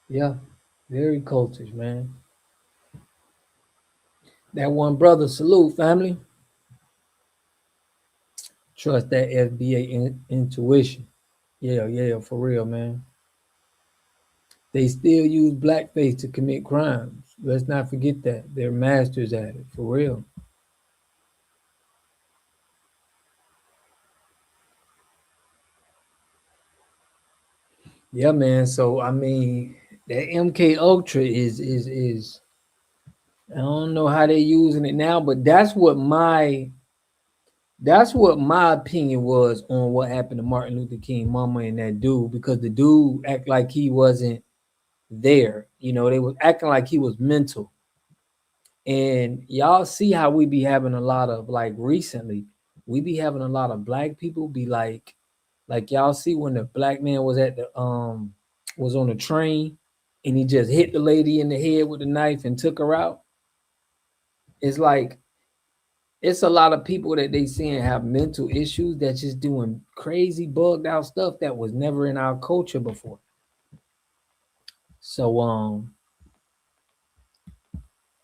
Yeah, very cultish, man. That one brother, salute, family. Trust that FBA intuition. Yeah, for real, man. They still use blackface to commit crimes. Let's not forget that. They're masters at it, for real. Yeah, man. So I mean, that MK Ultra is I don't know how they're using it now, but that's what my opinion was on what happened to Martin Luther King mama and that dude, because the dude act like he wasn't there. They was acting like he was mental. And y'all see how we be having a lot of, like, recently, we be having a lot of black people be like y'all see when the black man was at the was on the train and he just hit the lady in the head with a knife and took her out. It's like it's a lot of people that they seeing have mental issues that's just doing crazy bugged out stuff that was never in our culture before. So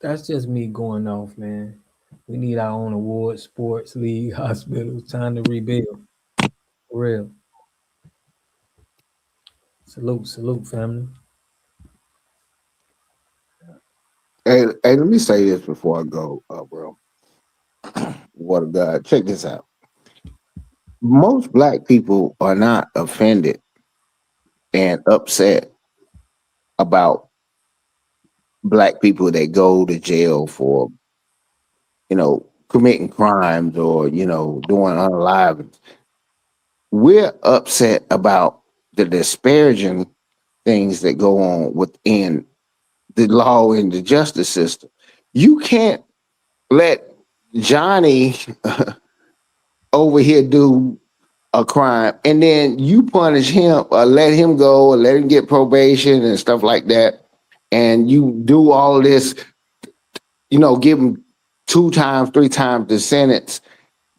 that's just me going off, man. We need our own awards, sports, league, hospitals. Time to rebuild. For real. Salute, family. Hey, let me say this before I go, bro. What a God. Check this out. Most black people are not offended and upset about black people that go to jail for, committing crimes or, doing unalivings. We're upset about the disparaging things that go on within the law and the justice system. You can't let Johnny over here do a crime and then you punish him or let him go or let him get probation and stuff like that. And you do all this, give him 2 times, 3 times the sentence.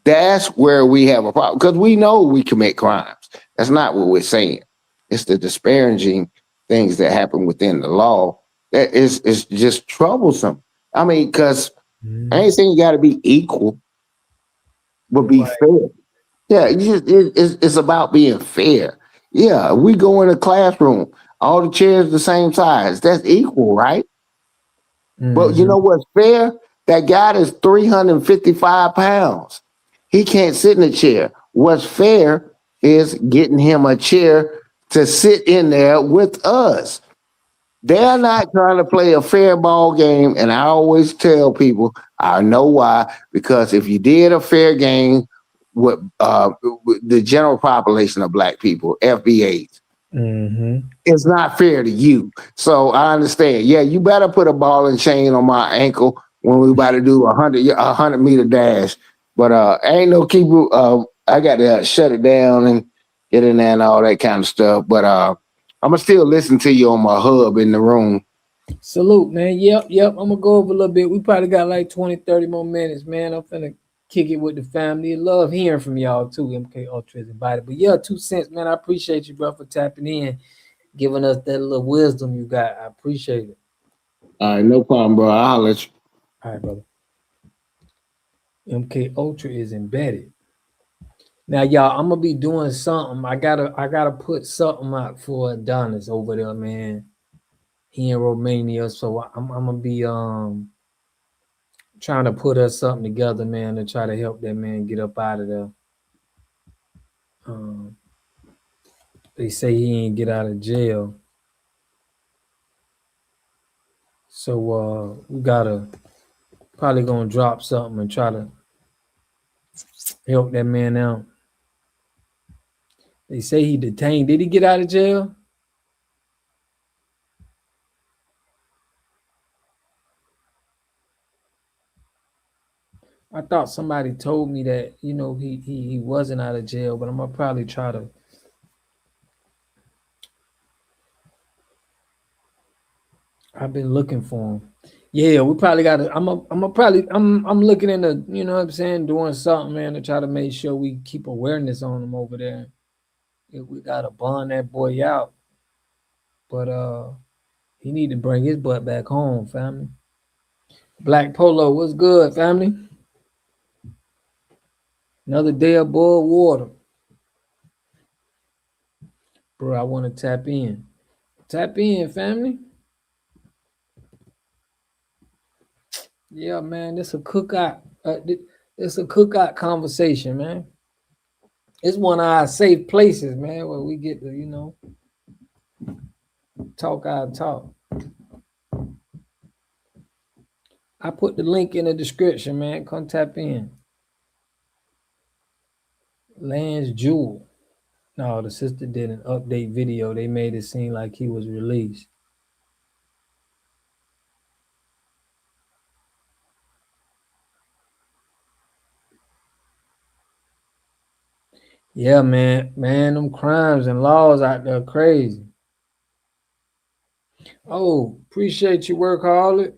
That's where we have a problem, because we know we commit crimes. That's not what we're saying. It's the disparaging things that happen within the law that is just troublesome. I mean, because I ain't saying you got to be equal, but be fair. Yeah, it's about being fair. Yeah, we go in a classroom, all the chairs the same size. That's equal, right? But you know what's fair? That guy is 355 pounds. He can't sit in a chair. What's fair is getting him a chair to sit in there with us. They're not trying to play a fair ball game. And I always tell people, I know why, because if you did a fair game with the general population of black people, FBAs, it's not fair to you. So I understand. Yeah, you better put a ball and chain on my ankle when we about to do a 100-meter dash. But ain't no keep. I got to shut it down and get in there and all that kind of stuff. But I'm gonna still listen to you on my hub in the room Salute, man. Yep. I'm gonna go over a little bit. We probably got like 20, 30 more minutes, man. I'm finna kick it with the family. Love hearing from y'all too. MK Ultra is invited. But yeah, 2 cents, man. I appreciate you, bro, for tapping in, giving us that little wisdom you got. I appreciate it. All right, no problem, bro. I'll let you. All right, brother. MK Ultra is embedded. Now, y'all, I'm gonna be doing something. I gotta put something out for Adonis over there, man. He in Romania, so I'm gonna be trying to put us something together, man, to try to help that man get up out of there. They say he ain't get out of jail, so we gotta probably gonna drop something and try to help that man out. They say he detained. Did he get out of jail? I thought somebody told me that, you know, he wasn't out of jail, but I'm gonna probably try to. I've been looking for him. Yeah, we probably got to. I'm looking into, you know what I'm saying, doing something, man, to try to make sure we keep awareness on him over there. If we gotta bond that boy out, but he need to bring his butt back home, family. Black Polo, what's good, family? Another day above water. Bro, I want to tap in. Tap in, family. Yeah, man, this a cookout. It's a cookout conversation, man. It's one of our safe places, man, where we get to, you know, talk our talk. I put the link in the description, man. Come tap in. Lance Jewel. No, the sister did an update video. They made it seem like he was released. Yeah, man, them crimes and laws out there crazy. Oh, appreciate your work, Harlot.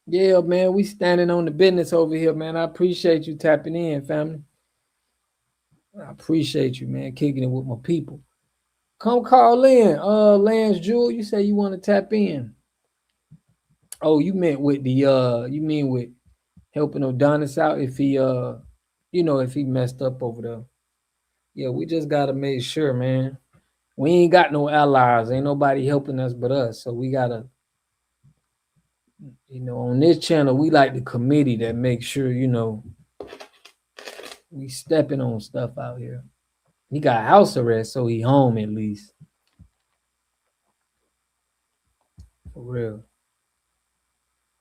Yeah, man, we standing on the business over here, man. I appreciate you tapping in, family. I appreciate you, man, kicking it with my people. Come call in, Lance Jewel. You say you want to tap in. Oh, you meant with the you mean with helping Adonis out if he you know, if he messed up over there. Yeah, we just gotta make sure, man. We ain't got no allies. Ain't nobody helping us but us. So we gotta, you know, on this channel, we like the committee that makes sure, you know, we stepping on stuff out here. He got house arrest, so he home at least. For real.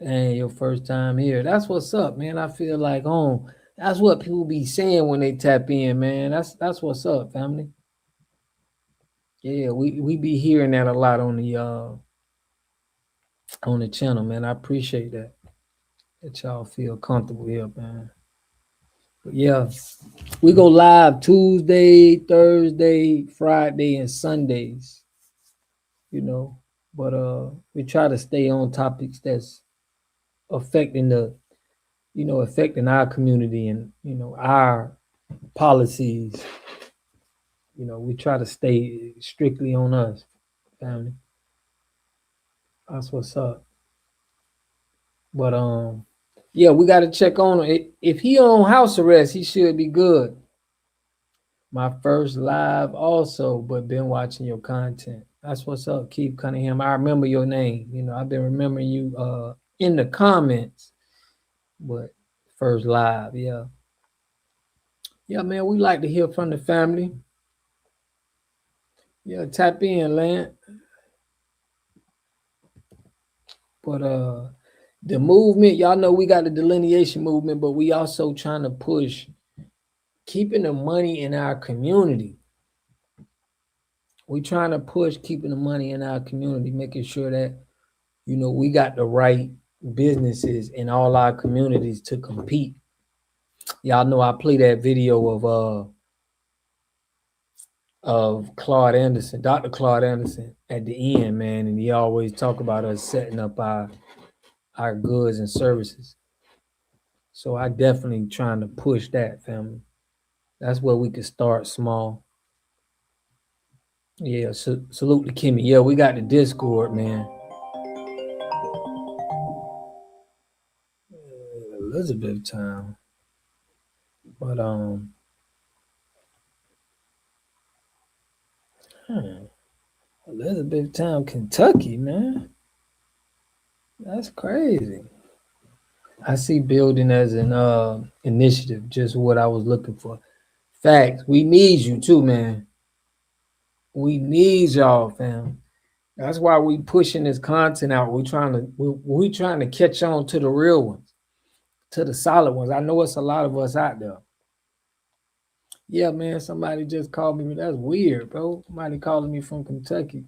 Dang, your first time here. That's what's up, man. I feel like home. That's what people be saying when they tap in, man. That's what's up, family. Yeah, we be hearing that a lot on the channel, man. I appreciate that y'all feel comfortable here, man. But yeah, we go live Tuesday, Thursday, Friday, and Sundays. You know, but we try to stay on topics that's affecting our community and, you know, our policies. You know, we try to stay strictly on us, family. That's what's up. But yeah, we got to check on him. If he on house arrest, he should be good. My first live also, but been watching your content. That's what's up, Keith Cunningham. I remember your name. You know, I've been remembering you in the comments. But first live, yeah. Yeah, man, we like to hear from the family. Yeah, tap in, Lance. But the movement, y'all know we got the delineation movement, but we also trying to push keeping the money in our community. We trying to push keeping the money in our community, making sure that, you know, we got the right businesses in all our communities to compete. Y'all know I play that video of of Claude Anderson, Dr. Claude Anderson at the end, man, and he always talk about us setting up our goods and services. So I definitely trying to push that, family. That's where we could start small. Yeah, salute to Kimmy. Yeah, we got the Discord, man. Elizabeth Town. But Elizabeth Town, Kentucky, man. That's crazy. I see building as an initiative, just what I was looking for. Facts. We need you too, man. We need y'all, fam. That's why we pushing this content out. We trying to catch on to the real ones, to the solid ones. I know it's a lot of us out there. Yeah, man. Somebody just called me. That's weird, bro. Somebody calling me from Kentucky.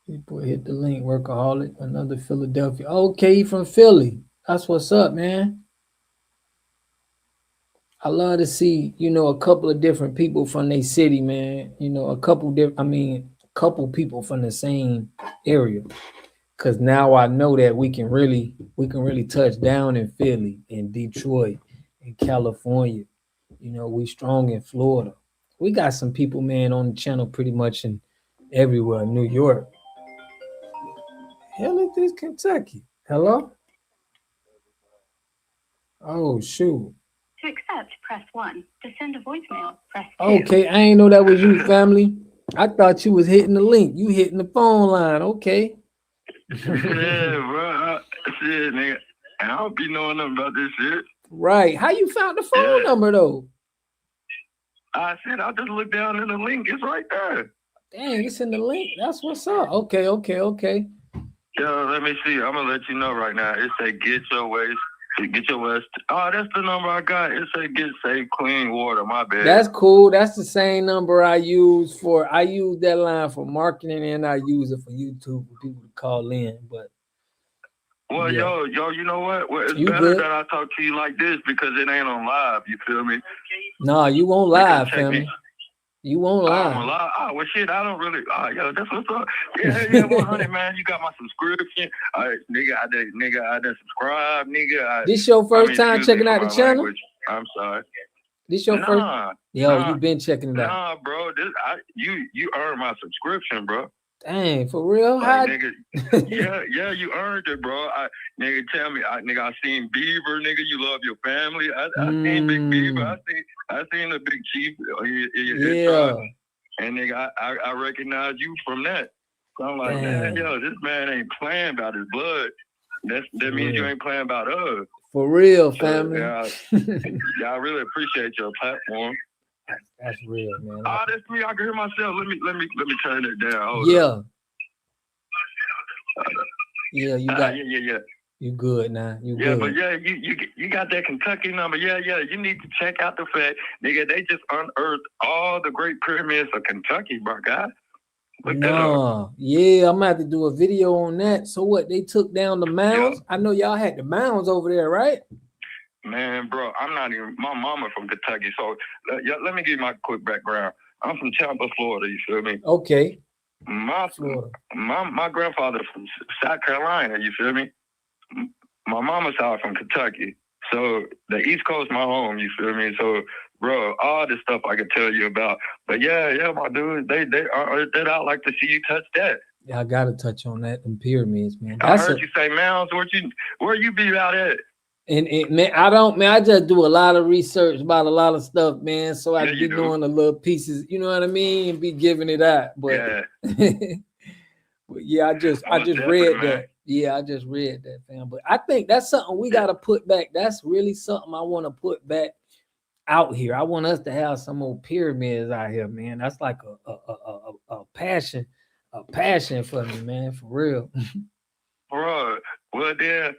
People hit the link. Workaholic. Another Philadelphia. Okay, he from Philly. That's what's up, man. I love to see, a couple of different people from their city, man. A couple people from the same area. Cause now I know that we can really touch down in Philly, in Detroit, in California. We strong in Florida. We got some people, man, on the channel pretty much in everywhere. New York. Hell, it is Kentucky. Hello? Oh, shoot. To accept, press 1. To send a voicemail, press 2. Okay, I ain't know that was you, family. I thought you was hitting the link. You hitting the phone line. Okay. Yeah, bro. Shit, nigga. I don't be knowing nothing about this shit. Right. How you found the phone number, though? I said, I just looked down in the link. It's right there. Dang, it's in the link. That's what's up. Okay. Yo, let me see. I'm going to let you know right now. It say, get your waste. Get your waste. Oh, that's the number I got. It say, get safe, clean water. My bad. That's cool. That's the same number I use that line for marketing, and I use it for YouTube for people to call in. But well, yeah. yo, you know what? Well, it's You better good? that I talk to you like this because it ain't on live. You feel me? Nah, you won't live, family. You won't lie. I'm alive. Oh, well, shit, I don't really. Oh, yo, that's what's up. Yeah, 100, man. You got my subscription. Nigga, I done subscribe, nigga. This your first time checking out the channel? Language. I'm sorry. This your first? Yo, you been checking it out? Nah, bro. You earned my subscription, bro. Dang, for real? Nigga, yeah, you earned it, bro. Nigga, tell me, nigga, I seen Beaver, nigga. You love your family. I seen Big Beaver. I seen the Big Chief. And nigga, I recognize you from that. So I'm like, man, yo, this man ain't playing about his blood. That means you ain't playing about us. For real, family. I really appreciate your platform. That's real, man. Oh, that's me. I can hear myself. Let me turn it down. Hold up. up. Yeah, you got. Yeah. You good now? You good? Yeah, but yeah, you got that Kentucky number. Yeah. You need to check out the fact, nigga. They just unearthed all the great pyramids of Kentucky, bro. God. Yeah, I'm gonna have to do a video on that. So what? They took down the mounds. I know y'all had the mounds over there, right? Man, bro, I'm not even. My mama from Kentucky, so let me give you my quick background. I'm from Tampa, Florida. You feel me? Okay. My grandfather from South Carolina. You feel me? My mama's side from Kentucky. So the East Coast, my home. You feel me? So, bro, all this stuff I could tell you about. But yeah, my dude, they I'd like to see you touch that. Yeah, I gotta touch on that. Them pyramids, man. I heard you say mounds. Where you be out at? And man, I just do a lot of research about a lot of stuff, man. So I be doing the little pieces, you know what I mean, and be giving it out. But but yeah, I just read that. Yeah, I just read that, fam. But I think that's something we gotta put back. That's really something I want to put back out here. I want us to have some old pyramids out here, man. That's like a passion for me, man, for real. Bro, well then.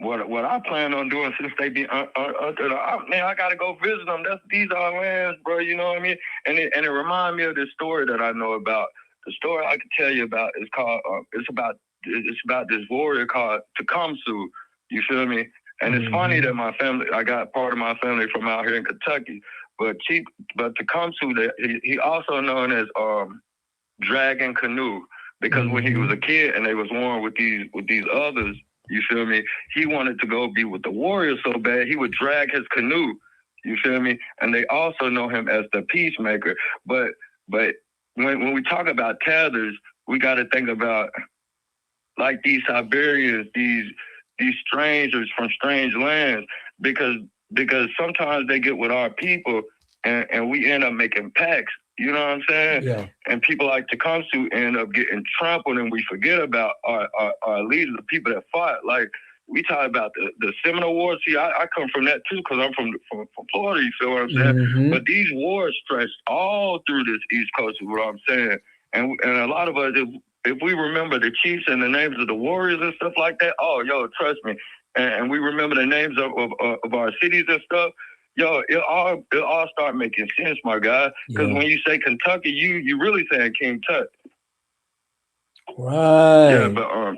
What I plan on doing since they be man, I gotta go visit them. These are lands, bro. You know what I mean? And it reminds me of this story that I know about. The story I can tell you about is called. It's about this warrior called Tecumseh. You feel me? And it's funny that my family. I got part of my family from out here in Kentucky. But Tecumseh, he also known as Dragon Canoe, because when he was a kid and they was warring with these others, you feel me? He wanted to go be with the warriors so bad he would drag his canoe. You feel me? And they also know him as the peacemaker. But when we talk about tethers, we got to think about like these Siberians, these strangers from strange lands, because sometimes they get with our people and we end up making pacts. You know what I'm saying? Yeah. And people like Tecumseh end up getting trampled, and we forget about our leaders, the people that fought. Like, we talk about the Seminole Wars. See, I come from that too, because I'm from Florida, you feel what I'm saying? Mm-hmm. But these wars stretched all through this East Coast, is what I'm saying. And a lot of us, if we remember the chiefs and the names of the warriors and stuff like that, oh, yo, trust me. And we remember the names of our cities and stuff, yo, it all start making sense, my guy. Because when you say Kentucky, you really saying King Tut. Right. Yeah, but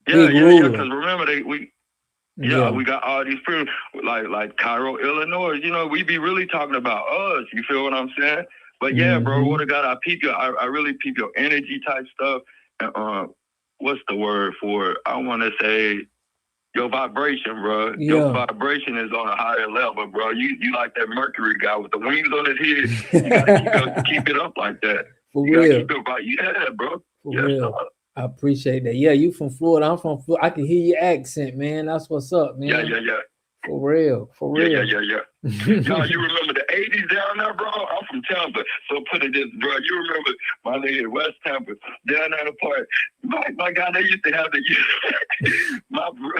because remember we got all these people like Cairo, Illinois. You know, we be really talking about us. You feel what I'm saying? But yeah, bro, what I got, I really peep your energy type stuff. And what's the word for it? I want to say your vibration, bro. Yeah. Your vibration is on a higher level, bro. You like that Mercury guy with the wings on his head. You gotta keep it up like that. For you real. Keep it about, yeah, bro. For real. I appreciate that. Yeah, you from Florida. I'm from Florida. I can hear your accent, man. That's what's up, man. Yeah. For real. Yeah. Yo, you remember the 80s down there, bro? I'm from Tampa. So put it this, bro. You remember my nigga West Tampa, down there in the park. My God, they used to have my bro.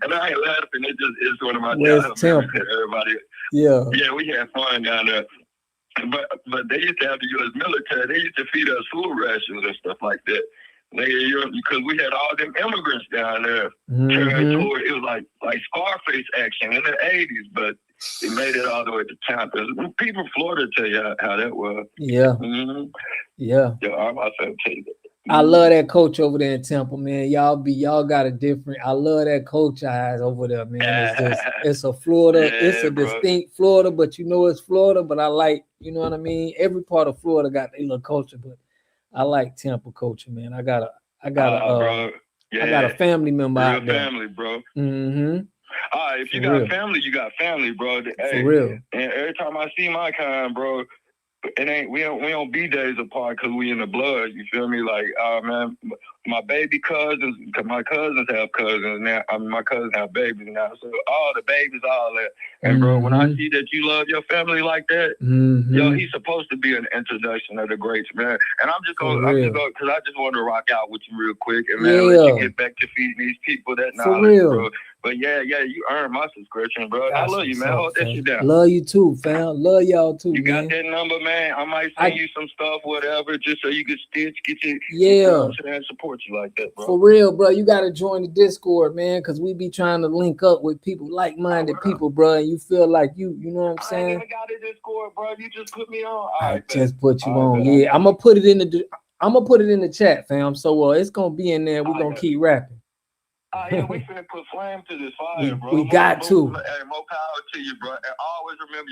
And I ain't laughing. It's one of my West Tampa. Everybody. Yeah, we had fun down there. But they used to have the U.S. military. They used to feed us food rations and stuff like that. Because we had all them immigrants down there. Territory. It was like Scarface action in the 80s, but it made it all the way to Tampa. People from Florida tell you how that was. Yeah. Yeah. Yo, I'm about to tell you that. I love that coach over there in Temple, man. Y'all got a different. I love that coach eyes over there, man. It's a Florida. It's a distinct Florida, but you know it's Florida. But I like, you know what I mean. Every part of Florida got their little culture, but I like Temple culture, man. I got a family member out there. Family, bro. Mm-hmm. All right, if you got family, you got family, bro. Hey, for real. And every time I see my kind, bro, we don't be days apart because we in the blood. You feel me? Like, man, my baby cousins, because my cousins have cousins now. My cousins have babies now. So all the babies, all that. And bro, when I see that you love your family like that, yo, he's supposed to be an introduction of the greats, man. And I'm just going because I just want to rock out with you real quick, and man, let you get back to feeding these people that knowledge, bro. But yeah, you earned my subscription, bro. I love you, man. Hold that shit down. Love you too, fam. Love y'all too, you man. got that number, man. I might send you some stuff, whatever, just so you can get you. Yeah. You know what I'm saying? Support you like that, bro. For real, bro. You got to join the Discord, man, because we be trying to link up with people, like-minded people, bro. And you feel like you know what I'm saying? I ain't even got a Discord, bro. You just put me on. I just put you on. Yeah, I'm gonna put it in the chat, fam. So it's gonna be in there. We're gonna keep rapping. Yeah, we finna put flame to this fire, bro. We got to. Hey, more power to you, bro. And always remember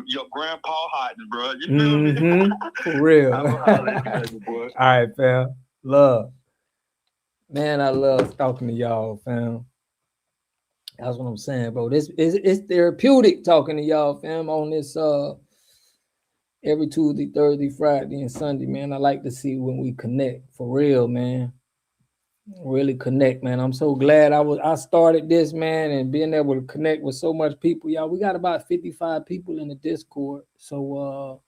your grandpa hiding, bro. You feel me? For real. All right, fam. Love. Man, I love talking to y'all, fam. That's what I'm saying, bro. It's therapeutic talking to y'all, fam, on this every Tuesday, Thursday, Friday, and Sunday, man. I like to see when we connect for real, man. Really connect, man. I'm so glad I started this, man, and being able to connect with so much people. Y'all, we got about 55 people in the Discord. So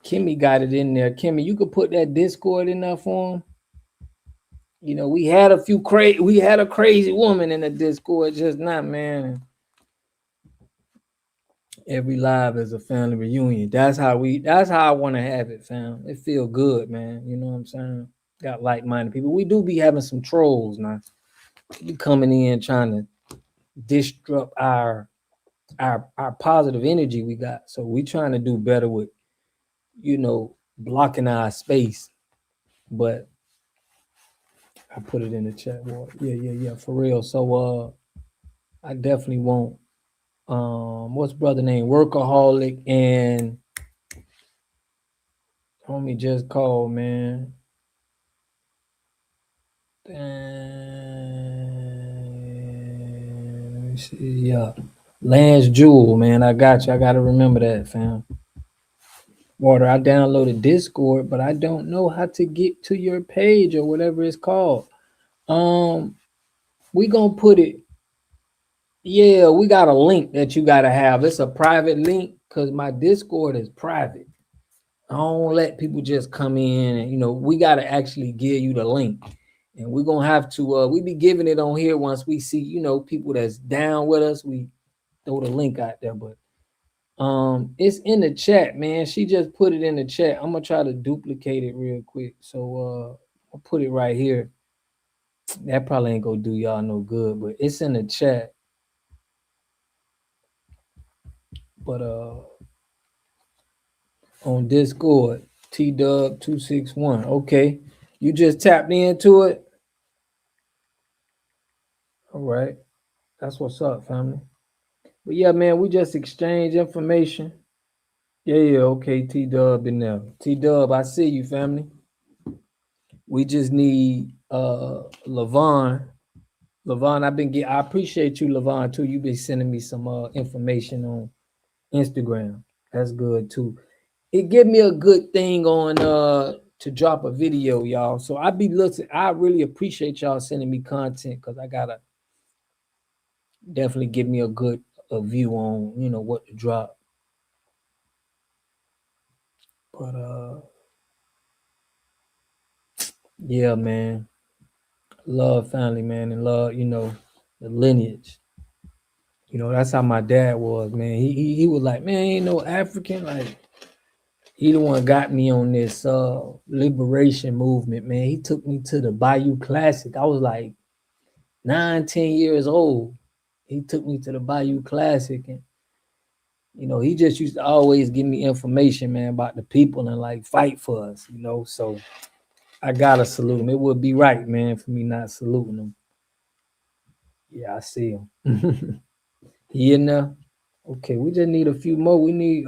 Kimmy got it in there. Kimmy, you could put that Discord in there for him. You know, we had a crazy woman in the Discord just now, man. Every live is a family reunion. That's how I want to have it, fam. It feel good, man. You know what I'm saying? Got like-minded people. We do be having some trolls now. Be coming in trying to disrupt our positive energy we got. So we trying to do better with, blocking our space. But I put it in the chat, boy. Yeah, for real. So I definitely want what's brother name? Workaholic and homie just called, man. Let me see. Yeah. Lance Jewel, man. I got you. I gotta remember that, fam. Water, I downloaded Discord, but I don't know how to get to your page or whatever it's called. We gonna put it. Yeah, we got a link that you gotta have. It's a private link because my Discord is private. I don't let people just come in and we gotta actually give you the link. And we're gonna have to we be giving it on here once we see, people that's down with us. We throw the link out there, but it's in the chat, man. She just put it in the chat. I'm gonna try to duplicate it real quick. So I'll put it right here. That probably ain't gonna do y'all no good, but it's in the chat. But on Discord, TDub261. Okay. You just tapped into it. All right. That's what's up, family. But yeah, man, we just exchange information. Yeah, okay, T-Dub in there. T-Dub, I see you, family. We just need Levon. Levon, I appreciate you, Levon, too. You've been sending me some information on Instagram. That's good too. It give me a good thing on to drop a video, y'all. So I be listening. I really appreciate y'all sending me content because I gotta definitely give me a good view on what to drop. But yeah, man. Love family, man, and love, the lineage. That's how my dad was, man. He was like, man, ain't no African. Like, he the one got me on this liberation movement, man. He took me to the Bayou Classic. I was like 9-10 years old. He took me to the Bayou Classic, and he just used to always give me information, man, about the people and like fight for us, So I gotta salute him. It would be right, man, for me not saluting him. Yeah, I see him. He in there? Okay, we just need a few more. We need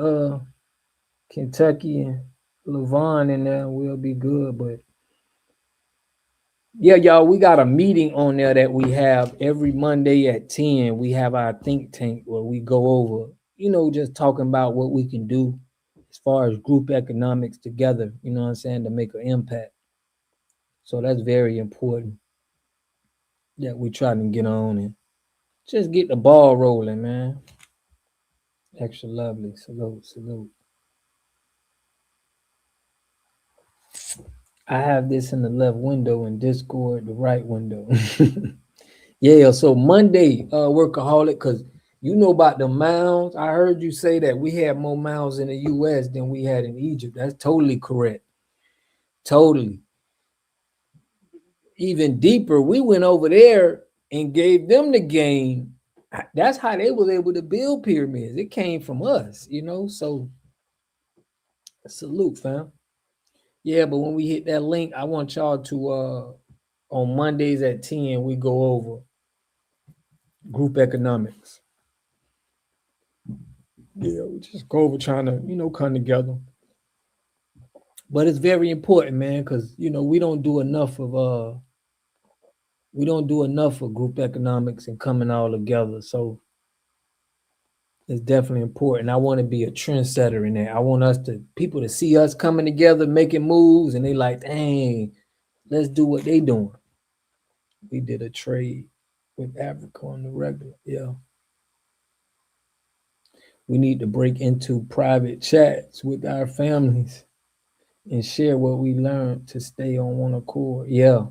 Kentucky and Levon in there. We'll be good. But yeah, y'all, we got a meeting on there that we have every Monday at 10. We have our think tank where we go over, just talking about what we can do as far as group economics together, you know what I'm saying, to make an impact. So that's very important that we try to get on and just get the ball rolling, man. Extra lovely. Salute, salute. I have this in the left window and Discord, the right window. Yeah, so Monday, workaholic, because you know about the mounds. I heard you say that we had more mounds in the U.S. than we had in Egypt. That's totally correct. Totally. Even deeper, we went over there and gave them the game. That's how they was able to build pyramids. It came from us, so salute, fam. Yeah, but when we hit that link, I want y'all to on Mondays at 10, we go over group economics. Yeah, we just go over trying to, come together. But it's very important, man, because we don't do enough of group economics and coming all together. So it's definitely important. I want to be a trendsetter in that. I want people to see us coming together, making moves, and they like, dang, let's do what they doing. We did a trade with Africa on the regular. Yeah. We need to break into private chats with our families and share what we learned to stay on one accord. Yeah.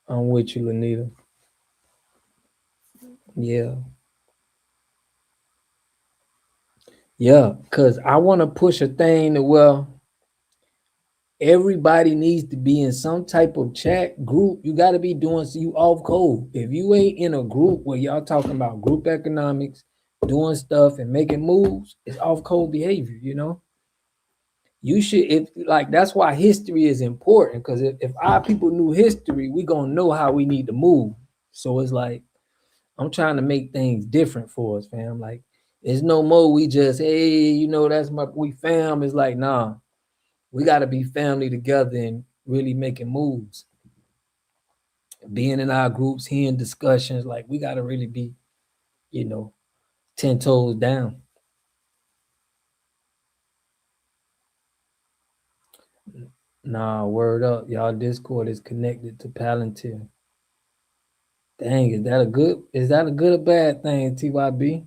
I'm with you, Lanita. Yeah. Yeah, because I want to push a thing that, everybody needs to be in some type of chat group. You got to be doing you off code. If you ain't in a group where y'all talking about group economics, doing stuff and making moves, it's off code behavior, You should, that's why history is important, because if our people knew history, we gonna know how we need to move. So it's like, I'm trying to make things different for us, fam. Like, it's no more we just, hey, you know, that's we fam. It's like, nah, we got to be family together and really making moves. Being in our groups, hearing discussions, like we got to really be, you know, 10 toes down. Nah, word up. Y'all Discord is connected to Palantir. Dang, is that a good or bad thing, TYB?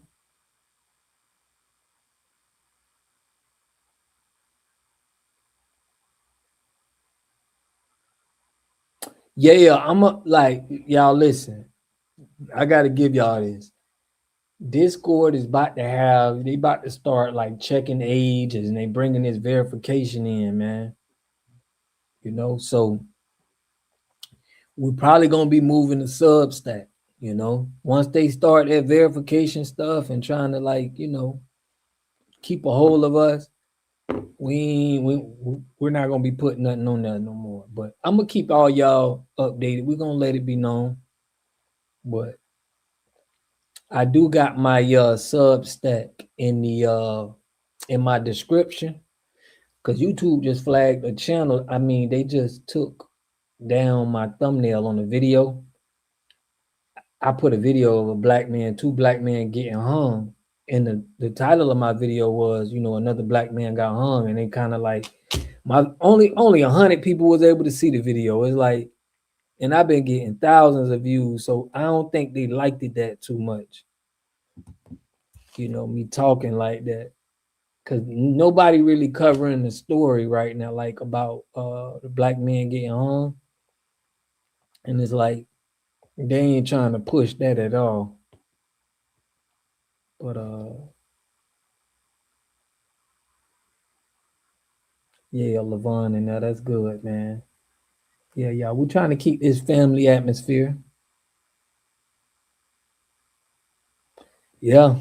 Yeah, I'm like, y'all listen. I gotta give y'all this. Discord is about to start like checking ages and they bringing this verification in, man. You know, so we're probably gonna be moving to Substack, you know. Once they start that verification stuff and trying to like, you know, keep a hold of us, we're not gonna be putting nothing on there no more. But I'm gonna keep all y'all updated. We're gonna let it be known. But I do got my Substack in my description because YouTube just flagged a channel. I mean, they just took down my thumbnail on the video. I put a video of two black men getting hung. And the title of my video was, you know, another black man got hung. And they kind of like only 100 people was able to see the video. It's like, and I've been getting thousands of views. So I don't think they liked it that too much. You know, me talking like that. Cause nobody really covering the story right now, like about the black man getting hung. And it's like they ain't trying to push that at all. But yeah, Levon and that's good, man. Yeah, we're trying to keep this family atmosphere. Yeah.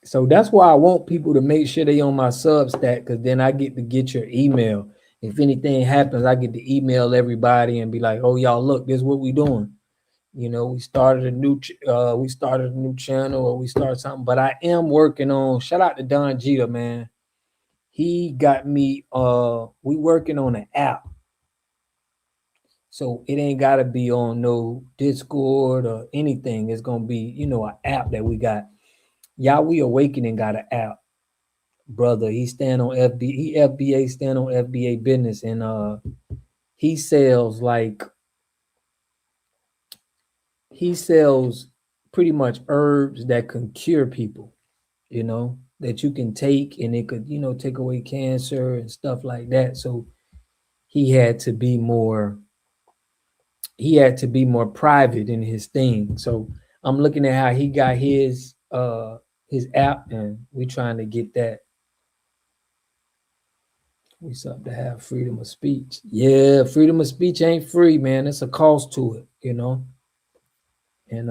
So that's why I want people to make sure they on my Substack, because then I get to get your email. If anything happens, I get to email everybody and be like, "Oh, y'all, look, this is what we doing." You know, we started a new channel, or we started something. But I am working on. Shout out to Don Jeter, man. He got me. We working on an app, so it ain't gotta be on no Discord or anything. It's gonna be, you know, an app that we got. Y'all, We Awakening got an app. Brother, he stand on FBA, stand on FBA business, and he sells pretty much herbs that can cure people, you know, that you can take and it could, you know, take away cancer and stuff like that. So he had to be more private in his thing. So I'm looking at how he got his app, and we trying to get that. We something to have freedom of speech. Yeah, freedom of speech ain't free, man. It's a cost to it, you know. And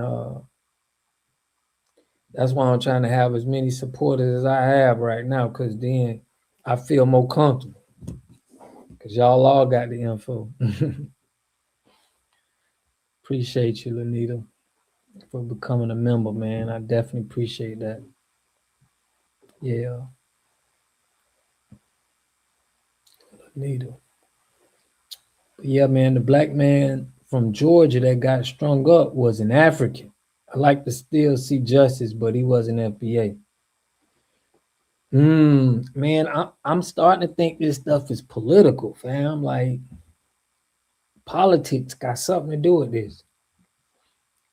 that's why I'm trying to have as many supporters as I have right now, because then I feel more comfortable. Because y'all all got the info. Appreciate you, Lanita, for becoming a member, man. I definitely appreciate that. Yeah. Lanita. Yeah, man, the black man from Georgia that got strung up was an African. I like to still see justice, but he wasn't FBA. Man, I'm starting to think this stuff is political, fam. Like, politics got something to do with this.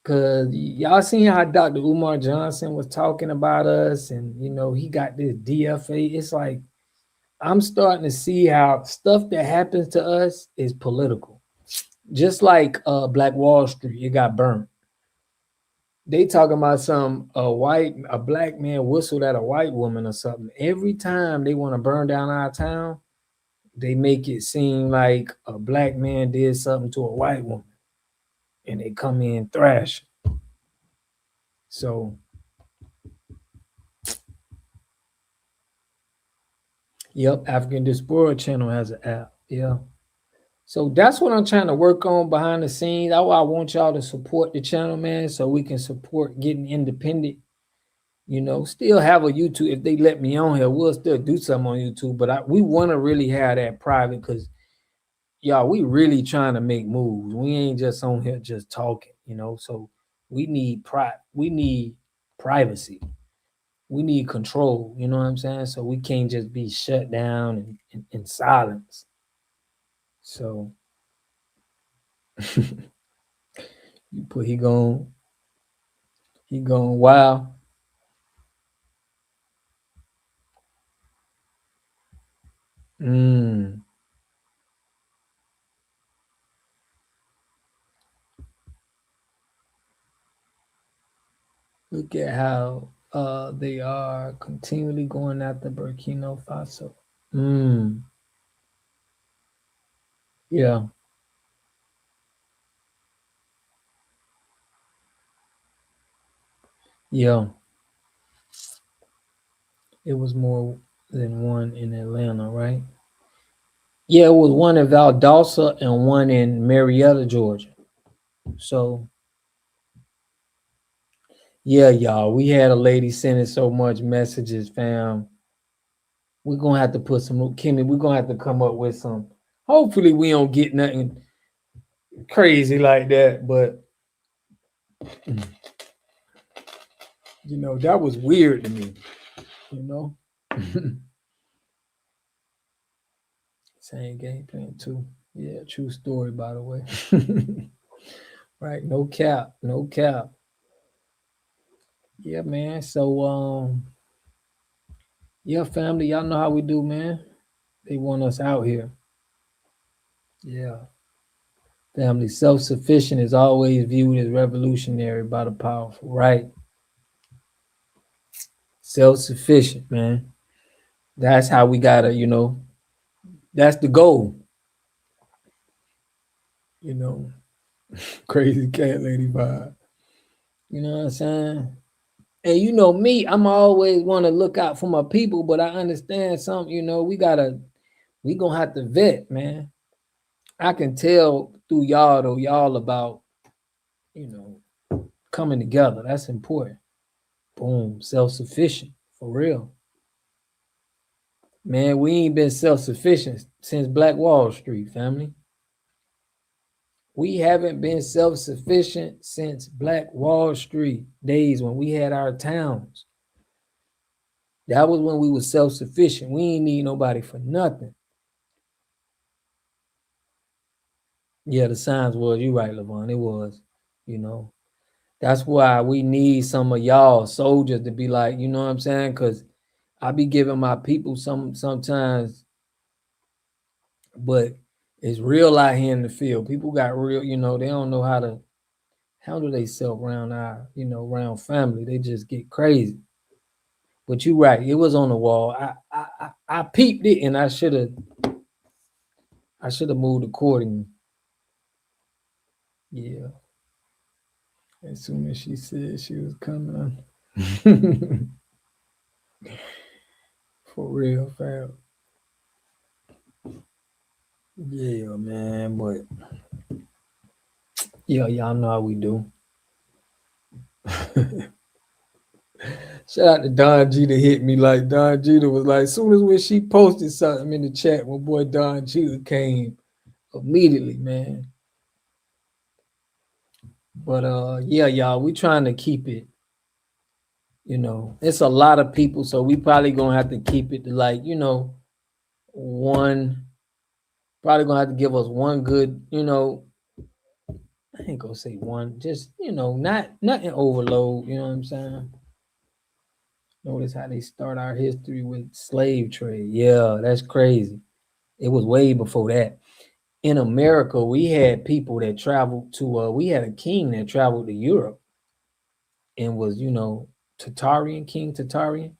Cause y'all seen how Dr. Umar Johnson was talking about us, and you know, he got this DFA. It's like I'm starting to see how stuff that happens to us is political. Just like Black Wall Street, it got burnt. They talking about a black man whistled at a white woman or something. Every time they want to burn down our town, they make it seem like a black man did something to a white woman, and they come in thrash. So, yep, African Diaspora Channel has an app. Yeah. So that's what I'm trying to work on behind the scenes. That's why I want y'all to support the channel, man, so we can support getting independent. You know, still have a YouTube. If they let me on here, we'll still do something on YouTube. But we want to really have that private because, y'all, we really trying to make moves. We ain't just on here just talking, you know. So we need privacy. We need control. You know what I'm saying? So we can't just be shut down and in silence. So you put he going wild. Look at how they are continually going after Burkina Faso. Yeah. Yeah. It was more than one in Atlanta, right? Yeah, it was one in Valdosta and one in Marietta, Georgia. So, yeah, y'all, we had a lady sending so much messages, fam. We're going to have to put some, Kimmy, we're going to have to come up with some. Hopefully we don't get nothing crazy like that, but, you know, that was weird to me, you know? Same game plan too. Yeah, true story, by the way. Right, no cap, no cap. Yeah, man. So, yeah, family, y'all know how we do, man. They want us out here. Yeah. Family, self-sufficient is always viewed as revolutionary by the powerful, right? Self-sufficient, man. That's how we gotta, you know, that's the goal. You know, crazy cat lady vibe. You know what I'm saying? And you know me, I'm always want to look out for my people, but I understand something, you know, we gonna have to vet, man. I can tell through y'all though, y'all about, you know, coming together. That's important. Boom, self-sufficient, for real. Man, we ain't been self-sufficient since Black Wall Street, family. We haven't been self-sufficient since Black Wall Street days when we had our towns. That was when we were self-sufficient. We ain't need nobody for nothing. Yeah, the signs was, you right, Levon, it was, you know. That's why we need some of y'all soldiers to be like, you know what I'm saying? Because I be giving my people sometimes, but it's real out here in the field. People got real, you know, they don't know how to handle themselves around our, you know, around family. They just get crazy. But you right, it was on the wall. I peeped it and I should have moved accordingly. Yeah. As soon as she said she was coming. For real, fam. Yeah, man, but yeah, y'all know how we do. Shout out to Don Jeter hit me like Don Jeter was like, as soon as when she posted something in the chat, my boy Don Jeter came immediately, man. But yeah, y'all, we trying to keep it, you know, it's a lot of people, so we probably gonna have to keep it to like, you know, probably gonna have to give us one good, you know, I ain't gonna say one, just, you know, nothing overload, you know what I'm saying? Notice how they start our history with slave trade. Yeah, that's crazy. It was way before that. In America, we had people that traveled to, we had a king that traveled to Europe and was, you know, King Tatarian.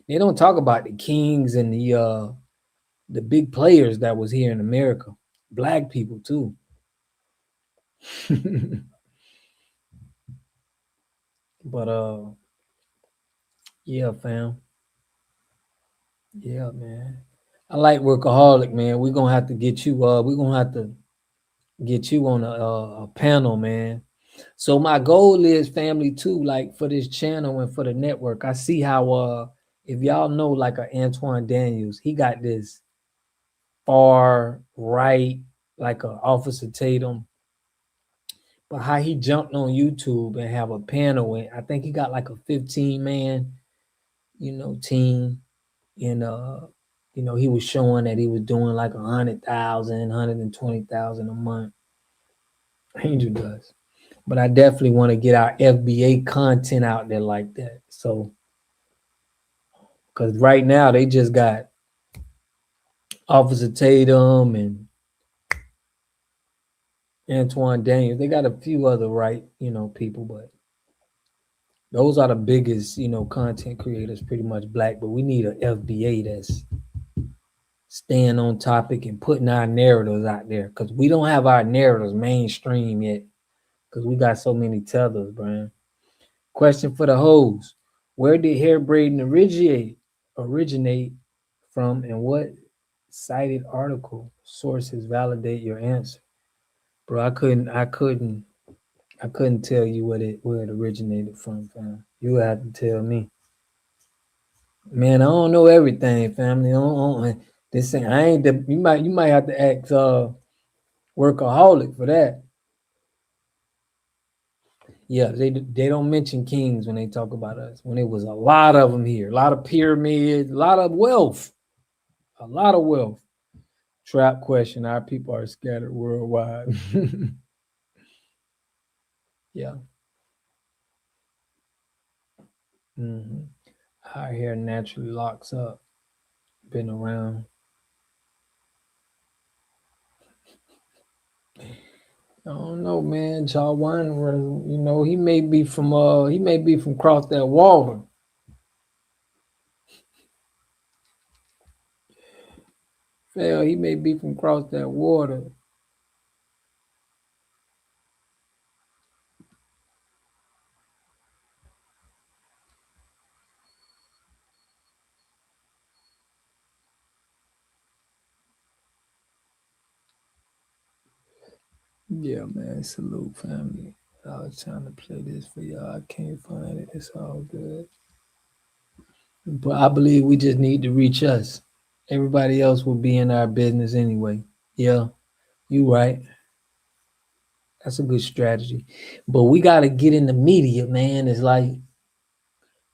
They don't talk about the kings and the big players that was here in America. Black people too. But yeah, fam. Yeah, man. I like workaholic, man. We're gonna have to get you we're gonna have to get you on a panel, man. So my goal is, family, too, like for this channel and for the network. I see how if y'all know like a Antoine Daniels, he got this far right, like a Officer Tatum, but how he jumped on YouTube and have a panel, and I think he got like a 15-man, team, and he was showing that he was doing like 100,000, 120,000 a month. Angel does. But I definitely want to get our FBA content out there like that. So, because right now they just got Officer Tatum and Antoine Daniels. They got a few other people, but those are the biggest, content creators, pretty much black. But we need a FBA that's staying on topic and putting our narratives out there, because we don't have our narratives mainstream yet, because we got so many tethers, Brian. Question for the hoes: where did hair braiding originate from, and what cited article sources validate your answer? Bro, I couldn't tell you where it originated from, fam. You have to tell me. Man, I don't know everything, family. This thing, I ain't the, you might have to ask Workaholic for that. Yeah, they don't mention kings when they talk about us. When it was a lot of them here, a lot of pyramids, a lot of wealth. Trap question: our people are scattered worldwide. Yeah. Mm-hmm. Our hair naturally locks up. Been around. I don't know, man. Jawan, he may be from across that water. Hell, he may be from across that water. Yeah, man. Salute, family. I was trying to play this for y'all. I can't find it. It's all good. But I believe we just need to reach us. Everybody else will be in our business anyway. Yeah, you right. That's a good strategy. But we got to get in the media, man. It's like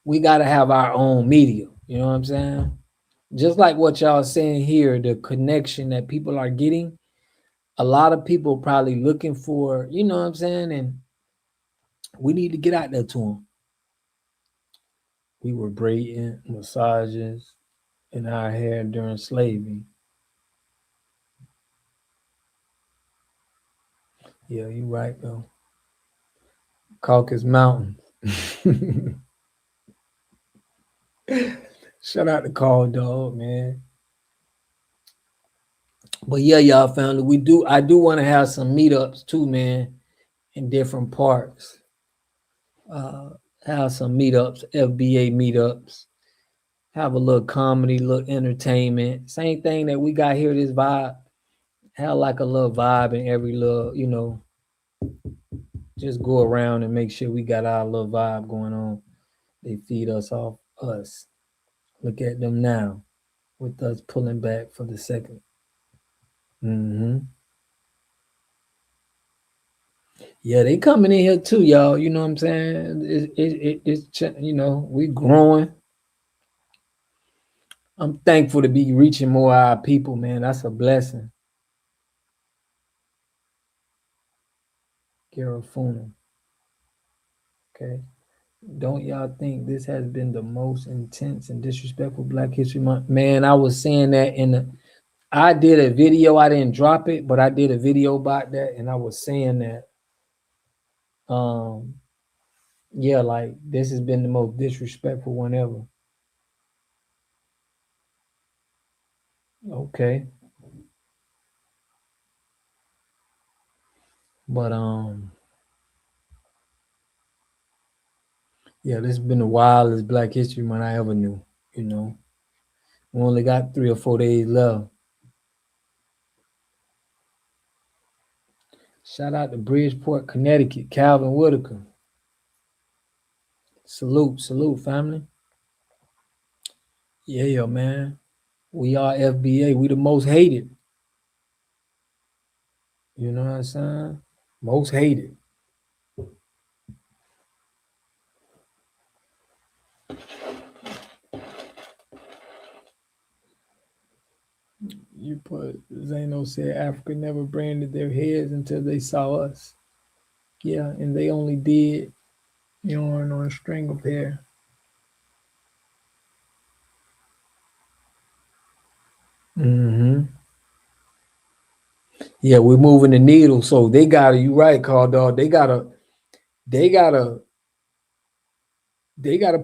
we got to have our own media. You know what I'm saying? Just like what y'all saying here, the connection that people are getting. A lot of people probably looking for, you know what I'm saying? And we need to get out there to them. We were braiding massages in our hair during slavery. Yeah, you right, though. Caucasus Mountain. Shout out to Call Dog, man. But yeah, y'all family, I do want to have some meetups too, man, in different parts. Have some meetups, FBA meetups. Have a little comedy, little entertainment. Same thing that we got here, this vibe. Have like a little vibe in every little, just go around and make sure we got our little vibe going on. They feed us off us. Look at them now with us pulling back for the second. Mm-hmm. Yeah, they coming in here too, y'all. You know what I'm saying? It's we growing. I'm thankful to be reaching more of our people, man. That's a blessing. Garifuna. Okay. Don't y'all think this has been the most intense and disrespectful Black History Month? Man, I was saying that I did a video. I didn't drop it, but I did a video about that, and I was saying that yeah, like this has been the most disrespectful one ever. Okay. But yeah, this has been the wildest Black History Month I ever knew, We only got 3 or 4 days left. Shout out to Bridgeport, Connecticut, Calvin Whitaker. Salute, family. Yeah, man. We are FBA. We the most hated. You know what I'm saying? Most hated. You put Zeno said Africa never branded their heads until they saw us. Yeah, and they only did yarn on a string of hair. Mm-hmm. Yeah, we're moving the needle. So they gotta, you right, Carl Dog. They gotta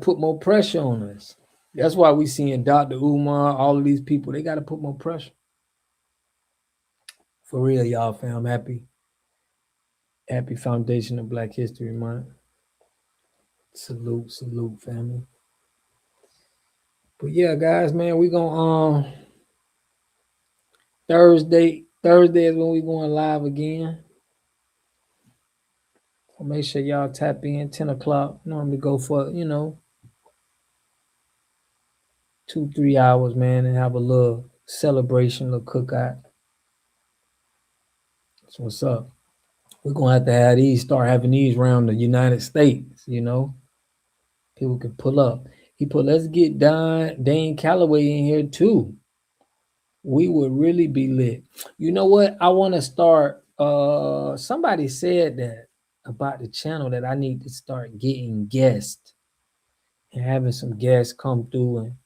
put more pressure on us. That's why we seeing Dr. Umar, all of these people, they gotta put more pressure. For real, y'all, fam. Happy Foundation of Black History Month. Salute, family. But yeah, guys, man, we gonna Thursday is when we going live again. So make sure y'all tap in 10 o'clock. Normally go for, 2-3 hours, man, and have a little celebration, a little cookout. That's what's up. We're gonna have to have these, start having these around the United States, People can pull up. He put, let's get Dane Calloway in here too. We would really be lit. You know what? I want to start. Somebody said that about the channel that I need to start getting guests and having some guests come through and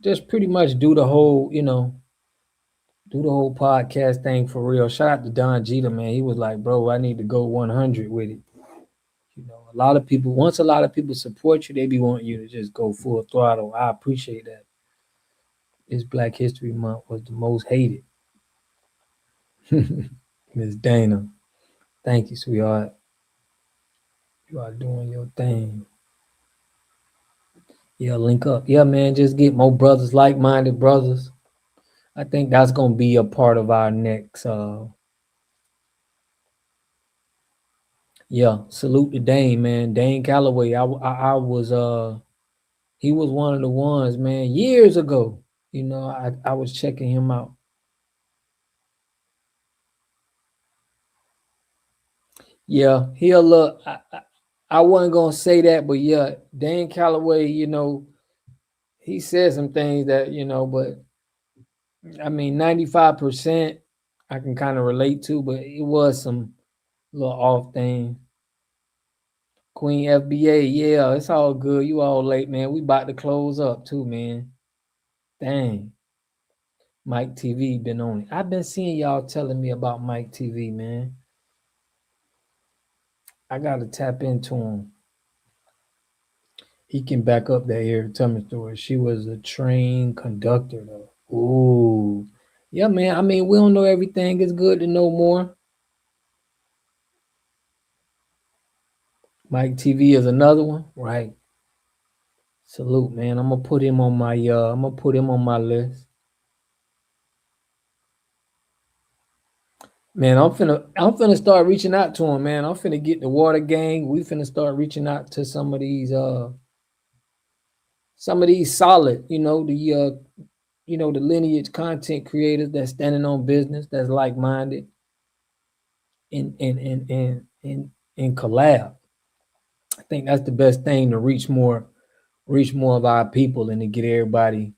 just pretty much do the whole, do the whole podcast thing for real. Shout out to Don Jeter, man. He was like, bro, I need to go 100 with it. A lot of people, once a lot of people support you, they be wanting you to just go full throttle. I appreciate that. This Black History Month was the most hated. Miss Dana, thank you, sweetheart. You are doing your thing. Yeah, link up. Yeah, man, just get more brothers, like-minded brothers. I think that's going to be a part of our next. Yeah, salute to Dane, man. Dane Calloway. I was he was one of the ones, man, years ago. I was checking him out. Yeah, he'll look. I wasn't gonna say that, but yeah, Dan Calloway, he said some things that, but I mean, 95% I can kind of relate to, but it was some little off thing. Queen FBA, yeah, it's all good. You all late, man. We about to close up too, man. Dang. Mike TV been on it. I've been seeing y'all telling me about Mike TV, man. I gotta tap into him. He can back up that Harriet Tubman story. She was a trained conductor, though. Ooh. Yeah, man. I mean, we don't know everything. It's good to know more. Mike TV is another one, right? Salute, man. I'm gonna put him on my list. Man, I'm finna start reaching out to him, man. I'm finna get the Water Gang. We finna start reaching out to some of these solid, the lineage content creators that's standing on business, that's like-minded, and collab. I think that's the best thing to reach more of our people and to get everybody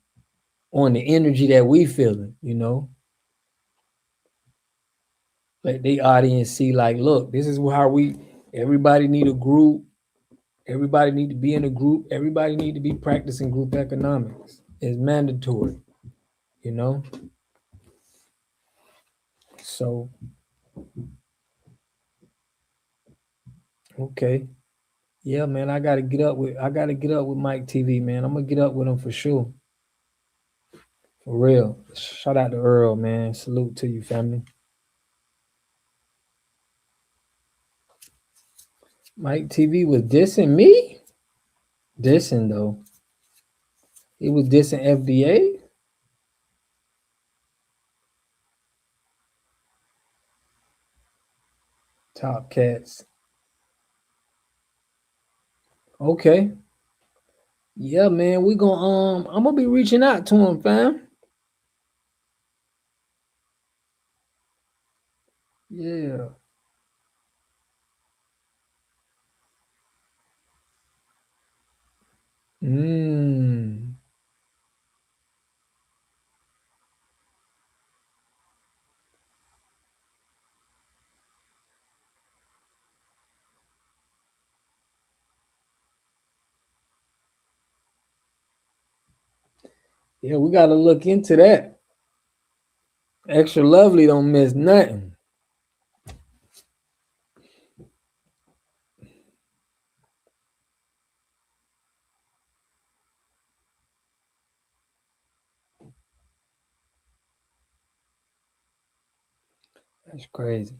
on the energy that we feeling, Let the audience see, like, look, this is how everybody need a group. Everybody need to be in a group. Everybody need to be practicing group economics. It's mandatory, So, okay. Yeah, man, I gotta get up with Mike TV, man. I'm gonna get up with him for sure. For real. Shout out to Earl, man. Salute to you, family. Mike TV was dissing me? Dissing, though. He was dissing FBA? Top Cats. Okay. Yeah, man. We gonna I'm gonna be reaching out to him, fam. Yeah. Mm. Yeah, we gotta look into that. Extra Lovely don't miss nothing. That's crazy.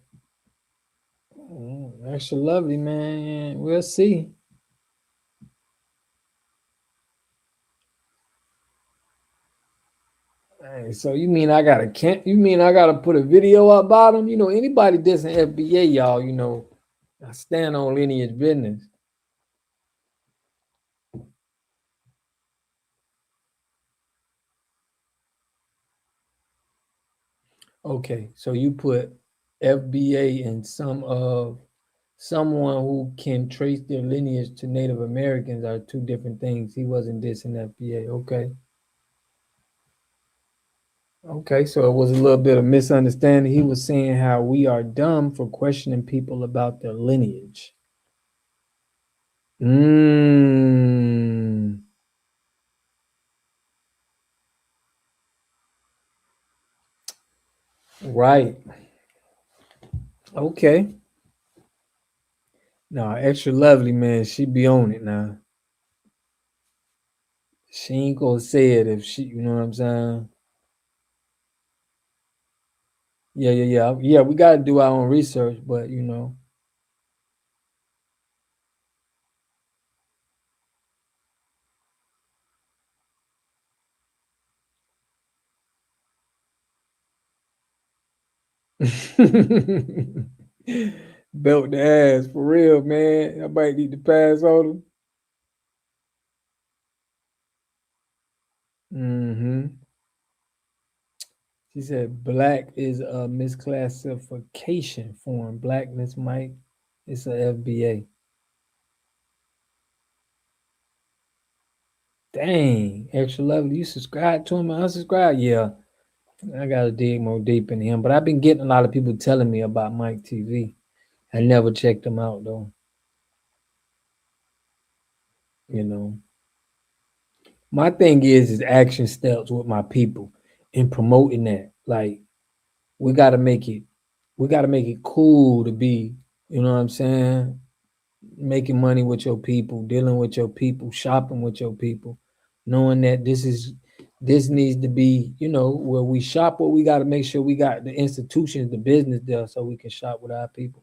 Extra Lovely, man. We'll see. Hey, so you mean I gotta put a video up about him? You know, anybody dissing FBA, y'all, you know, I stand on lineage business. Okay, so you put FBA and someone who can trace their lineage to Native Americans are two different things. He wasn't dissing FBA. Okay. Okay, so it was a little bit of misunderstanding. He was saying how we are dumb for questioning people about their lineage. Right. Okay. No, Extra Lovely, man. She be on it now. She ain't gonna say it if she, you know what I'm saying? Yeah. We gotta do our own research, but you know. Belt the ass for real, man. I might need to pass on him. She said black is a misclassification form. Blackness, Mike, it's a FBA. Dang, Extra Lovely, you subscribe to him and unsubscribe? Yeah, I gotta dig more deep into him. But I've been getting a lot of people telling me about Mike TV. I never checked him out though. You know, my thing is action steps with my people and promoting that. Like, we gotta make it cool to be, you know what I'm saying? Making money with your people, dealing with your people, shopping with your people, knowing that this needs to be, you know, where we shop, where we got to make sure we got the institutions, the business there, so we can shop with our people.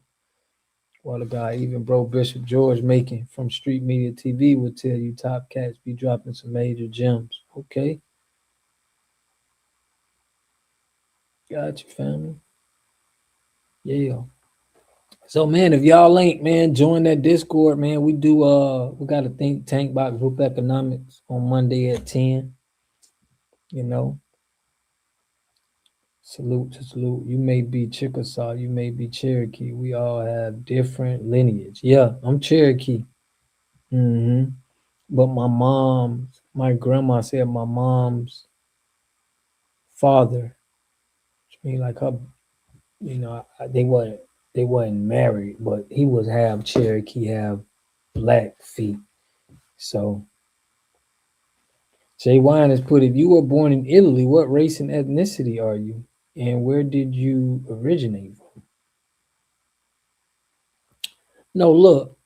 Well, the guy, even bro Bishop George Making from Street Media TV will tell you Top Cats be dropping some major gems. Okay. Got you, family. Yeah. So man, if y'all ain't, man, join that Discord, man. We got a think tank about group economics on Monday at 10. You know. Salute to salute. You may be Chickasaw, you may be Cherokee. We all have different lineage. Yeah, I'm Cherokee. But my grandma said my mom's father, which mean like her, you know, they wasn't married, but he was half Cherokee, half black feet. So Jay Wine has put, if you were born in Italy, what race and ethnicity are you? And where did you originate from? No, look,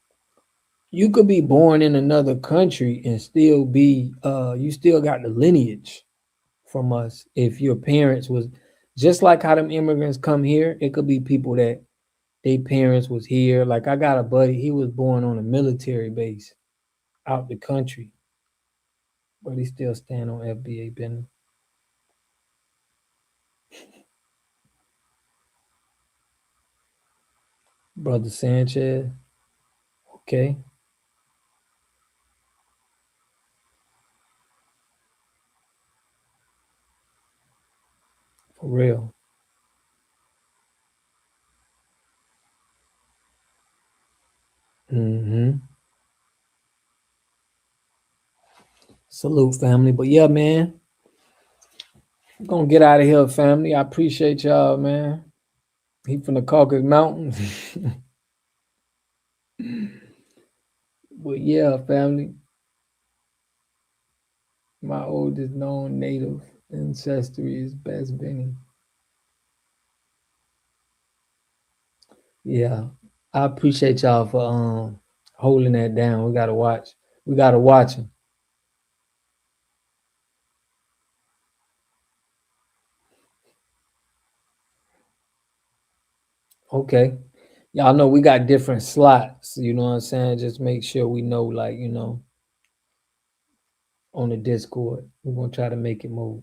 you could be born in another country and still be, you still got the lineage from us. If your parents was, just like how them immigrants come here, it could be people that their parents was here. Like I got a buddy, he was born on a military base out the country, but he still stand on FBA business. Brother Sanchez. Okay. For real. Mm-hmm. Salute, family. But yeah, man, we're gonna get out of here, family. I appreciate y'all, man. He from the Caucasus Mountains. But yeah, family. My oldest known native ancestry is Best Benny. Yeah. I appreciate y'all for holding that down. We gotta watch. We gotta watch him. Okay. Y'all know we got different slots, you know what I'm saying? Just make sure we know, like, you know, on the Discord. We're gonna try to make it more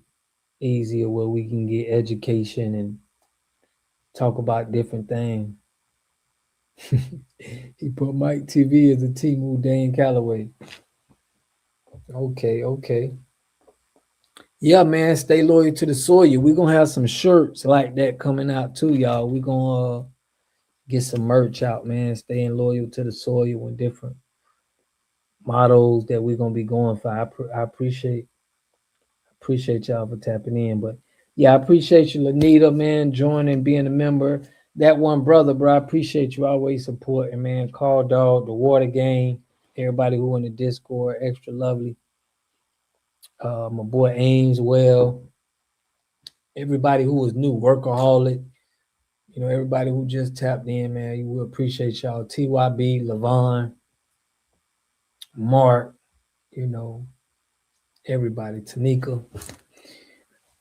easier where we can get education and talk about different things. He put Mike TV as a Timu Dane Calloway. Okay. Yeah, man, stay loyal to the soil. We're gonna have some shirts like that coming out too, y'all. We're gonna get some merch out, man. Staying loyal to the soil with different mottos that we're gonna be going for. I appreciate y'all for tapping in. But yeah, I appreciate you, Lanita, man, joining, being a member. That one brother, bro, I appreciate you always supporting, man. Call Dog, the Water Gang, everybody who in the Discord, extra lovely. My boy Ames, well, everybody who was new, Workaholic, you know, everybody who just tapped in, man, you will appreciate y'all. TYB, Levon, Mark, you know, everybody, Tanika.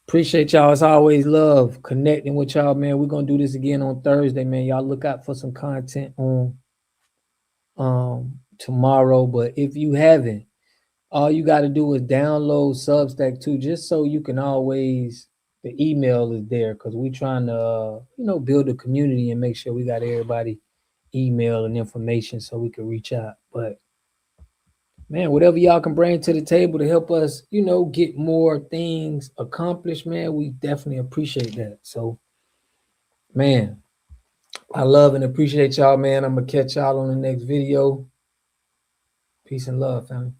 Appreciate y'all. It's always love connecting with y'all, man. We're gonna do this again on Thursday, man. Y'all look out for some content on tomorrow. But if you haven't, all you got to do is download Substack too, just so you can always, the email is there, because we trying to you know, build a community and make sure we got everybody email and information so we can reach out. But man, whatever y'all can bring to the table to help us, you know, get more things accomplished, man, we definitely appreciate that. So, man, I love and appreciate y'all, man. I'm going to catch y'all on the next video. Peace and love, family.